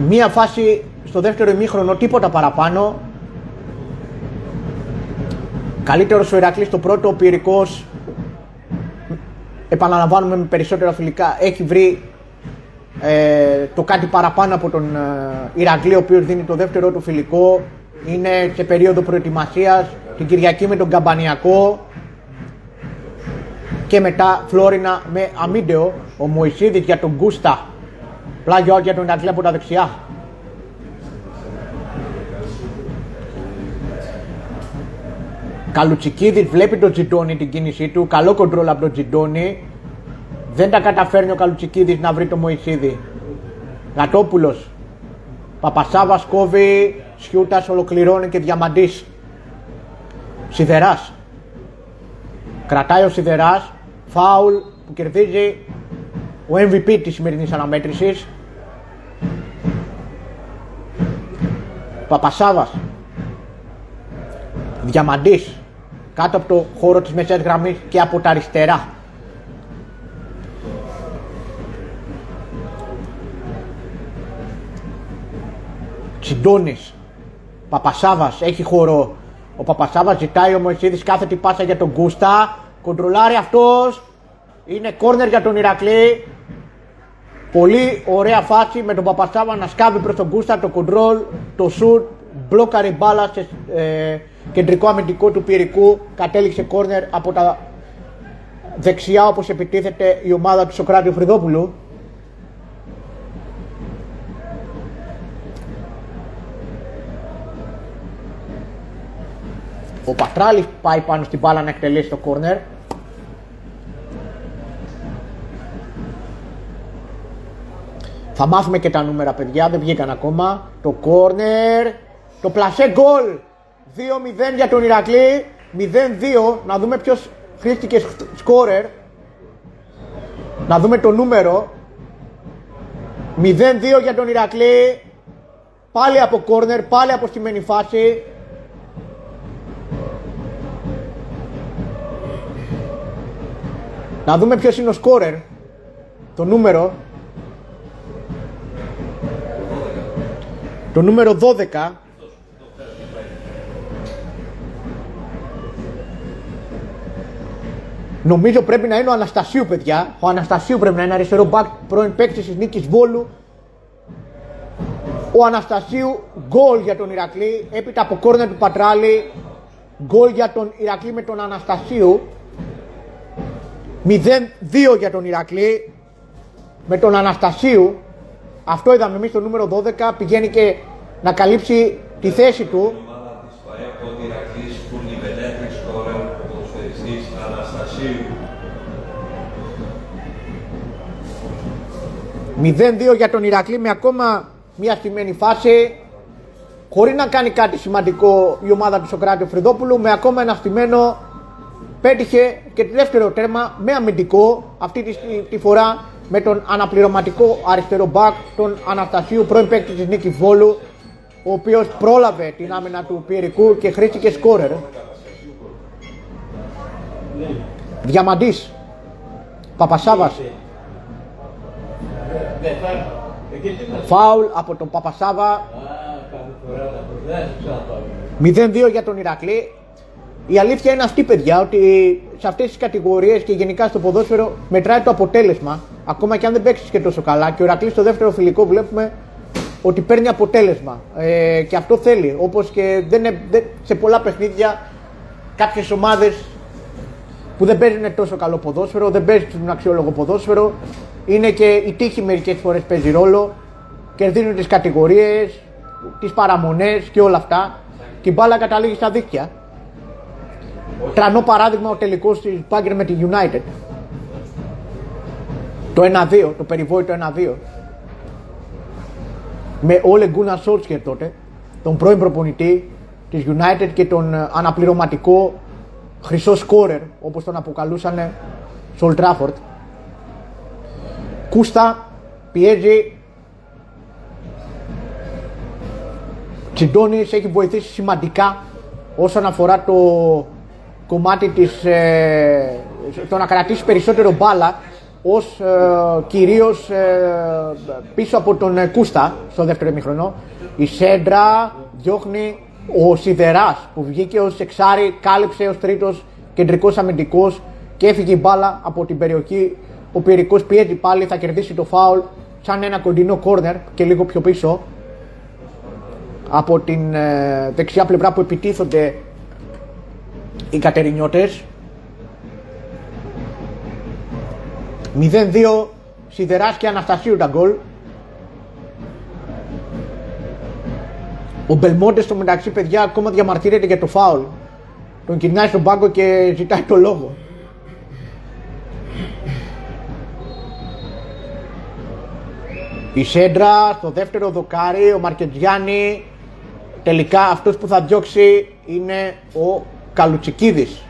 Μία φάση στο δεύτερο ημίχρονο, τίποτα παραπάνω. Καλύτερος ο Ηρακλής στο πρώτο, ο Πυρικός, επαναλαμβάνουμε με περισσότερα φιλικά, έχει βρει το κάτι παραπάνω από τον Ηρακλή, ο οποίος δίνει το δεύτερο του φιλικό. Είναι σε περίοδο προετοιμασίας, την Κυριακή με τον Καμπανιακό και μετά Φλόρινα με αμύντεο. Ο Μωυσίδης για τον Γκούστα, πλάγιο για τον Ηρακλή από τα δεξιά. Καλουτσικίδης βλέπει τον Τζιντώνη την κίνησή του, καλό κοντρόλ από τον Τζιντώνη. Δεν τα καταφέρνει ο Καλουτσικίδης να βρει τον Μωυσίδη. Γατόπουλος, Παπασάβας κόβει, Σιούτας ολοκληρώνει και Διαμαντής. Σιδεράς, κρατάει ο Σιδεράς, φάουλ που κερδίζει ο MVP της σημερινής αναμέτρησης. Παπασάβας, Διαμαντής, κάτω από το χώρο της μεσαίας γραμμής και από τα αριστερά. Τσιντώνης, Παπασάβας, έχει χώρο. Ο Παπασάβας ζητάει, ο Μωυσίδης κάθετη πάσα για τον Γκούστα. Κοντρολάρει αυτός. Είναι κόρνερ για τον Ηρακλή. Πολύ ωραία φάση με τον Παπασάβα να σκάβει προς τον Γκούστα. Το κοντρόλ, το σουτ, μπλόκαρε μπάλα σε κεντρικό αμυντικό του Πυρικού. Κατέληξε κόρνερ από τα δεξιά, όπως επιτίθεται η ομάδα του Σωκράτη Φρυδόπουλου. Ο Πατράλης πάει πάνω στην μπάλα να εκτελέσει το κόρνερ. Θα μάθουμε και τα νούμερα, παιδιά, δεν βγήκαν ακόμα. Το κόρνερ, το πλασέ γκολ. 2-0 για τον Ηρακλή, 0-2. Να δούμε ποιος χρήστηκε σκόρερ. Να δούμε το νούμερο. 0-2 για τον Ηρακλή. Πάλι από κόρνερ, πάλι από στημένη φάση. Να δούμε ποιος είναι ο σκόρερ. Το νούμερο. Το νούμερο 12. Νομίζω πρέπει να είναι ο Αναστασίου, παιδιά. Ο Αναστασίου πρέπει να είναι αριστερό μπακ, πρώην παίκτης της Νίκης Βόλου. Ο Αναστασίου, γκολ για τον Ηρακλή. Έπειτα από κόρνερ του Πατράλη, γκολ για τον Ηρακλή με τον Αναστασίου. 0-2 για τον Ηρακλή με τον Αναστασίου. Αυτό είδαμε εμείς, το νούμερο 12 πηγαίνει και να καλύψει τη θέση του. 0-2 για τον Ηρακλή με ακόμα μια στημένη φάση. Χωρίς να κάνει κάτι σημαντικό η ομάδα του Σωκράτη Φρυδόπουλου, με ακόμα ένα στημένο πέτυχε και το δεύτερο τέρμα με αμυντικό, αυτή τη φορά με τον αναπληρωματικό αριστερό μπακ, τον Αναστασίου, πρώην παίκτη της Νίκης Βόλου, ο οποίος πρόλαβε την άμυνα του Πιερικού και χρήστηκε σκόρερ. Διαμαντής, Παπασάβας, φάουλ από τον Παπασάβα. 0-2 για τον Ηρακλή. Η αλήθεια είναι αυτή, παιδιά, ότι σε αυτές τις κατηγορίες και γενικά στο ποδόσφαιρο μετράει το αποτέλεσμα, ακόμα και αν δεν παίξεις και τόσο καλά. Και ο Ηρακλής στο δεύτερο φιλικό βλέπουμε ότι παίρνει αποτέλεσμα και αυτό θέλει. Όπως και σε πολλά παιχνίδια κάποιες ομάδες που δεν παίζουν τόσο καλό ποδόσφαιρο, δεν παίζουν αξιόλογο ποδόσφαιρο, είναι και η τύχη μερικές φορές παίζει ρόλο, κερδίζουν τις κατηγορίες, τις παραμονές και όλα αυτά και η μπάλα καταλήγει στα δίκτυα. Τρανό παράδειγμα ο τελικός της Bayern με τη United, το 1-2, το περιβόητο 1-2, με Ole Gunnar Solskjaer τότε, τον πρώην προπονητή της United και τον αναπληρωματικό χρυσό σκόρερ, όπως τον αποκαλούσαν στο Old Trafford. Κούστα πιέζει, Τσιντώνης έχει βοηθήσει σημαντικά όσον αφορά το κομμάτι της, το να κρατήσει περισσότερο μπάλα, ως κυρίως πίσω από τον Κούστα στο δεύτερο ημίχρονο. Η σέντρα διώχνει ο Σιδεράς που βγήκε ως εξάρι, κάλυψε ως τρίτος κεντρικός αμυντικός και έφυγε η μπάλα από την περιοχή. Ο Πιερικός πιέζει πάλι, θα κερδίσει το φάουλ σαν ένα κοντινό κόρνερ και λίγο πιο πίσω από την δεξιά πλευρά που επιτίθονται οι Κατερινιώτες. 0-2, Σιδεράς και Αναστασίου τα γκολ. Ο Μπελμόντε στο μεταξύ, παιδιά, ακόμα διαμαρτύρεται για το φάουλ. Τον κυρνάει στον πάγκο και ζητάει το λόγο. Η σέντρα στο δεύτερο δοκάρι, ο Μαρκετζιάννη. Τελικά αυτός που θα διώξει είναι ο Καλουτσικίδης.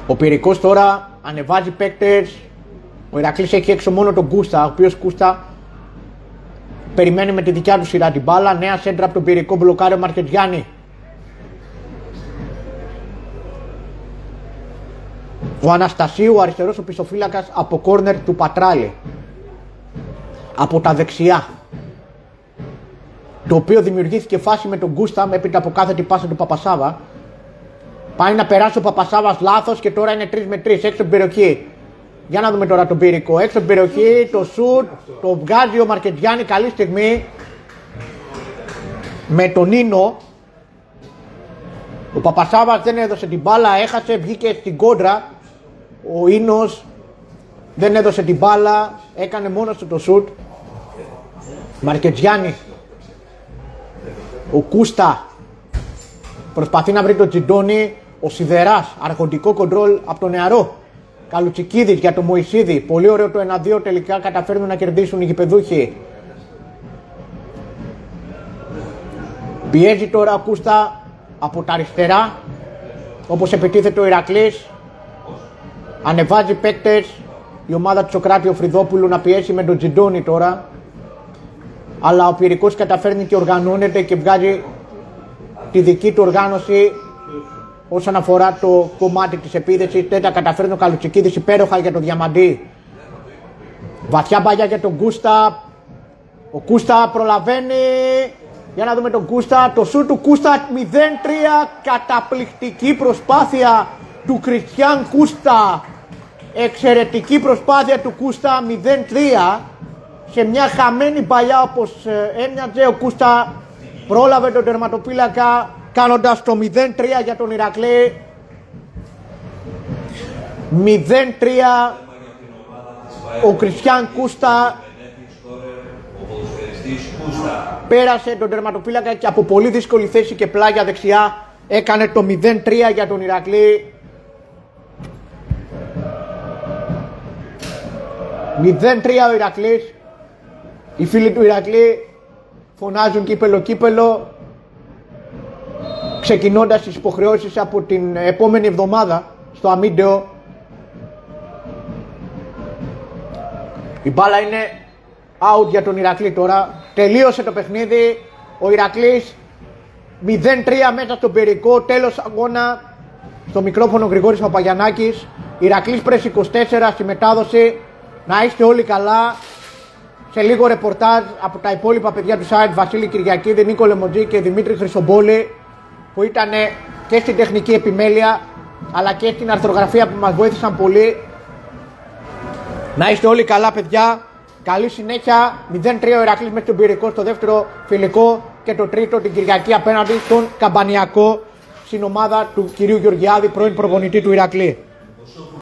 Ο Πιερικός τώρα ανεβάζει παίκτες. Ο Ηρακλής έχει έξω μόνο τον Κούστα, ο οποίος Κούστα περιμένει με τη δικιά του σειρά την μπάλα. Νέα σέντρα από τον Πιερικό, μπλοκάρει ο Μαρκετζιάννη. Ο Αναστασίου, ο αριστερός ο πισωφύλακας, από κόρνερ του Πατράλη. Από τα δεξιά. Το οποίο δημιουργήθηκε φάση με τον Κούστα έπειτα από κάθετη πάσα του Παπασάβα. Πάει να περάσει ο Παπασάβας λάθος και τώρα είναι 3 με 3 έξω από την περιοχή. Για να δούμε τώρα τον Πιερικό. Έξω από την περιοχή, το σουτ, το βγάζει ο Μαρκετζιάννη, καλή στιγμή. Με τον Νίνο. Ο Παπασάβας δεν έδωσε την μπάλα, έχασε, βγήκε στην κόντρα. Ο Ίνος δεν έδωσε την μπάλα, έκανε μόνος του το σουτ. Μαρκετζιάννη. Ο Κούστα προσπαθεί να βρει τον Τσιντώνη. Ο Σιδεράς, αρχοντικό κοντρόλ από τον νεαρό Καλουτσικίδης για τον Μωυσίδη. Πολύ ωραίο το 1-2, τελικά καταφέρνουν να κερδίσουν οι γηπεδούχοι. Πιέζει τώρα ο Κούστα από τα αριστερά, όπως επιτίθεται ο Ηρακλής. Ανεβάζει παίκτες η ομάδα του Σοκράτη ο Φρυδόπουλου να πιέσει με τον Τσιντώνη τώρα. Αλλά ο Πιερικός καταφέρνει και οργανώνεται και βγάζει τη δική του οργάνωση όσον αφορά το κομμάτι της επίδεσης. Τέτα καταφέρνει ο Καλουτσικίδης υπέροχα για τον Διαμαντή. Βαθιά μπαγιά για τον Κούστα. Ο Κούστα προλαβαίνει. Για να δούμε τον Κούστα. Το σουτ του Κούστα 0-3. Καταπληκτική προσπάθεια του Κριστιαν Κούστα. Εξαιρετική προσπάθεια του Κούστα 0-3. Σε μια χαμένη παλιά όπως έμοιαζε, ο Κούστα πρόλαβε τον τερματοφύλακα κάνοντας το 0-3 για τον Ηρακλή. 0-3. Ο Κριστιαν Κούστα πέρασε τον τερματοφύλακα και από πολύ δύσκολη θέση και πλάγια δεξιά έκανε το 0-3 για τον Ηρακλή. 0-3 ο Ηρακλής. Οι φίλοι του Ηρακλή φωνάζουν κύπελο, ξεκινώντας τις υποχρεώσεις από την επόμενη εβδομάδα στο αμίντεο. Η μπάλα είναι out για τον Ηρακλή τώρα. Τελείωσε το παιχνίδι. Ο Ηρακλής 0-3 μέσα στον Πυρηνικό. Τέλος αγώνα. Στο μικρόφωνο Γρηγόρης Παπαγιαννάκης. Ηρακλής Πρες 24 στη μετάδοση. Να είστε όλοι καλά. Σε λίγο ρεπορτάζ από τα υπόλοιπα παιδιά του site, Βασίλη Κυριακίδη, Νίκο Λεμοντζή και Δημήτρη Χρυσομπόλη, που ήταν και στην τεχνική επιμέλεια αλλά και στην αρθρογραφία που μας βοήθησαν πολύ. Να είστε όλοι καλά παιδιά. Καλή συνέχεια. 0-3 ο Ηρακλής με τον Πυρηνικό στο δεύτερο φιλικό και το τρίτο την Κυριακή απέναντι στον Καμπανιακό, στην ομάδα του κυρίου Γεωργιάδη, πρώην προπονητή του Ηρακλή.